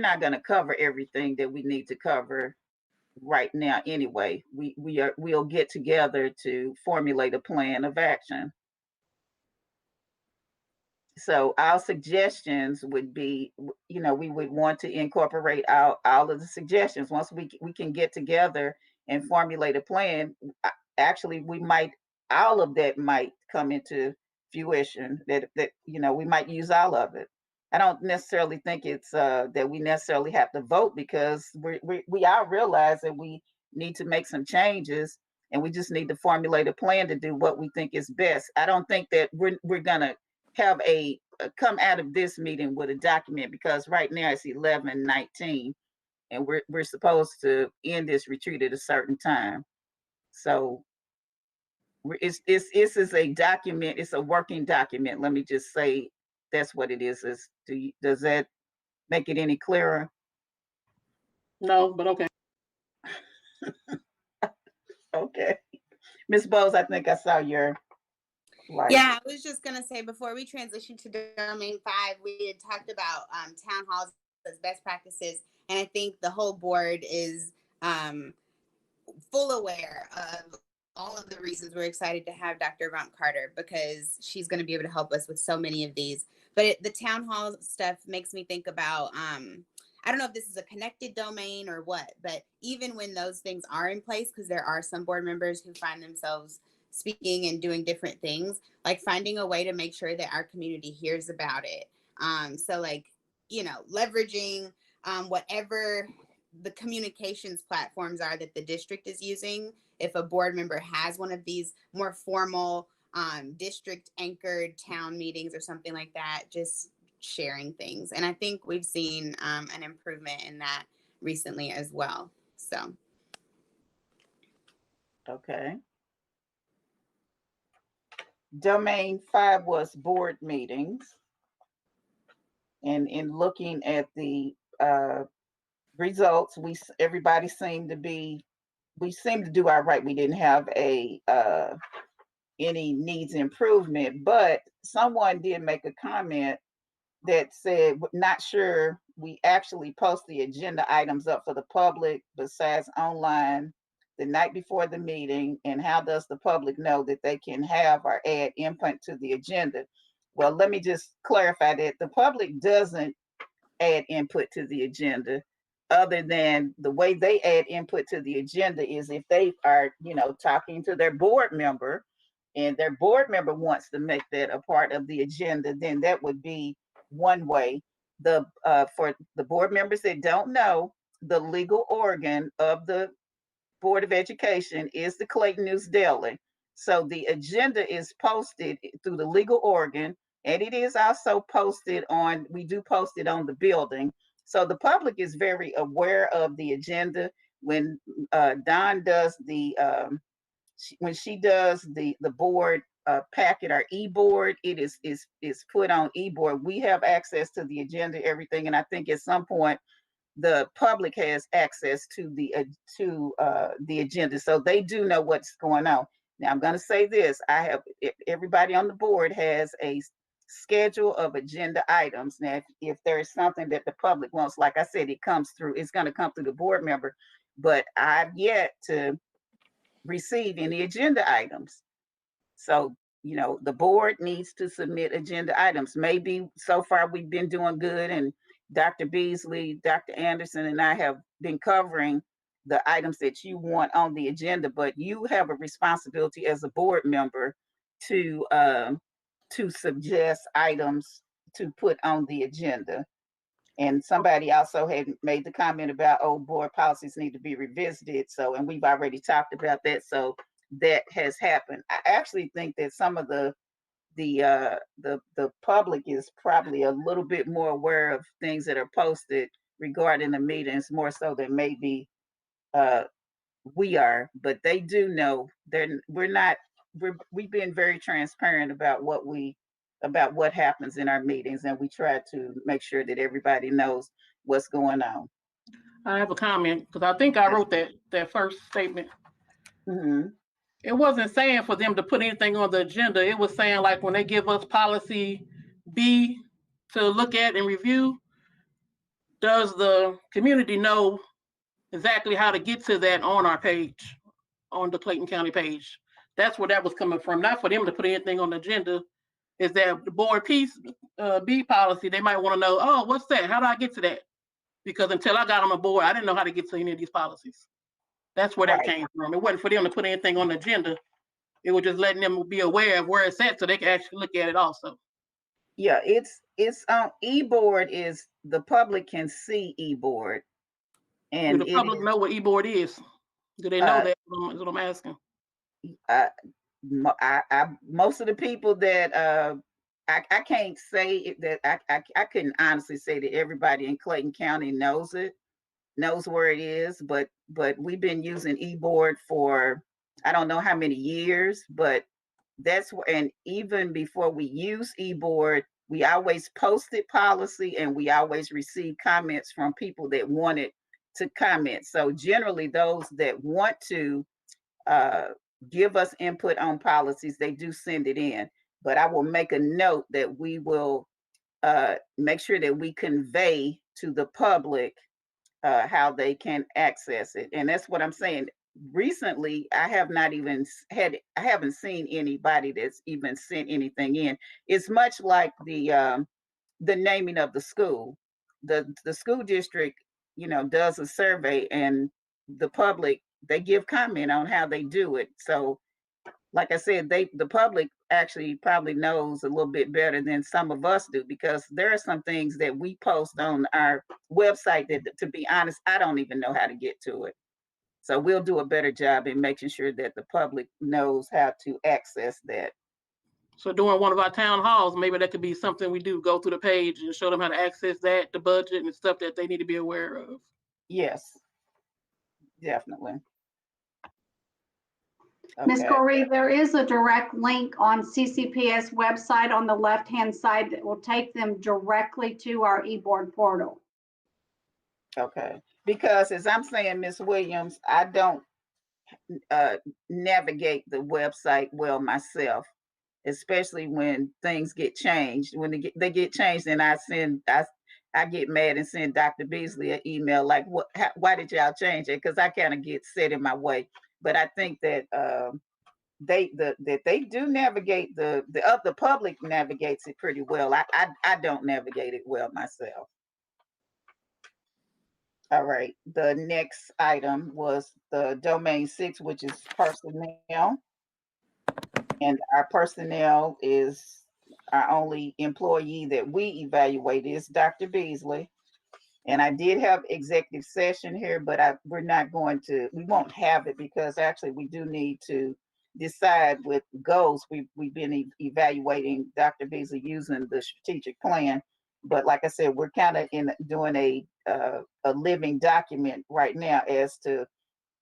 not going to cover everything that we need to cover right now anyway. We'll get together to formulate a plan of action. So our suggestions would be, we would want to incorporate all of the suggestions. Once we can get together and formulate a plan, actually all of that might come into fruition, that we might use all of it. I don't necessarily think it's that we necessarily have to vote, because we all realize that we need to make some changes, and we just need to formulate a plan to do what we think is best. I don't think that we're gonna have come out of this meeting with a document, because right now it's 11:19 and we're supposed to end this retreat at a certain time. So this is a document. It's a working document. Let me just say that's what it is. Does that make it any clearer? No, but okay. Okay. Ms. Bowes, I think I saw your light. Yeah, I was just gonna say, before we transition to domain 5, we had talked about town halls as best practices, and I think the whole board is full aware of all of the reasons we're excited to have Dr. Ron Carter, because she's going to be able to help us with so many of these. But the town hall stuff makes me think about, I don't know if this is a connected domain or what, but even when those things are in place, because there are some board members who find themselves speaking and doing different things, like finding a way to make sure that our community hears about it. So like, leveraging whatever the communications platforms are that the district is using. If a board member has one of these more formal district anchored town meetings or something like that, just sharing things. And I think we've seen an improvement in that recently as well. So. Okay. Domain 5 was board meetings. And in looking at the results, everybody seemed to do all right. We didn't have any needs improvement, but someone did make a comment that said, not sure we actually post the agenda items up for the public besides online the night before the meeting? And how does the public know that they can have or add input to the agenda? Well, let me just clarify that the public doesn't add input to the agenda, other than the way they add input to the agenda is if they are, talking to their board member and their board member wants to make that a part of the agenda, then that would be one way. For the board members that don't know, the legal organ of the Board of Education is the Clayton News Daily. So the agenda is posted through the legal organ, and it is also posted on, we do post it on the building. So the public is very aware of the agenda. When Dawn does when she does the board packet or e-board, it is put on e-board. We have access to the agenda, everything, and I think at some point the public has access to the agenda, so they do know what's going on. Now, I'm going to say this: everybody on the board has a schedule of agenda items. Now, if there is something that the public wants, like I said, it's going to come through the board member, but I've yet to receive any agenda items. So, the board needs to submit agenda items. Maybe so far we've been doing good, and Dr. Beasley, Dr. Anderson, and I have been covering the items that you want on the agenda, but you have a responsibility as a board member to suggest items to put on the agenda. And somebody also had made the comment about, board policies need to be revisited. So, and we've already talked about that. So that has happened. I actually think that some of the public is probably a little bit more aware of things that are posted regarding the meetings, more so than maybe we are, but they do know. We've been very transparent about what happens in our meetings, and we try to make sure that everybody knows what's going on. I have a comment because I think I wrote that first statement. Mm-hmm. It wasn't saying for them to put anything on the agenda. It was saying like when they give us policy B to look at and review, does the community know exactly how to get to that on our page, on the Clayton County page? That's where that was coming from. Not for them to put anything on the agenda. Is that the board piece B policy? They might want to know, what's that? How do I get to that? Because until I got on the board, I didn't know how to get to any of these policies. That's where that came from. It wasn't for them to put anything on the agenda. It was just letting them be aware of where it's at so they can actually look at it also. Yeah, it's on e-board. Is the public can see e-board, and do the public know what e-board is? Do they know that? Is what I'm asking. Most of the people that I can't say that I couldn't honestly say that everybody in Clayton County knows where it is, but we've been using e-board for I don't know how many years, but that's where, and even before we use e-board, we always posted policy and we always receive comments from people that wanted to comment. So generally those that want to give us input on policies, they do send it in, but I will make a note that we will make sure that we convey to the public how they can access it. And that's what I'm saying. Recently, I haven't seen anybody that's even sent anything in. It's much like the naming of the school. The school district, does a survey, and the public, they give comment on how they do it. So like I said, the public actually probably knows a little bit better than some of us do, because there are some things that we post on our website that, to be honest, I don't even know how to get to it. So we'll do a better job in making sure that the public knows how to access that. So during one of our town halls, maybe that could be something we do, go through the page and show them how to access that, the budget and stuff that they need to be aware of. Yes, definitely. Ms. Corey, there is a direct link on CCPS website on the left-hand side that will take them directly to our e-board portal. Okay, because as I'm saying, Ms. Williams, I don't navigate the website well myself, especially when things get changed. When they get changed, and I get mad and send Dr. Beasley an email like, why did y'all change it? Because I kind of get set in my way. But I think that that they do navigate the public navigates it pretty well. I don't navigate it well myself. All right. The next item was the domain 6, which is personnel. And our personnel is our only employee that we evaluate is Dr. Beasley. And I did have executive session here, but we won't have it because actually we do need to decide with goals. We've been evaluating Dr. Beasley using the strategic plan. But like I said, we're kind of doing a living document right now as to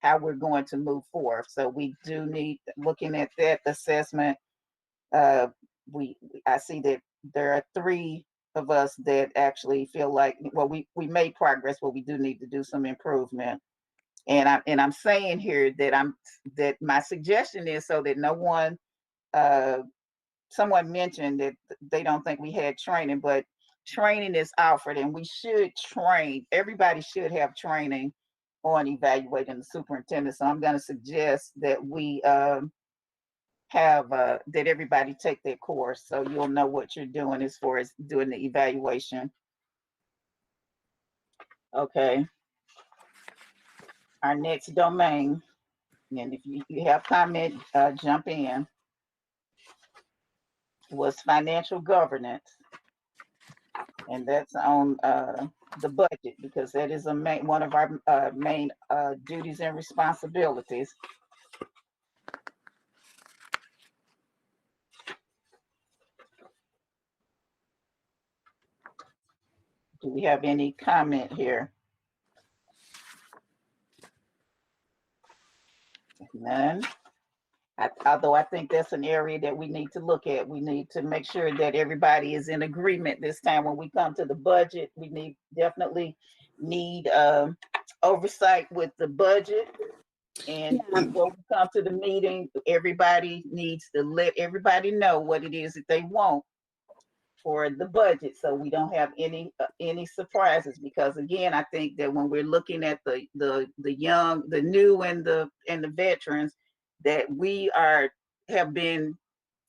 how we're going to move forward. So we do need, looking at that assessment, I see that there are 3 of us that actually feel like, well, we made progress, but we do need to do some improvement. And I'm saying here that my suggestion is so that no one, someone mentioned that they don't think we had training, but training is offered and we should train. Everybody should have training on evaluating the superintendent. So I'm going to suggest that we have that everybody take that course so you'll know what you're doing as far as doing the evaluation. Okay. Our next domain, and if you have comment, jump in, was financial governance. And that's on the budget because that is one of our main duties and responsibilities. Do we have any comment here? None. Although I think that's an area that we need to look at. We need to make sure that everybody is in agreement this time when we come to the budget. We definitely need oversight with the budget. And before we come to the meeting, everybody needs to let everybody know what it is that they want for the budget, so we don't have any surprises. Because again, I think that when we're looking at the young, the new, and the veterans, that we have been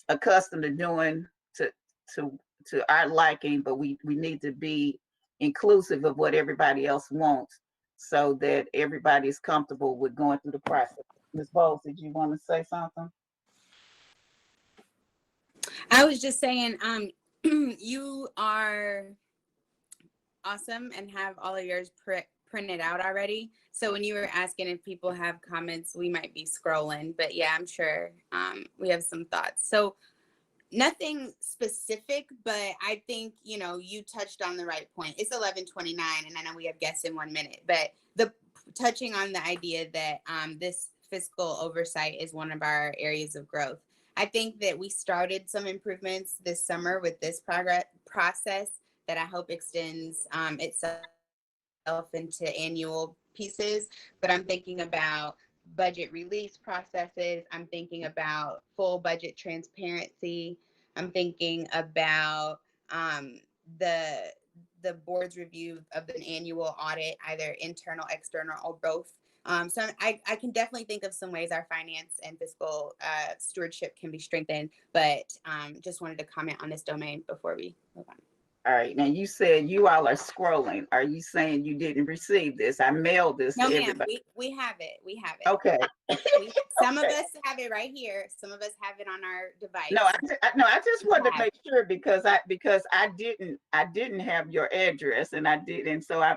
accustomed to doing to our liking, but we need to be inclusive of what everybody else wants, so that everybody's comfortable with going through the process. Ms. Bowles, did you want to say something? I was just saying, you are awesome and have all of yours printed out already. So when you were asking if people have comments, we might be scrolling, but yeah, I'm sure we have some thoughts. So nothing specific, but I think, you touched on the right point. It's 11:29 and I know we have guests in 1 minute, but touching on the idea that this fiscal oversight is one of our areas of growth. I think that we started some improvements this summer with this process that I hope extends itself into annual pieces. But I'm thinking about budget release processes. I'm thinking about full budget transparency. I'm thinking about the board's review of an annual audit, either internal, external, or both. So I can definitely think of some ways our finance and fiscal stewardship can be strengthened, but just wanted to comment on this domain before we move on. All right. Now you said you all are scrolling. Are you saying you didn't receive this? I mailed this to everybody. We have it. We have it. Okay. Some of us have it right here. Some of us have it on our device. No, I just wanted to make sure because I didn't have your address, and I did, and so I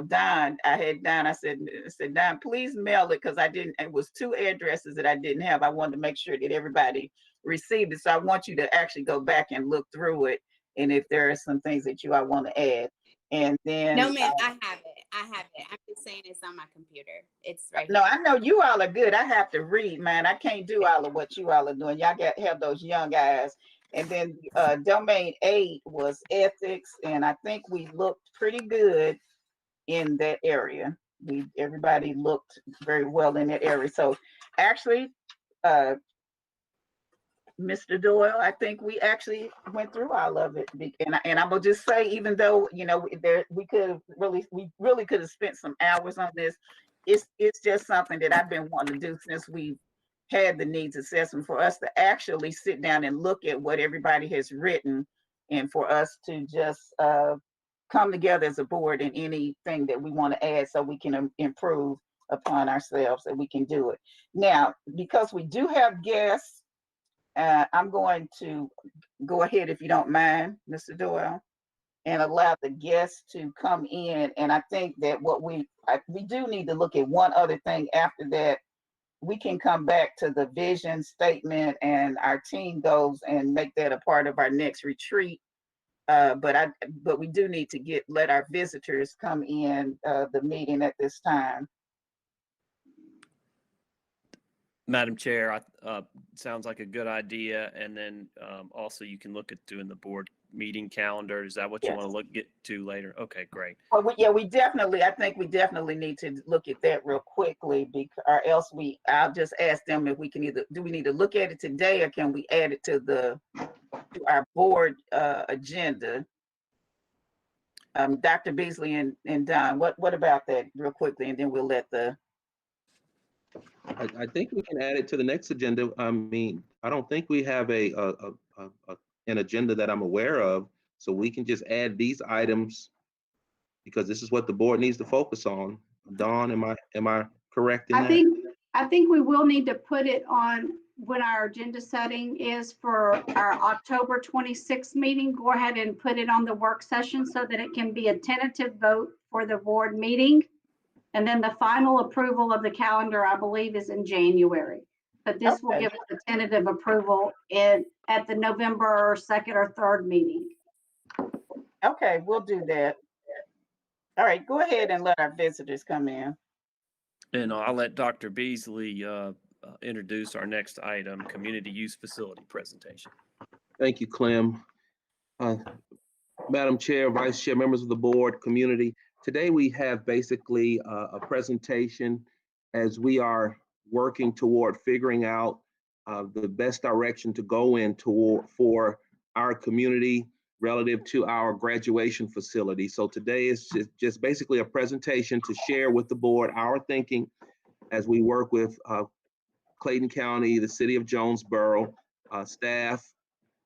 Don, I said, Don, please mail it, because it was 2 addresses that I didn't have. I wanted to make sure that everybody received it. So I want you to actually go back and look through it, and if there are some things that I want to add. And then no, ma'am, I have it. I'm just saying it's on my computer. It's right no, here. I know you all are good. I have to read, man. I can't do all of what you all are doing. Y'all have those young eyes. And then domain 8 was ethics, and I think we looked pretty good in that area. Everybody looked very well in that area. So actually, Mr. Doyle, I think we actually went through all of it. And I'm gonna just say, even though, we really could have spent some hours on this, it's just something that I've been wanting to do since we had the needs assessment, for us to actually sit down and look at what everybody has written, and for us to just come together as a board in anything that we want to add so we can improve upon ourselves, and we can do it. Now, because we do have guests, I'm going to go ahead, if you don't mind, Mr. Doyle, and allow the guests to come in. And I think that we do need to look at one other thing after that. We can come back to the vision statement and our team goals and make that a part of our next retreat. But we do need to let our visitors come in the meeting at this time. Madam Chair, sounds like a good idea. And then also you can look at doing the board meeting calendar. Is that what you want to get to later? Okay, great. Well, I think we definitely need to look at that real quickly, or else I'll just ask them if we can do we need to look at it today, or can we add it to our board agenda? Dr. Beasley and Don, what about that real quickly, and then we'll let I think we can add it to the next agenda. I mean, I don't think we have an agenda that I'm aware of, so we can just add these items because this is what the board needs to focus on. Dawn, am I correct in that? I think we will need to put it on when our agenda setting is for our October 26th meeting. Go ahead and put it on the work session so that it can be a tentative vote for the board meeting. And then the final approval of the calendar, I believe, is in January. But this will give us a tentative approval at the November 2nd or 3rd meeting. Okay, we'll do that. All right, go ahead and let our visitors come in. And I'll let Dr. Beasley introduce our next item, community use facility presentation. Thank you, Clem. Madam Chair, Vice Chair, members of the board, community. Today we have basically a presentation as we are working toward figuring out the best direction to go in for our community relative to our graduation facility. So today is just basically a presentation to share with the board our thinking as we work with Clayton County, the city of Jonesboro, staff,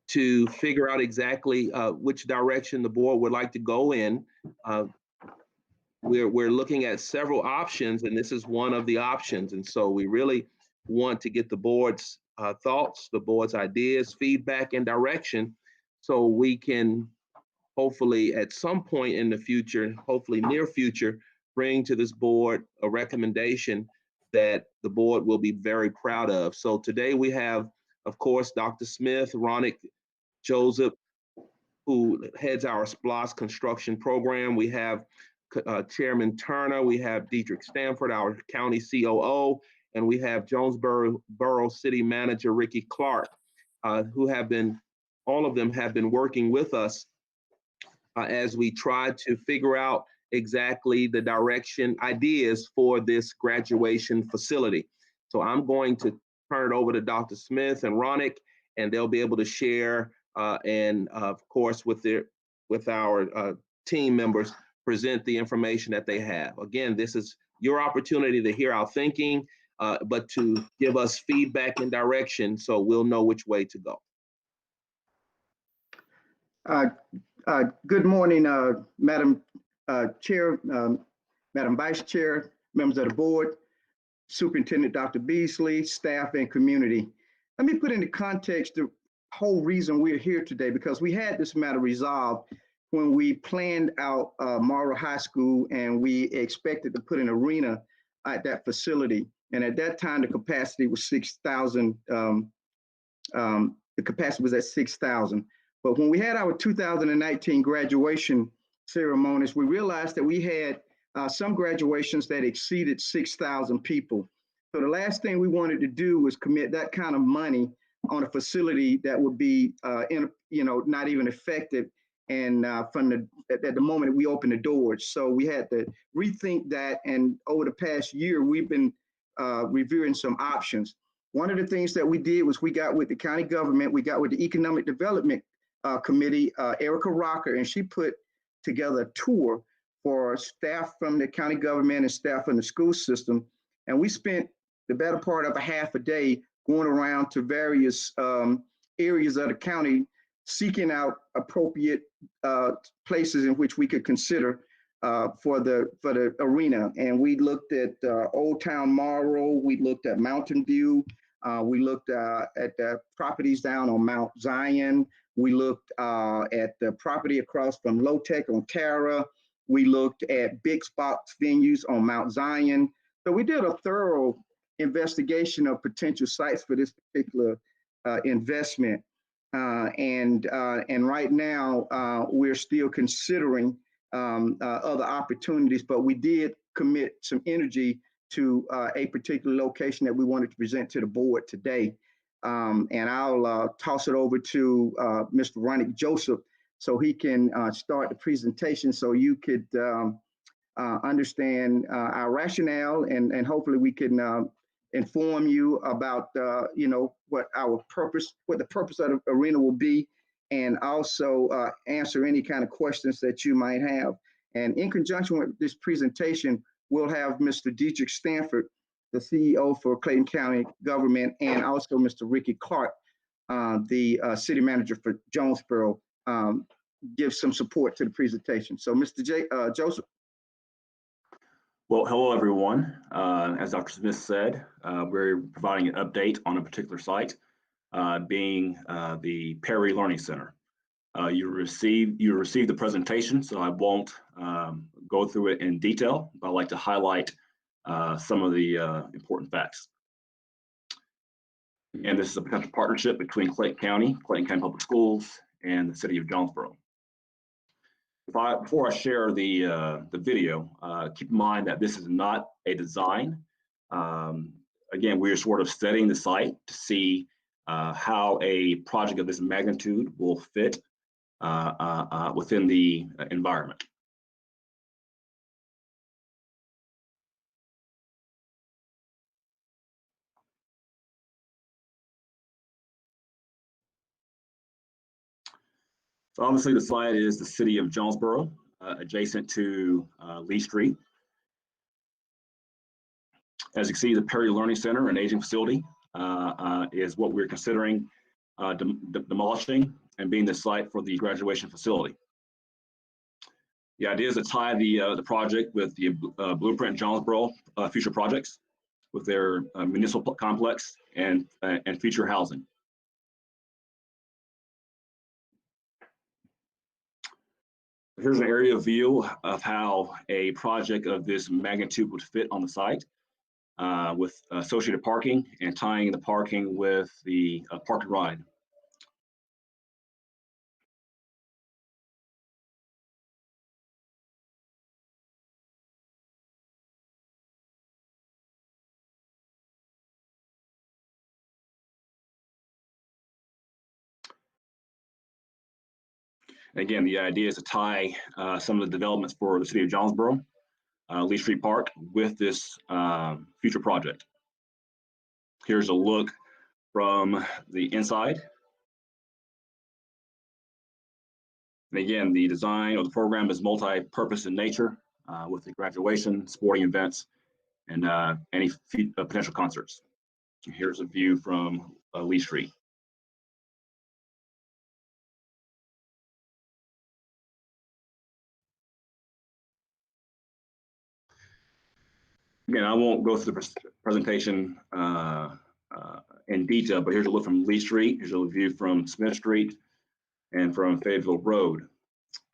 to figure out exactly which direction the board would like to go in. We're looking at several options, and this is one of the options. And so we really want to get the board's thoughts, the board's ideas, feedback, and direction, so we can hopefully at some point in the future, hopefully near future, bring to this board a recommendation that the board will be very proud of. So today we have, of course, Dr. Smith, Ronick Joseph, who heads our SPLOS construction program. We have Chairman Turner, we have Dietrich Stanford, our county COO, and we have Jonesboro City Manager Ricky Clark, all of them have been working with us as we try to figure out exactly the direction, ideas for this graduation facility. So I'm going to turn it over to Dr. Smith and Ronick, and they'll be able to share and of course with our team members, present the information that they have. Again, this is your opportunity to hear our thinking, but to give us feedback and direction so we'll know which way to go. Good morning, Madam Chair, Madam Vice Chair, members of the board, Superintendent Dr. Beasley, staff, and community. Let me put into context the whole reason we're here today, because we had this matter resolved when we planned out Morrow High School, and we expected to put an arena at that facility. And at that time, the capacity was 6,000. The capacity was at 6,000. But when we had our 2019 graduation ceremonies, we realized that we had some graduations that exceeded 6,000 people. So the last thing we wanted to do was commit that kind of money on a facility that would be, not even effective. And at the moment we opened the doors, so we had to rethink that. And over the past year, we've been reviewing some options. one of the things that we did was we got with the county government, we got with the Economic Development Committee, Erica Rocker, and she put together a tour for staff from the county government and staff from the school system. And we spent the better part of a half a day going around to various areas of the county, seeking out appropriate places in which we could consider for the arena. And we looked at Old Town Morrow, we looked at Mountain View, we looked at the properties down on Mount Zion, we looked at the property across from Low Tech on Tara, we looked at big spots venues on Mount Zion. So we did a thorough investigation of potential sites for this particular investment. And right now, we're still considering other opportunities, but we did commit some energy to a particular location that we wanted to present to the board today. And I'll toss it over to Mr. Ronnie Joseph so he can start the presentation so you could understand our rationale, and hopefully we can inform you about what the purpose of the arena will be, and also answer any kind of questions that you might have. And in conjunction with this presentation, we'll have Mr. Dietrich Stanford, the CEO for Clayton County Government, and also Mr. Ricky Clark, the city manager for Jonesboro, give some support to the presentation. So Mr. Joseph. Well, hello, everyone. As Dr. Smith said, we're providing an update on a particular site, being the Perry Learning Center. You received the presentation, so I won't go through it in detail, but I'd like to highlight some of the important facts. And this is a potential partnership between Clayton County Public Schools, and the city of Jonesboro. Before I share the video, keep in mind that this is not a design. Again, we're sort of studying the site to see how a project of this magnitude will fit within the environment. So obviously the site is the city of Jonesboro, adjacent to Lee Street. As you can see, the Perry Learning Center, an aging facility, is what we're considering demolishing and being the site for the graduation facility. The idea is to tie the project with the Blueprint Jonesboro future projects, with their municipal complex and future housing. Here's an area view of how a project of this magnitude would fit on the site, with associated parking and tying the parking with the park and ride. Again, the idea is to tie some of the developments for the city of Jonesboro, Lee Street Park, with this future project. Here's a look from the inside. And again, the design or the program is multi-purpose in nature, with the graduation, sporting events, and any potential concerts. Here's a view from Lee Street. Again, I won't go through the presentation in detail, but here's a look from Lee Street. Here's a view from Smith Street and from Fayetteville Road.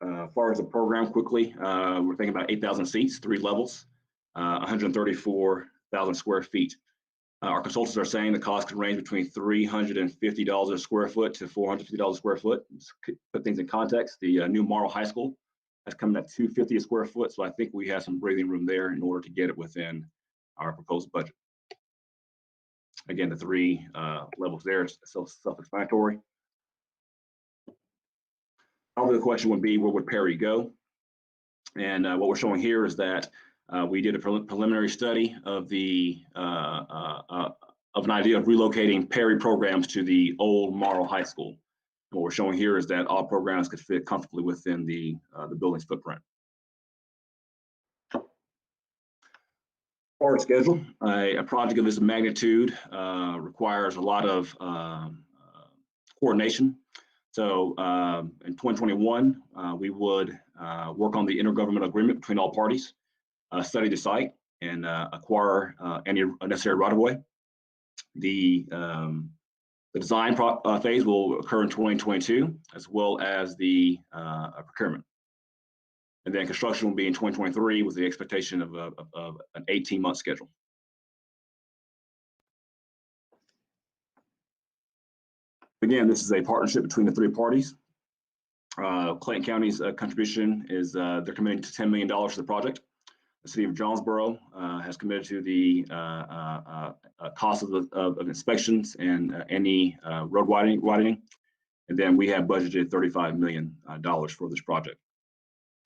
As far as the program, quickly, we're thinking about 8,000 seats, 3 levels, 134,000 square feet. Our consultants are saying the cost could range between $350 a square foot to $450 a square foot. Just put things in context, the new Morrow High School has come at $250 a square foot, so I think we have some breathing room there in order to get it within our proposed budget. Again, the 3 levels there is self-explanatory. Probably the question would be, where would Perry go? And what we're showing here is that we did a preliminary study of the an idea of relocating Perry programs to the old Morrow High School. What we're showing here is that all programs could fit comfortably within the building's footprint. Forward schedule, a project of this magnitude requires a lot of coordination. So in 2021, we would work on the intergovernmental agreement between all parties, study the site, and acquire any necessary right-of-way. The design phase will occur in 2022, as well as the procurement. And then construction will be in 2023 with the expectation of an 18-month schedule. Again, this is a partnership between the three parties. Clayton County's contribution is they're committing to $10 million for the project. The city of Jonesboro has committed to the cost of inspections and any road widening. And then we have budgeted $35 million for this project.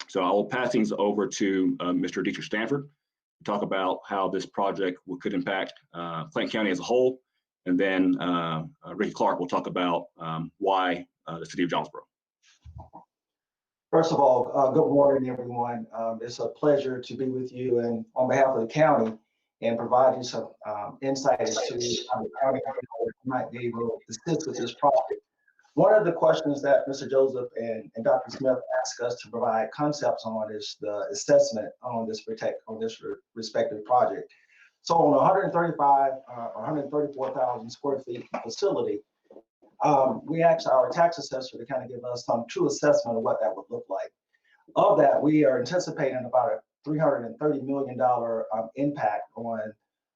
So I will pass things over to Mr. Dietrich Stanford to talk about how this project could impact Clayton County as a whole. And then Ricky Clark will talk about why the city of Jonesboro. First of all, good morning, everyone. It's a pleasure to be with you and on behalf of the county and provide you some insight as to how the county might be able to assist with this project. One of the questions that Mr. Joseph and Dr. Smith asked us to provide concepts on is the assessment on this respective project. So on 134,000 square feet facility, we asked our tax assessor to kind of give us some true assessment of what that would look like. Of that, we are anticipating about a $330 million impact on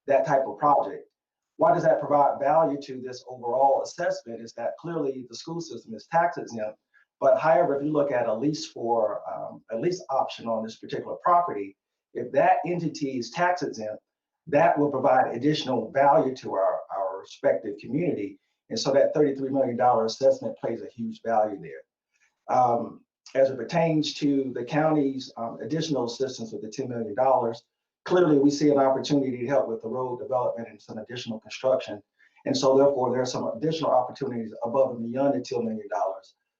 that type of project. Why does that provide value to this overall assessment is that clearly the school system is tax exempt, but however, if you look at a lease for a lease option on this particular property, if that entity is tax exempt, that will provide additional value to our respective community. And so that $33 million assessment plays a huge value there. As it pertains to the county's additional assistance with the $10 million, clearly we see an opportunity to help with the road development and some additional construction. And so therefore there are some additional opportunities above and beyond the $10 million.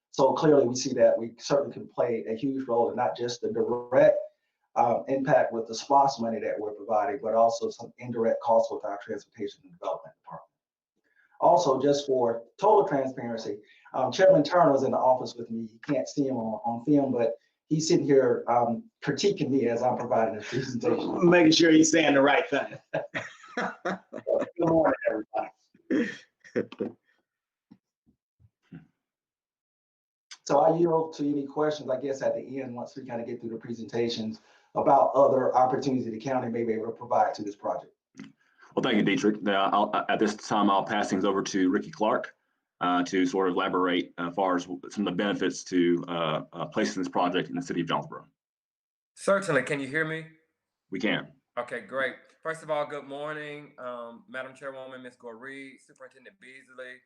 So clearly we see that we certainly can play a huge role in not just the direct impact with the SPOS money that we're providing, but also some indirect costs with our transportation and development department. Also, just for total transparency, Chairman Turner is in the office with me. You can't see him on film, but he's sitting here critiquing me as I'm providing this presentation. Making sure he's saying the right thing. Good morning, everybody. So I yield to any questions, I guess, at the end, once we kind of get through the presentations about other opportunities the county may be able to provide to this project. Well, thank you, Dietrich. At this time, I'll pass things over to Ricky Clark to sort of elaborate as far as some of the benefits to placing this project in the city of Jonesboro. Certainly. Can you hear me? We can. Okay, great. First of all, good morning, Madam Chairwoman, Ms. Goree, Superintendent Beasley,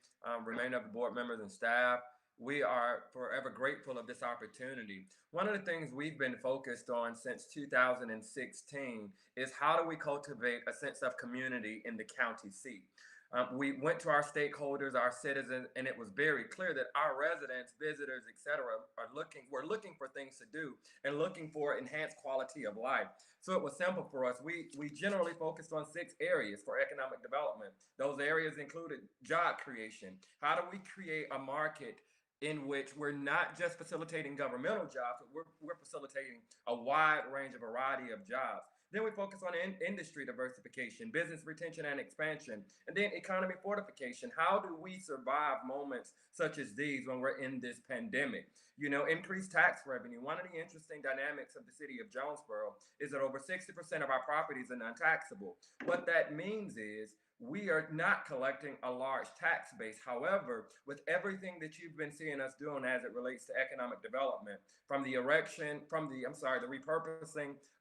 remainder of the board members and staff. We are forever grateful of this opportunity. One of the things we've been focused on since 2016 is how do we cultivate a sense of community in the county seat. We went to our stakeholders, our citizens, and it was very clear that our residents, visitors, etc., we're looking for things to do and looking for enhanced quality of life. So it was simple for us. We generally focused on 6 areas for economic development. Those areas included job creation. How do we create a market in which we're not just facilitating governmental jobs, but we're facilitating a wide range, a variety of jobs. Then we focus on industry diversification, business retention and expansion, and then economy fortification. How do we survive moments such as these when we're in this pandemic? You know, increased tax revenue. One of the interesting dynamics of the city of Jonesboro is that over 60% of our properties are non-taxable. What that means is we are not collecting a large tax base. However, with everything that you've been seeing us doing as it relates to economic development, from the repurposing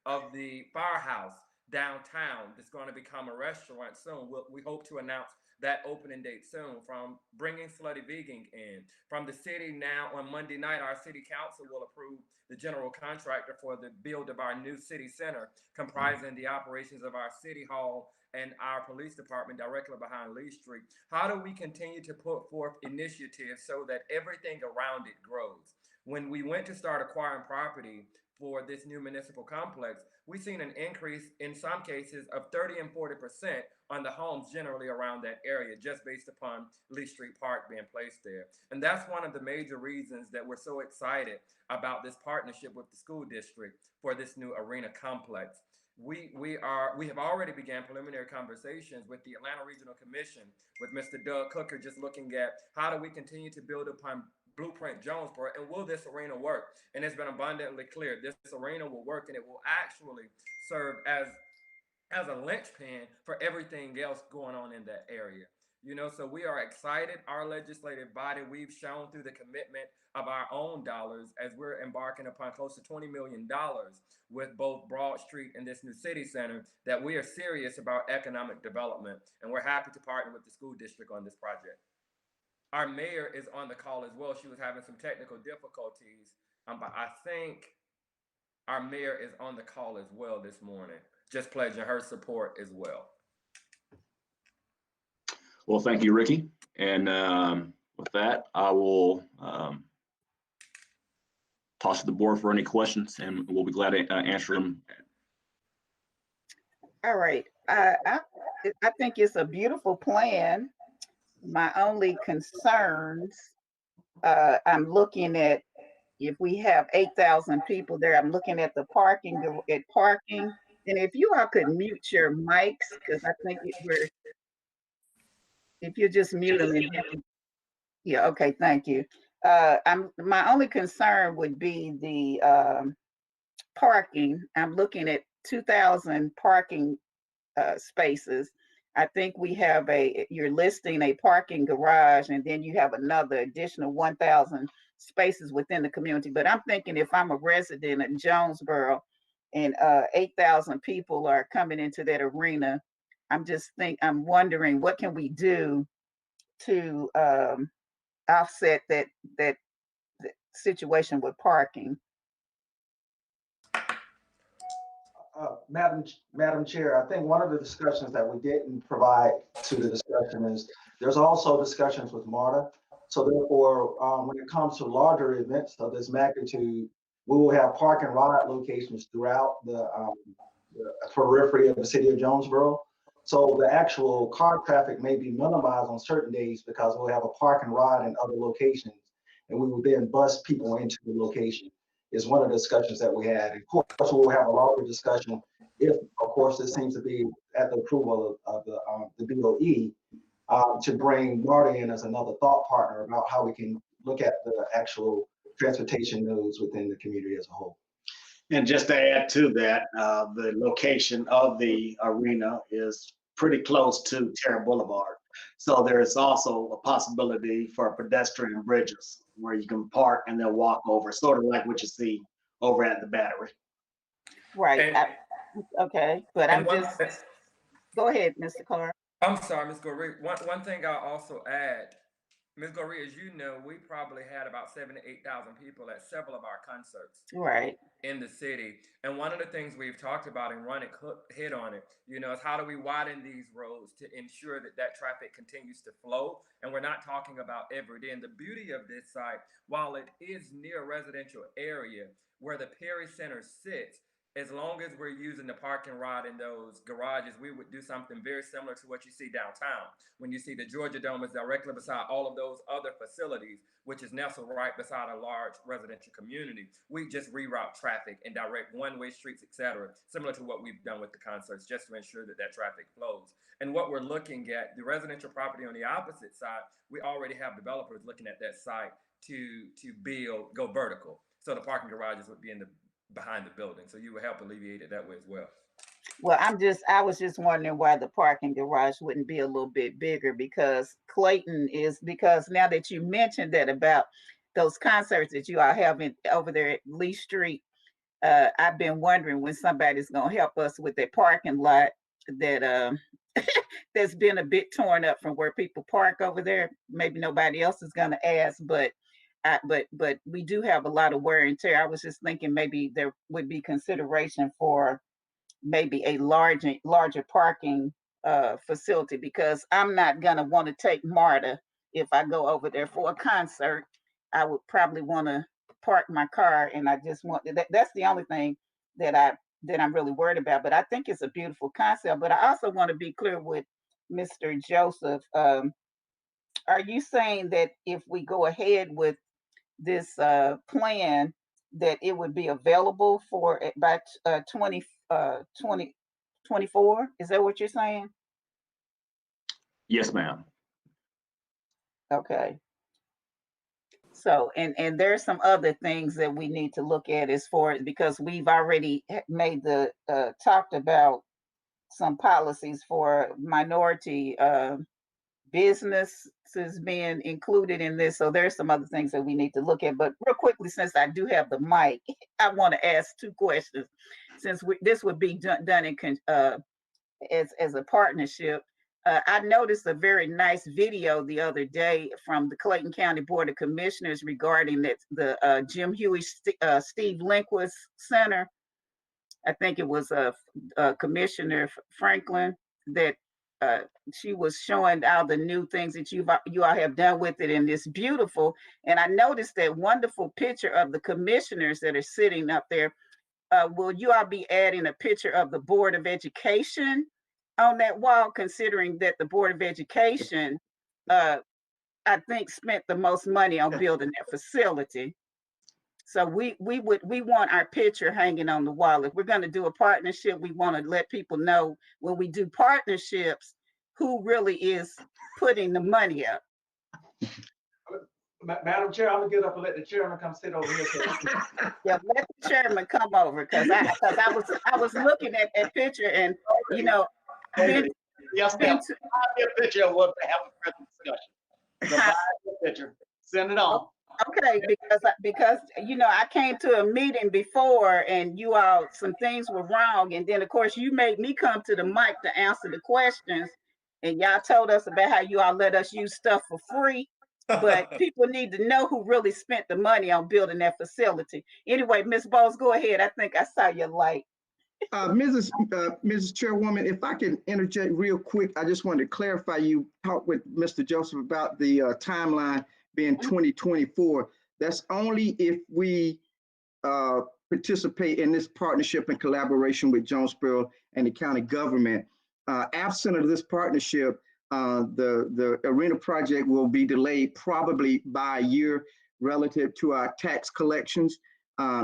of the firehouse downtown that's going to become a restaurant soon. We hope to announce that opening date soon, from bringing Slutty Vegan in, from the city. Now on Monday night, our city council will approve the general contractor for the build of our new city center, comprising the operations of our city hall and our police department directly behind Lee Street. How do we continue to put forth initiatives so that everything around it grows? When we went to start acquiring property for this new municipal complex, we've seen an increase in some cases of 30 and 40% on the homes generally around that area, just based upon Lee Street Park being placed there. And that's one of the major reasons that we're so excited about this partnership with the school district for this new arena complex. We have already began preliminary conversations with the Atlanta Regional Commission, with Mr. Doug Cooker, just looking at how do we continue to build upon Blueprint Jonesboro, and will this arena work? And it's been abundantly clear this arena will work, and it will actually serve as a linchpin for everything else going on in that area. You know, so we are excited. Our legislative body, we've shown through the commitment of our own dollars as we're embarking upon close to $20 million with both Broad Street and this new city center, that we are serious about economic development, and we're happy to partner with the school district on this project. Our mayor is on the call as well. She was having some technical difficulties, but I think our mayor is on the call as well this morning, just pledging her support as well. Well, thank you, Ricky. And with that, I will toss to the board for any questions, and we'll be glad to answer them. All right. I think it's a beautiful plan. My only concerns, I'm looking at, if we have 8,000 people there, I'm looking at the parking. And if you all could mute your mics, because I think if you just mute them. Yeah, okay, thank you. My only concern would be the parking. I'm looking at 2,000 parking spaces. I think we have you're listing a parking garage, and then you have another additional 1,000 spaces within the community. But I'm thinking, if I'm a resident in Jonesboro and 8,000 people are coming into that arena, I'm wondering, what can we do to offset that situation with parking? Madam Chair, I think one of the discussions that we didn't provide to the discussion is there's also discussions with MARTA. So therefore, when it comes to larger events of this magnitude, we will have park and ride locations throughout the periphery of the city of Jonesboro. So the actual car traffic may be minimized on certain days because we'll have a park and ride in other locations, and we will then bus people into the location. Is one of the discussions that we had. And of course, we'll have a longer discussion if, of course, this seems to be at the approval of the BOE, to bring MARTA in as another thought partner about how we can look at the actual transportation nodes within the community as a whole. And just to add to that, the location of the arena is pretty close to Terra Boulevard. So there's also a possibility for pedestrian bridges where you can park and then walk over, sort of like what you see over at the Battery. Right. Okay, but go ahead, Mr. Clark. I'm sorry, Ms. Goree. One thing I'll also add, Ms. Goree, as you know, we probably had about 7,000 to 8,000 people at several of our concerts. Right. In the city. And one of the things we've talked about, and Ronnie hit on it, you know, is how do we widen these roads to ensure that traffic continues to flow? And we're not talking about every day. And the beauty of this site, while it is near a residential area where the Perry Center sits, as long as we're using the park and ride in those garages, we would do something very similar to what you see downtown. When you see the Georgia Dome is directly beside all of those other facilities, which is nestled right beside a large residential community, we just reroute traffic and direct one-way streets, et cetera, similar to what we've done with the concerts, just to ensure that traffic flows. And what we're looking at, the residential property on the opposite side, we already have developers looking at that site to go vertical. So the parking garages would be behind the building. So you would help alleviate it that way as well. Well, I was just wondering why the parking garage wouldn't be a little bit bigger, because because now that you mentioned that about those concerts that you are having over there at Lee Street, I've been wondering when somebody's going to help us with that parking lot that that's been a bit torn up from where people park over there. Maybe nobody else is going to ask, but we do have a lot of wear and tear. I was just thinking maybe there would be consideration for maybe a larger parking facility, because I'm not gonna want to take Marta if I go over there for a concert. I would probably want to park my car, and I just want that's the only thing that I'm really worried about. But I think it's a beautiful concept. But I also want to be clear with Mr. Joseph. Are you saying that if we go ahead with this plan, that it would be available for by 2024? Is that what you're saying? Yes, ma'am. Okay. So, and there's some other things that we need to look at as far as, because we've already made the talked about some policies for minority businesses being included in this. So there's some other things that we need to look at. But real quickly, since I do have the mic, I want to ask two questions. Since this would be done in as a partnership, I noticed a very nice video the other day from the Clayton County Board of Commissioners regarding the Jim Huey Steve Lindquist Center. I think it was Commissioner Franklin that she was showing all the new things that you all have done with it, and it's beautiful. And I noticed that wonderful picture of the commissioners that are sitting up there. Will you all be adding a picture of the Board of Education on that wall, considering that the Board of Education, I think, spent the most money on building that facility? So we want our picture hanging on the wall. If we're going to do a partnership, we want to let people know when we do partnerships who really is putting the money up. Madam Chair, I'm gonna get up and let the chairman come sit over here. Yeah, let the chairman come over, because I was looking at that picture, and you know, Yes, ma'am. I'll get a picture of what to have a present discussion. Provide the picture. Send it on. Okay, because you know, I came to a meeting before and you all, some things were wrong, and then of course you made me come to the mic to answer the questions, and y'all told us about how you all let us use stuff for free. But people need to know who really spent the money on building that facility. Anyway, Ms. Bowles, go ahead. I think I saw your light. Mrs. Chairwoman, if I can interject real quick, I just wanted to clarify, you talked with Mr. Joseph about the timeline being 2024. That's only if we participate in this partnership and collaboration with Jonesboro and the county government. Absent of this partnership, the arena project will be delayed probably by a year relative to our tax collections.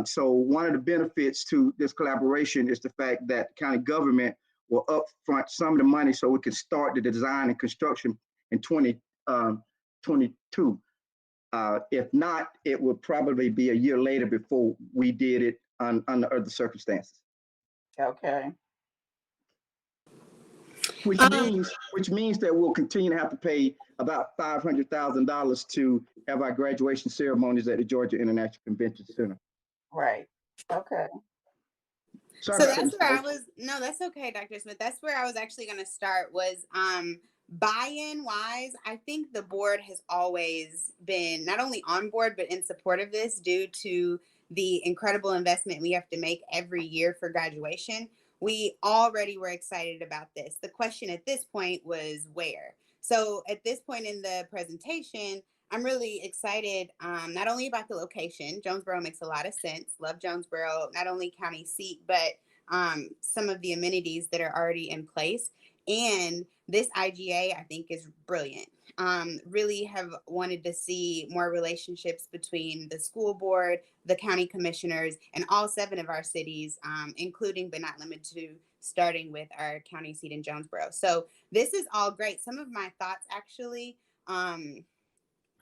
So one of the benefits to this collaboration is the fact that county government will upfront some of the money so we can start the design and construction in 2022. If not, it would probably be a year later before we did it under other circumstances. Okay. Which means that we'll continue to have to pay about $500,000 to have our graduation ceremonies at the Georgia International Convention Center. Right. Okay. Sorry So about that's that, where Mr. I was, no, that's okay, Dr. Smith. That's where I was actually going to start was buy-in wise. I think the board has always been not only on board, but in support of this due to the incredible investment we have to make every year for graduation. We already were excited about this. The question at this point was where. So at this point in the presentation, I'm really excited, not only about the location. Jonesboro makes a lot of sense. Love Jonesboro, not only county seat, but some of the amenities that are already in place. And this IGA, I think, is brilliant. Really have wanted to see more relationships between the school board, the county commissioners, and all 7 of our cities, including but not limited to starting with our county seat in Jonesboro. So this is all great. Some of my thoughts actually,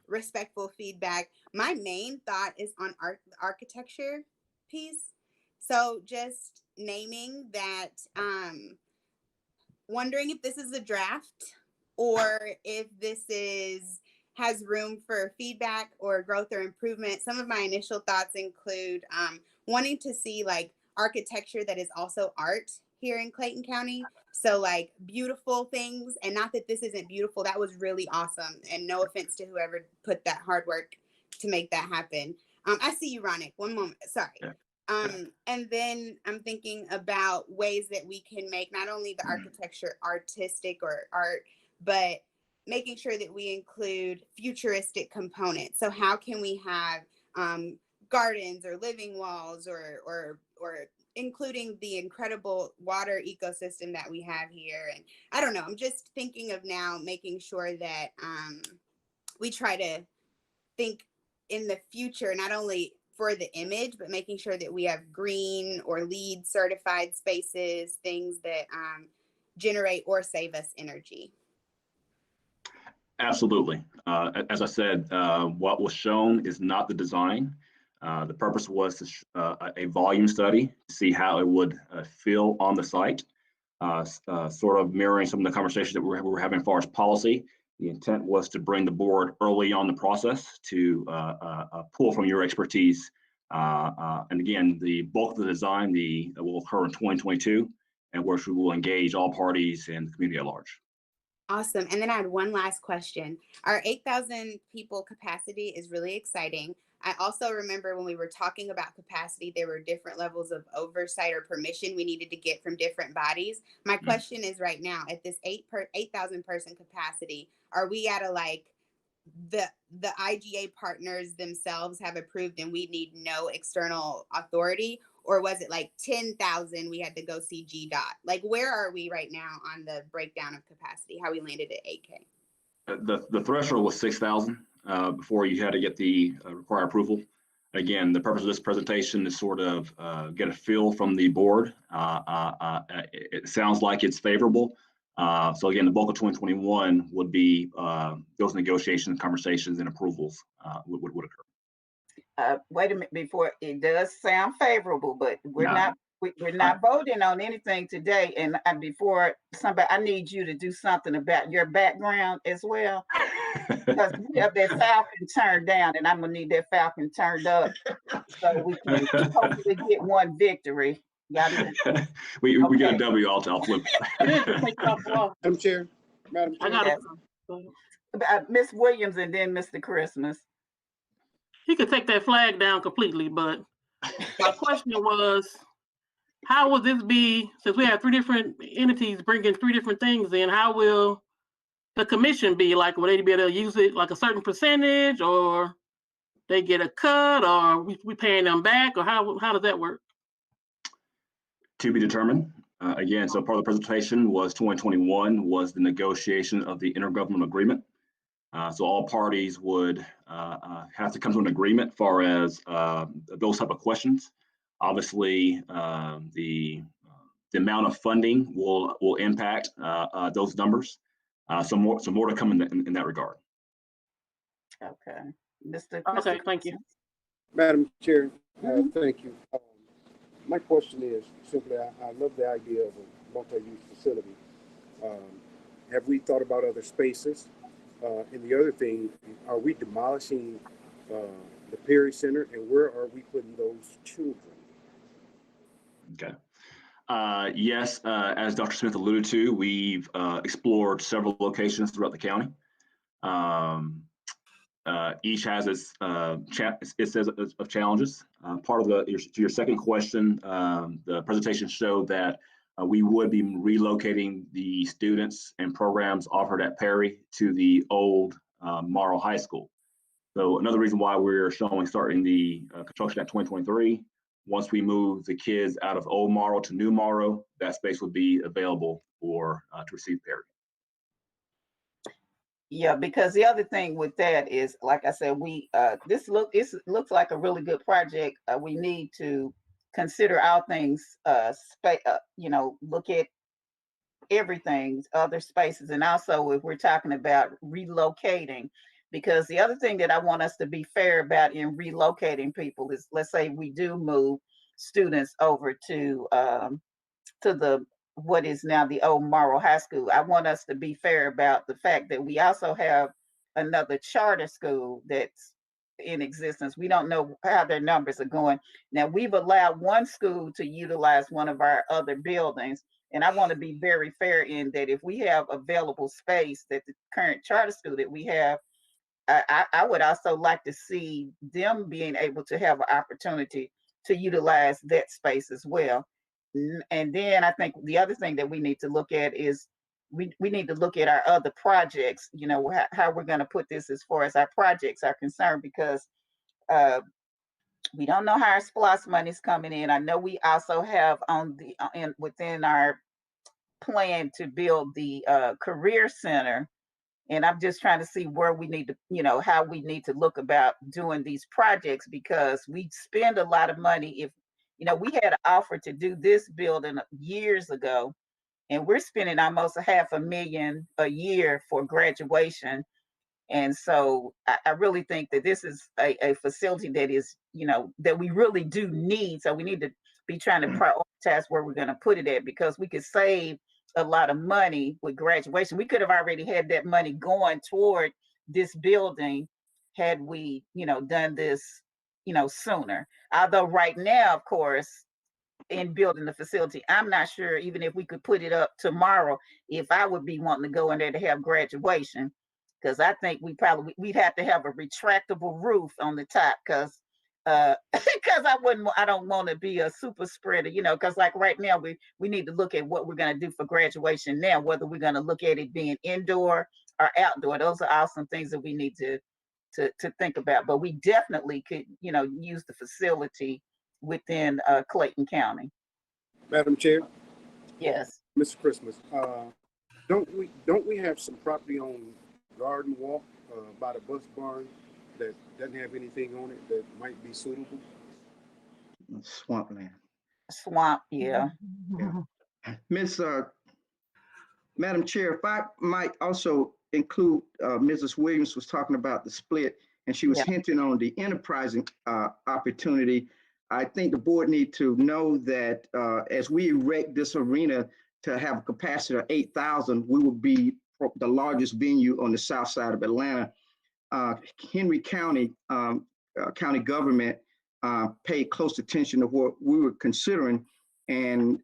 respectful feedback. My main thought is on architecture piece. So just naming that, wondering if this is a draft or if this has room for feedback or growth or improvement. Some of my initial thoughts include wanting to see like architecture that is also art here in Clayton County. So like beautiful things, and not that this isn't beautiful, that was really awesome. And no offense to whoever put that hard work to make that happen. I see you, Ronick. One moment. Sorry. And then I'm thinking about ways that we can make not only the architecture artistic or art, but making sure that we include futuristic components. So how can we have gardens or living walls or including the incredible water ecosystem that we have here? And I don't know, I'm just thinking of now making sure that we try to think in the future, not only for the image, but making sure that we have green or LEED certified spaces, things that generate or save us energy. Absolutely. As I said, what was shown is not the design. The purpose was to a volume study to see how it would feel on the site, sort of mirroring some of the conversations that we were having as far as policy. The intent was to bring the board early on the process to pull from your expertise. And again, the bulk of the design will occur in 2022, and which we will engage all parties and the community at large. Awesome. And then I had one last question. Our 8,000 people capacity is really exciting. I also remember when we were talking about capacity, there were different levels of oversight or permission we needed to get from different bodies. My question is right now, at this 8,000 person capacity, are we at a like the IGA partners themselves have approved and we need no external authority? Or was it like 10,000 we had to go see GDOT? Like, where are we right now on the breakdown of capacity, how we landed at 8K? The threshold was 6,000 before you had to get the required approval. Again, the purpose of this presentation is sort of get a feel from the board. It sounds like it's favorable. So again, the bulk of 2021 would be those negotiations, conversations, and approvals would occur. Wait a minute, before it does sound favorable, but we're not voting on anything today. And before somebody, I need you to do something about your background as well. Because we have that falcon turned down, and I'm gonna need that falcon turned up so we can hopefully get one victory. We get a W. I'll flip. Madam Chair. Miss Williams and then Mr. Christmas. He could take that flag down completely, but my question was, how will this be, since we have 3 different entities bringing 3 different things in, how will the commission be? Like, will they be able to use it like a certain percentage, or they get a cut, or we paying them back, or how does that work? To be determined. Again, so part of the presentation was 2021 was the negotiation of the intergovernmental agreement. So all parties would have to come to an agreement as far as those type of questions. Obviously, the amount of funding will impact those numbers. Some more to come in that regard. Okay, Mr. Okay, thank you, Madam Chair. Thank you. My question is simply, I love the idea of a multi-use facility. Have we thought about other spaces? And the other thing, are we demolishing the Perry Center, and where are we putting those children? Okay. Yes, as Dr. Smith alluded to, we've explored several locations throughout the county. Each has its says of challenges. Part of your second question, the presentation showed that we would be relocating the students and programs offered at Perry to the old Morrow High School. So another reason why we're starting the construction at 2023. Once we move the kids out of old Morrow to new Morrow, that space would be available to receive Perry. Yeah, because the other thing with that is, like I said, this looks like a really good project. We need to consider all things, look at everything, other spaces, and also if we're talking about relocating, because the other thing that I want us to be fair about in relocating people is, let's say we do move students over to the what is now the old Morrow High School. I want us to be fair about the fact that we also have another charter school that's in existence. We don't know how their numbers are going. Now, we've allowed one school to utilize one of our other buildings. And I want to be very fair in that if we have available space that the current charter school that we have, I would also like to see them being able to have an opportunity to utilize that space as well. And then I think the other thing that we need to look at is we need to look at our other projects, you know, how we're going to put this as far as our projects are concerned, because we don't know how our SPLOST money is coming in. I know we also have on the within our plan to build the career center. And I'm just trying to see where we need to, you know, how we need to look about doing these projects, because we spend a lot of money. If, you know, we had an offer to do this building years ago, and we're spending almost $500,000 a year for graduation. And so I really think that this is a facility that is, you know, that we really do need. So we need to be trying to prioritize where we're going to put it at, because we could save a lot of money with graduation. We could have already had that money going toward this building had we, you know, done this, you know, sooner. Although right now, of course, in building the facility, I'm not sure even if we could put it up tomorrow, if I would be wanting to go in there to have graduation, because I think we'd have to have a retractable roof on the top, because because I don't want to be a super spreader, you know, because like right now we need to look at what we're going to do for graduation now, whether we're going to look at it being indoor or outdoor. Those are all some things that we need to think about. But we definitely could, you know, use the facility within Clayton County. Madam Chair, Yes. Mr. Christmas, don't we have some property on Garden Walk by the bus barn that doesn't have anything on it that might be suitable? Swampland. Swamp, yeah. Madam Chair, if I might also include, Mrs. Williams was talking about the split, and she was hinting on the enterprising opportunity. I think the board need to know that as we erect this arena to have a capacity of 8,000, we will be the largest venue on the south side of Atlanta. Henry County county government paid close attention to what we were considering, and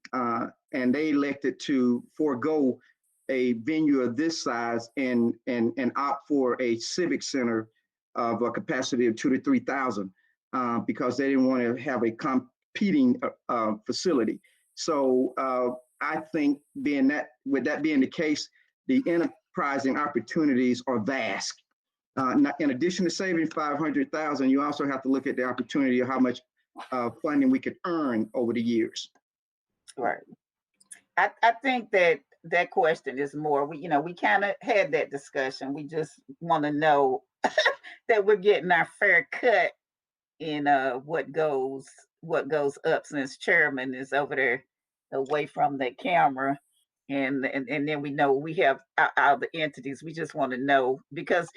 they elected to forego a venue of this size and opt for a civic center of a capacity of 2,000 to 3,000 because they didn't want to have a competing facility. So I think with that being the case, the enterprising opportunities are vast. In addition to saving 500,000, you also have to look at the opportunity of how much funding we could earn over the years. Right. I think that question is more, we kind of had that discussion. We just want to know that we're getting our fair cut in what goes up, since chairman is over there away from the camera. And then we know we have all the entities. We just want to know, because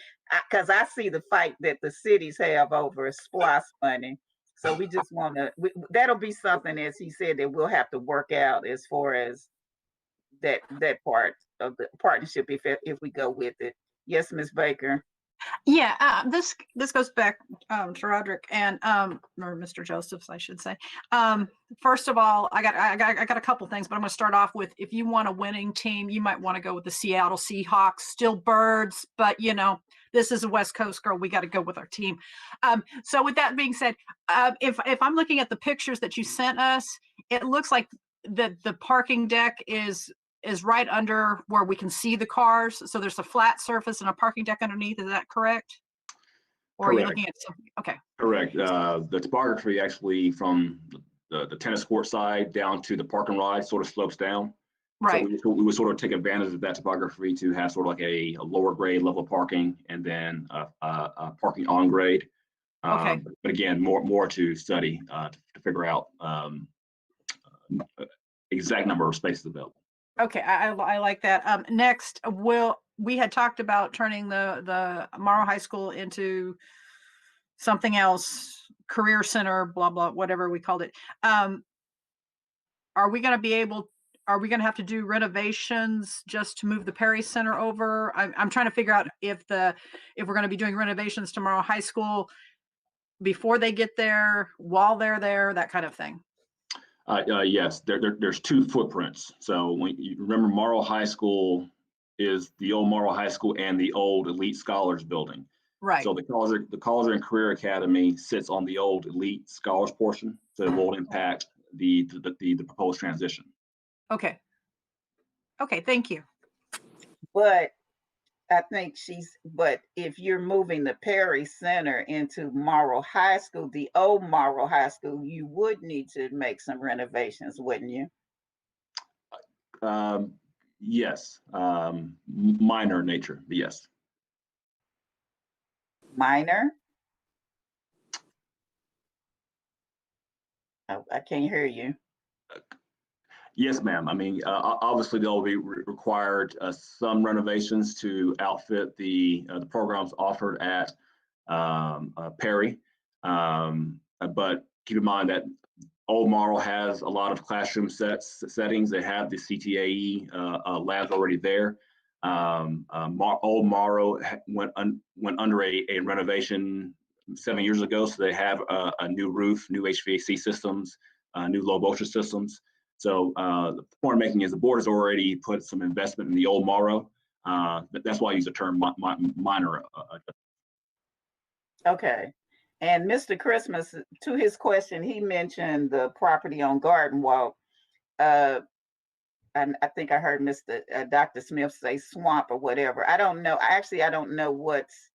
I see the fight that the cities have over SPLOST money. So we just want to, that'll be something, as he said, that we'll have to work out as far as that part of the partnership if we go with it. Yes, Ms. Baker. Yeah, this goes back to Roderick and or Mr. Josephs, I should say. First of all, I got a couple things, but I'm going to start off with, if you want a winning team, you might want to go with the Seattle Seahawks. Still birds, but this is a West Coast girl. We got to go with our team. So with that being said, if I'm looking at the pictures that you sent us, it looks like the parking deck is right under where we can see the cars. So there's a flat surface and a parking deck underneath. Is that correct? Or correct. Are you looking at something? Okay. Correct. The topography actually from the tennis court side down to the parking ride sort of slopes down. Right. So we would sort of take advantage of that topography to have sort of like a lower grade level parking, and then parking on grade. Okay. But again, more to study to figure out exact number of spaces available. Okay, I like that. Next, we had talked about turning the Morrow High School into something else, career center, blah, blah, whatever we called it. Are we going to have to do renovations just to move the Perry Center over? I'm trying to figure out if we're going to be doing renovations to Morrow High School, before they get there, while they're there, that kind of thing? Yes, there's two footprints. So when you remember, Morrow High School is the old Morrow High School and the old Elite Scholars building. Right. So the College and Career Academy sits on the old Elite Scholars portion, so it won't impact the proposed transition. Okay. Okay, thank you. But I think but if you're moving the Perry Center into Morrow High School, the old Morrow High School, you would need to make some renovations, wouldn't you? Yes, minor in nature, but yes. Minor? Oh, I can't hear you. Yes, ma'am. I mean, obviously there'll be required some renovations to outfit the programs offered at Perry. But keep in mind that Old Morrow has a lot of classroom settings. They have the CTAE labs already there. Old Morrow went under a renovation 7 years ago, so they have a new roof, new HVAC systems, new low voltage systems. So the point I'm making is the board has already put some investment in the Old Morrow. That's why I use the term minor. Okay. And Mr. Christmas, to his question, he mentioned the property on Garden Walk. And I think I heard Dr. Smith say swamp or whatever. I don't know. I don't know what's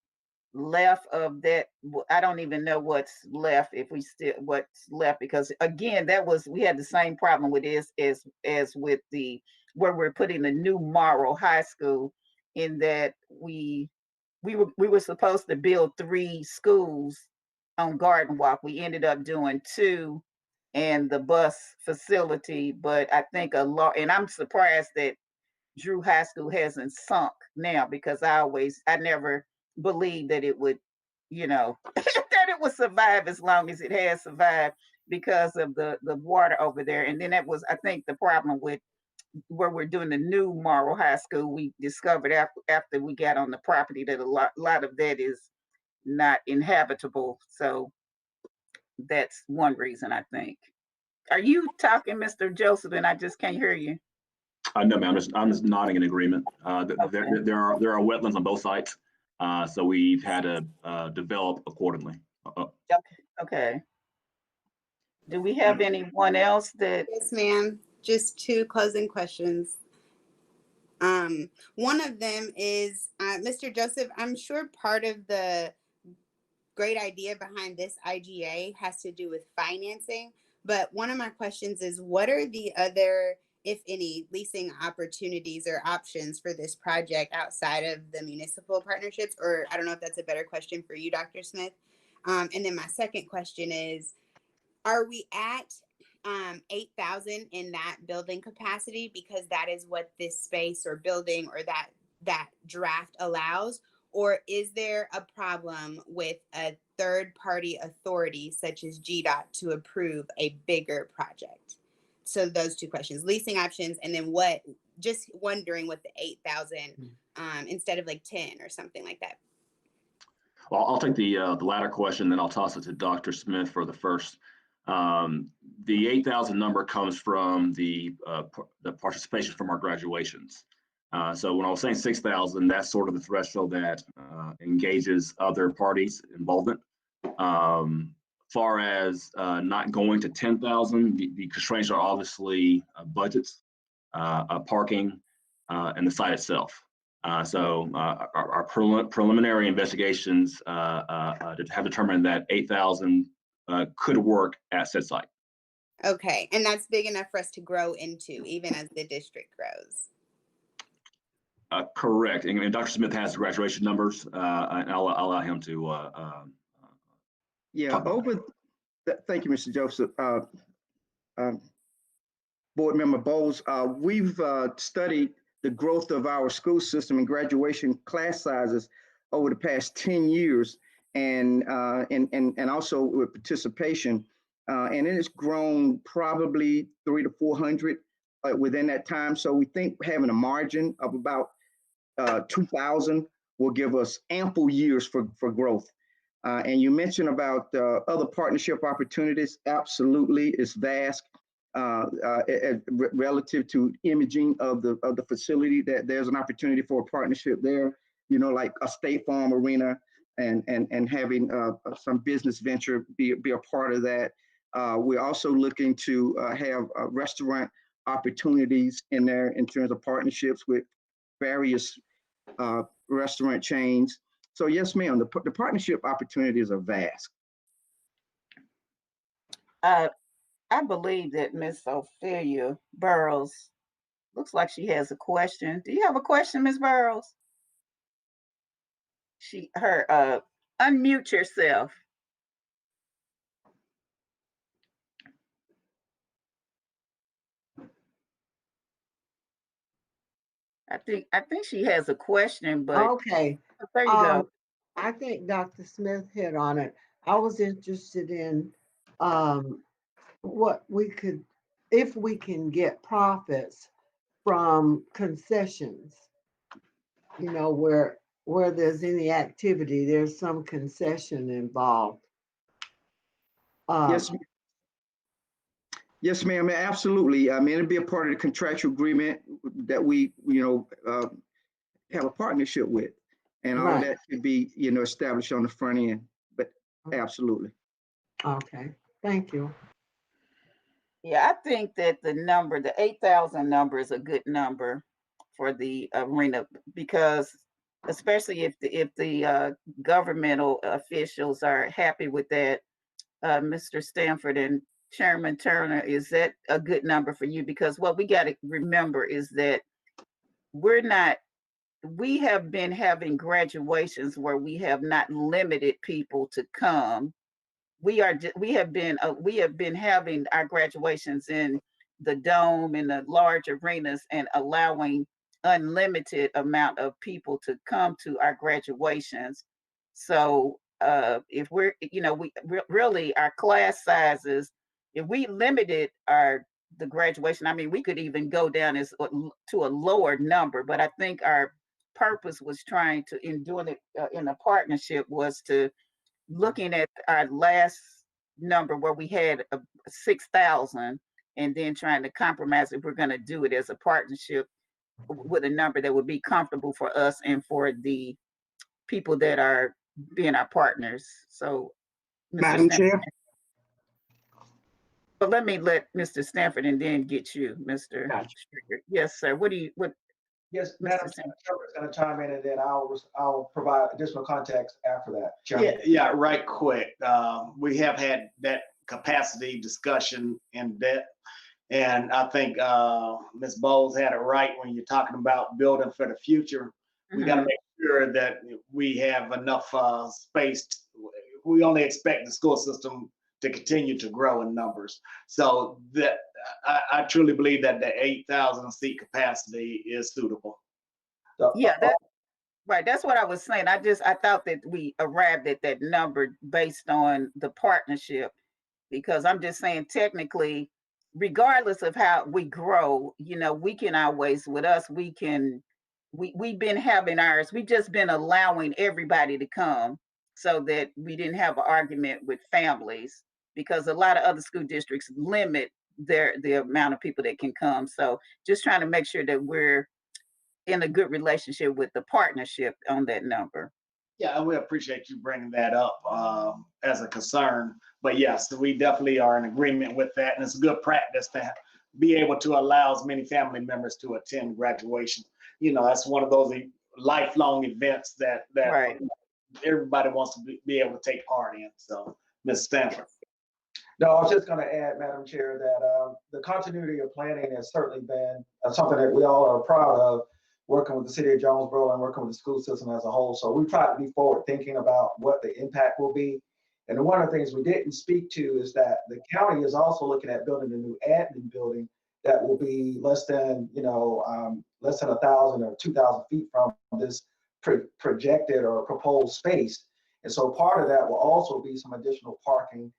left of that. I don't even know what's left, what's left, because again, we had the same problem with this as with where we're putting the new Morrow High School, in that we were supposed to build 3 schools on Garden Walk. We ended up doing 2 and the bus facility, but I think and I'm surprised that Drew High School hasn't sunk now, because I never believed that it would, that it would survive as long as it has survived, because of the water over there. And then that was, I think, the problem with where we're doing the new Morrow High School. We discovered after we got on the property that a lot of that is not inhabitable. So that's one reason, I think. Are you talking, Mr. Joseph, and I just can't hear you? No, ma'am. I'm just nodding in agreement. Okay. There are wetlands on both sides, so we've had to develop accordingly. Okay. Do we have anyone else that? Yes, ma'am. Just 2 closing questions. One of them is, Mr. Joseph, I'm sure part of the great idea behind this IGA has to do with financing, but one of my questions is, what are the other, if any, leasing opportunities or options for this project outside of the municipal partnerships? Or I don't know if that's a better question for you, Dr. Smith. And then my second question is, are we at 8,000 in that building capacity because that is what this space or building or that draft allows? Or is there a problem with a third-party authority such as GDOT to approve a bigger project? So those 2 questions, leasing options, and then just wondering what the 8,000 instead of like 10 or something like that. Well, I'll take the latter question, then I'll toss it to Dr. Smith for the first. The 8,000 number comes from the participation from our graduations. So when I was saying 6,000, that's sort of the threshold that engages other parties' involvement. Far as not going to 10,000, the constraints are obviously budgets, parking, and the site itself. So our preliminary investigations have determined that 8,000 could work at said site. Okay, and that's big enough for us to grow into, even as the district grows. Correct, and Dr. Smith has the graduation numbers, and I'll allow him to. Thank you, Mr. Joseph. Board Member Bowles, we've studied the growth of our school system and graduation class sizes over the past 10 years, and also with participation, and it has grown probably 300 to 400 within that time. So we think having a margin of about 2,000 will give us ample years for growth. And you mentioned about other partnership opportunities. Absolutely, it's vast relative to imaging of the facility. That there's an opportunity for a partnership there. You know, like a State Farm arena, and having some business venture be a part of that. We're also looking to have restaurant opportunities in there in terms of partnerships with various restaurant chains. So yes, ma'am, the partnership opportunities are vast. I believe that Miss Ophelia Burrows looks like she has a question. Do you have a question, Miss Burrows? Unmute yourself. I think she has a question, but Okay. there you go. I think Dr. Smith hit on it. I was interested in what we could, if we can get profits from concessions, you know, where there's any activity, there's some concession involved. Yes, yes, ma'am, absolutely. I mean, it'd be a part of the contractual agreement that we, have a partnership with, and all of that could be, established on the front end. But absolutely. Okay, thank you. Yeah, I think that the 8,000 number is a good number for the arena, because especially if the governmental officials are happy with that. Mr. Stanford and Chairman Turner, is that a good number for you? Because what we got to remember is that we have been having graduations where we have not limited people to come. We have been having our graduations in the dome, in the large arenas, and allowing unlimited amount of people to come to our graduations. So if we're, we really, our class sizes, if we limited the graduation, I mean, we could even go down to a lower number, but I think our purpose was trying to, in doing it in a partnership, was to looking at our last number where we had 6,000, and then trying to compromise if we're going to do it as a partnership with a number that would be comfortable for us and for the people that are being our partners. So, Madam Chair. But let Mr. Stanford and then get you, Mr. Stricker. Yes, sir. What? Yes, Madam Chair is going to chime in, and then I'll provide additional context after that. Chairman. Yeah, right quick. We have had that capacity discussion in depth, and I think Ms. Bowles had it right when you're talking about building for the future. We got to make sure that we have enough space. We only expect the school system to continue to grow in numbers. So that I truly believe that the 8,000 seat capacity is suitable. Yeah, right. That's what I was saying. I thought that we arrived at that number based on the partnership, because I'm just saying, technically, regardless of how we grow, we can always, with us, we've been having ours. We've just been allowing everybody to come so that we didn't have an argument with families, because a lot of other school districts limit the amount of people that can come. So just trying to make sure that we're in a good relationship with the partnership on that number. Yeah, we appreciate you bringing that up as a concern. But yes, we definitely are in agreement with that. And it's a good practice to be able to allow as many family members to attend graduation. That's one of those lifelong events that right. Everybody wants to be able to take part in. So, Ms. Stanford. No, I was just going to add, Madam Chair, that the continuity of planning has certainly been something that we all are proud of, working with the city of Jonesboro and working with the school system as a whole. So we try to be forward thinking about what the impact will be. And one of the things we didn't speak to is that the county is also looking at building a new admin building that will be less than 1,000 or 2,000 feet from this projected or proposed space. And so part of that will also be some additional parking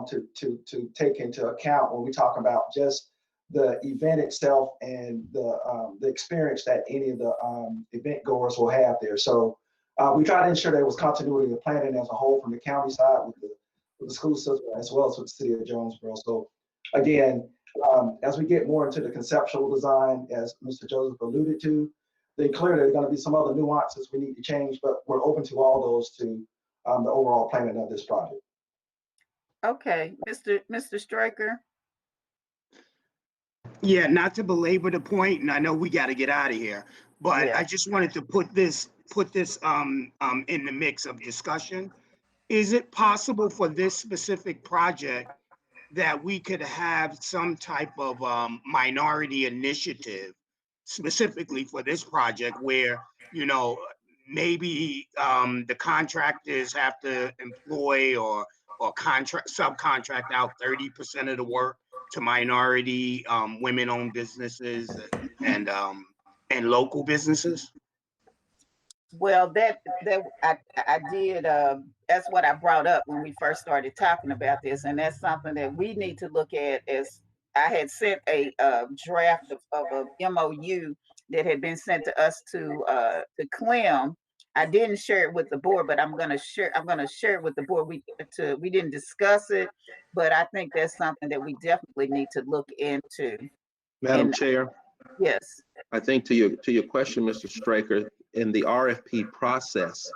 to take into account when we talk about just the event itself and the experience that any of the event goers will have there. So We tried to ensure there was continuity of planning as a whole from the county side with the school system as well as with the city of Jonesboro. So again, as we get more into the conceptual design, as Mr. Joseph alluded to, then clearly there are going to be some other nuances we need to change, but we're open to all those to the overall planning of this project. Okay, Mr. Striker. Yeah, not to belabor the point, and I know we got to get out of here, but Yeah. I just wanted to put this in the mix of discussion. Is it possible for this specific project that we could have some type of minority initiative specifically for this project where, you know, maybe the contractors have to employ or subcontract out 30% of the work to minority women-owned businesses and local businesses? Well, I did. That's what I brought up when we first started talking about this, and that's something that we need to look at. As I had sent a draft of a MOU that had been sent to us to Clem. I didn't share it with the board, but I'm gonna share it with the board. We didn't discuss it, but I think that's something that we definitely need to look into. Madam Chair, Yes. I think to your question, Mr. Straker, in the RFP process,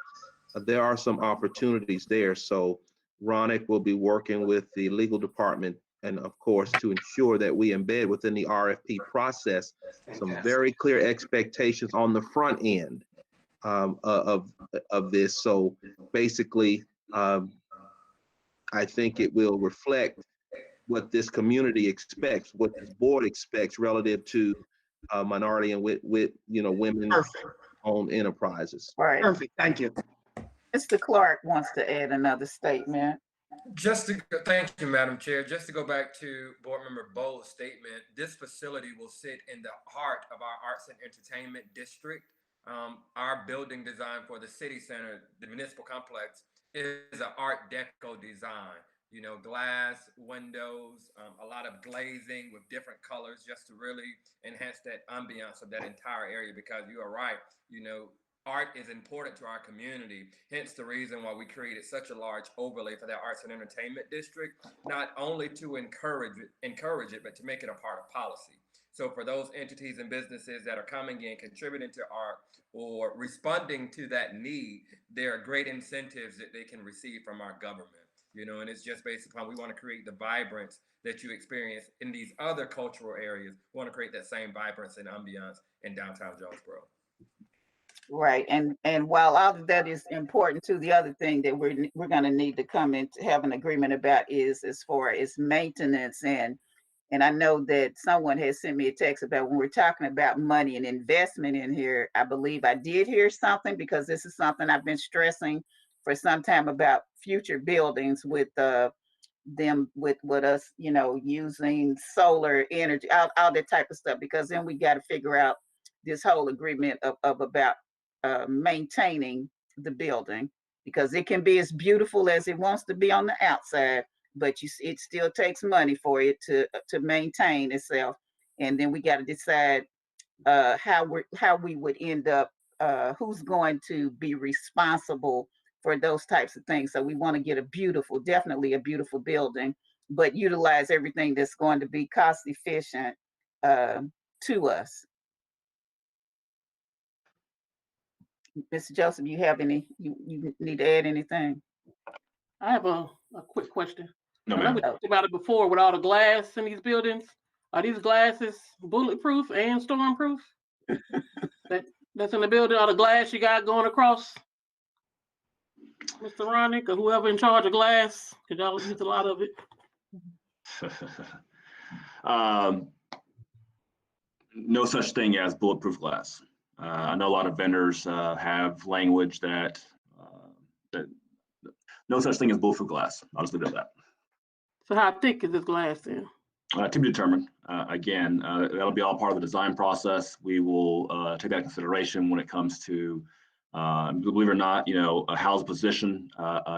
there are some opportunities there. So Ronick will be working with the legal department and of course to ensure that we embed within the RFP process some very clear expectations on the front end of this. So basically, I think it will reflect what this community expects, what this board expects relative to minority and with women-owned enterprises. Right. Perfect. Thank you. Mr. Clark wants to add another statement. Thank you, Madam Chair. Just to go back to Board Member Bowles' statement, this facility will sit in the heart of our arts and entertainment district. Our building design for the city center, the municipal complex, is an Art Deco design. You know, glass windows, a lot of glazing with different colors, just to really enhance that ambiance of that entire area. Because you are right, you know, art is important to our community. Hence the reason why we created such a large overlay for that arts and entertainment district, not only to encourage it, but to make it a part of policy. So for those entities and businesses that are coming in, contributing to art or responding to that need, there are great incentives that they can receive from our government. You know, and it's just based upon, we want to create the vibrance that you experience in these other cultural areas. We want to create that same vibrance and ambiance in downtown Jonesboro. Right, and while all of that is important too, the other thing that we're going to need to come into have an agreement about is as far as maintenance. And I know that someone has sent me a text about when we're talking about money and investment in here. I believe I did hear something, because this is something I've been stressing for some time about future buildings with them with us, you know, using solar energy, all that type of stuff, because then we got to figure out this whole agreement of about maintaining the building, because it can be as beautiful as it wants to be on the outside, but it still takes money for it to maintain itself. And then we got to decide how we would end up, who's going to be responsible for those types of things. So we want to get definitely a beautiful building, but utilize everything that's going to be cost efficient to us. Mr. Joseph, you need to add anything? I have a quick question. No, I know we talked about it before with all the glass in these buildings. Are these glasses bulletproof and stormproof? That's in the building, all the glass you got going across? Mr. Ronick or whoever in charge of glass, because y'all use a lot of it. No such thing as bulletproof glass. I know a lot of vendors have language that no such thing as bulletproof glass. I'll just leave it at that. So how thick is this glass then? To be determined. Again, that'll be all part of the design process. We will take that into consideration when it comes to, believe it or not, you know, how's position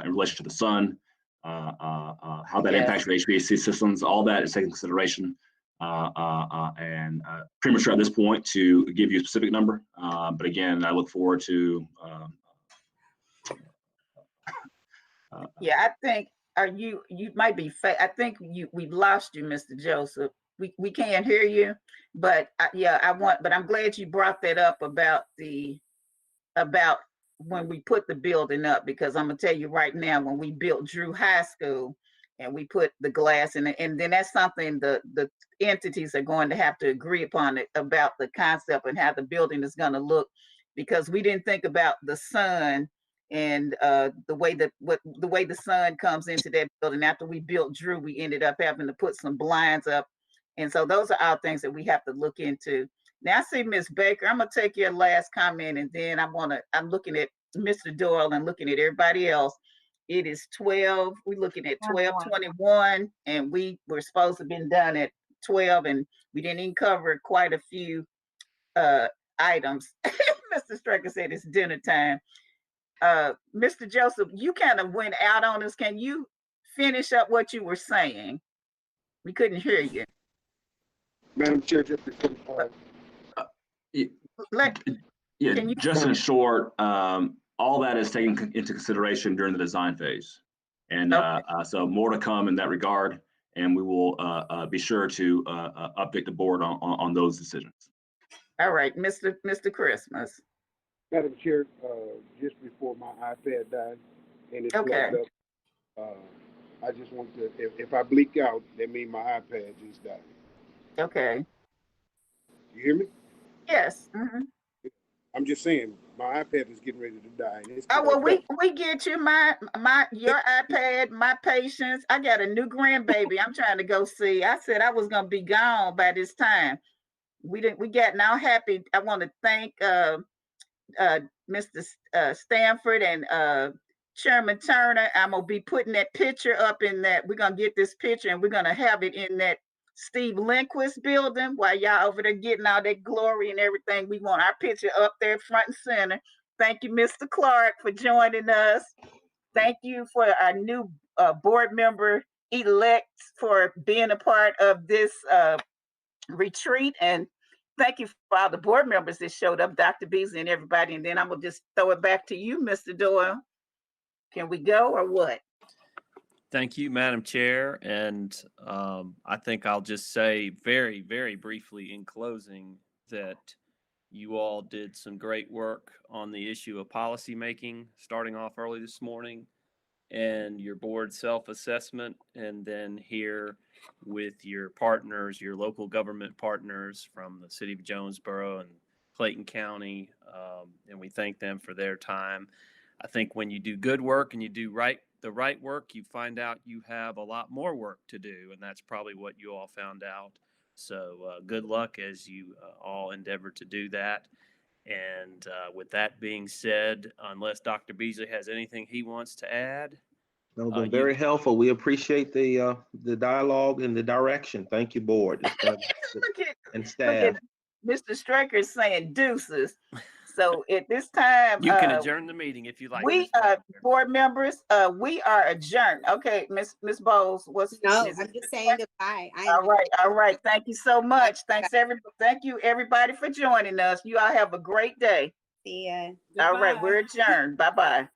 in relation to the sun, how that impacts your HVAC systems. All that is taken into consideration. And premature at this point to give you a specific number. But again, I look forward to Yeah, I think you might be I think we've lost you, Mr. Joseph. We can't hear you, but but I'm glad you brought that up about when we put the building up, because I'm gonna tell you right now, when we built Drew High School and we put the glass in it, and then that's something the entities are going to have to agree upon it, about the concept and how the building is gonna look, because we didn't think about the sun and the way the sun comes into that building. After we built Drew, we ended up having to put some blinds up, and so those are all things that we have to look into. Now I see Miss Baker. I'm gonna take your last comment, and then I'm looking at Mr. Doyle and looking at everybody else. It is 12. We're looking at 12:21, and we were supposed to have been done at 12, and we didn't even cover quite a few items. Mr. Strecker said it's dinner time. Mr. Joseph, you kind of went out on us. Can you finish up what you were saying? We couldn't hear you. Madam Chair, just before, Yeah, Can you- just in short, all that is taken into consideration during the design phase. And so more to come in that regard, and we will be sure to update the board on those decisions. All right, Mr. Christmas. Madam Chair, just before my iPad died and it's Okay. plugged up, I just want to, if I bleak out, that means my iPad just died. Okay. You hear me? Yes. Mm-hmm. I'm just saying, my iPad is getting ready to die. And it's Oh, well, plugged up. we get you your iPad, my patience. I got a new grandbaby I'm trying to go see. I said I was gonna be gone by this time. We got now happy. I want to thank Mr. Stanford and Chairman Turner. I'm gonna be putting that picture up in that. We're gonna get this picture and we're gonna have it in that Steve Lindquist building while y'all over there getting all that glory and everything. We want our picture up there front and center. Thank you, Mr. Clark, for joining us. Thank you for our new board member elect for being a part of this retreat, and thank you for all the board members that showed up, Dr. Beasley and everybody. And then I'm gonna just throw it back to you, Mr. Doyle. Can we go or what? Thank you, Madam Chair. And I think I'll just say very, very briefly in closing that you all did some great work on the issue of policymaking, starting off early this morning, and your board self-assessment, and then here with your partners, your local government partners from the city of Jonesboro and Clayton County, and we thank them for their time. I think when you do good work and you do the right work, you find out you have a lot more work to do, and that's probably what you all found out. So good luck as you all endeavor to do that. And with that being said, unless Dr. Beasley has anything he wants to add. No, been very helpful. We appreciate the dialogue and the direction. Thank you, board. And staff. Look at Mr. Strecker saying deuces. So at this time, you can adjourn the meeting if you like. We board members, we are adjourned. Okay, Miss Bowles, what's no? I'm just saying goodbye. All right. Thank you so much. Thank you everybody for joining us. You all have a great day. See ya. All right, we're adjourned. Bye bye.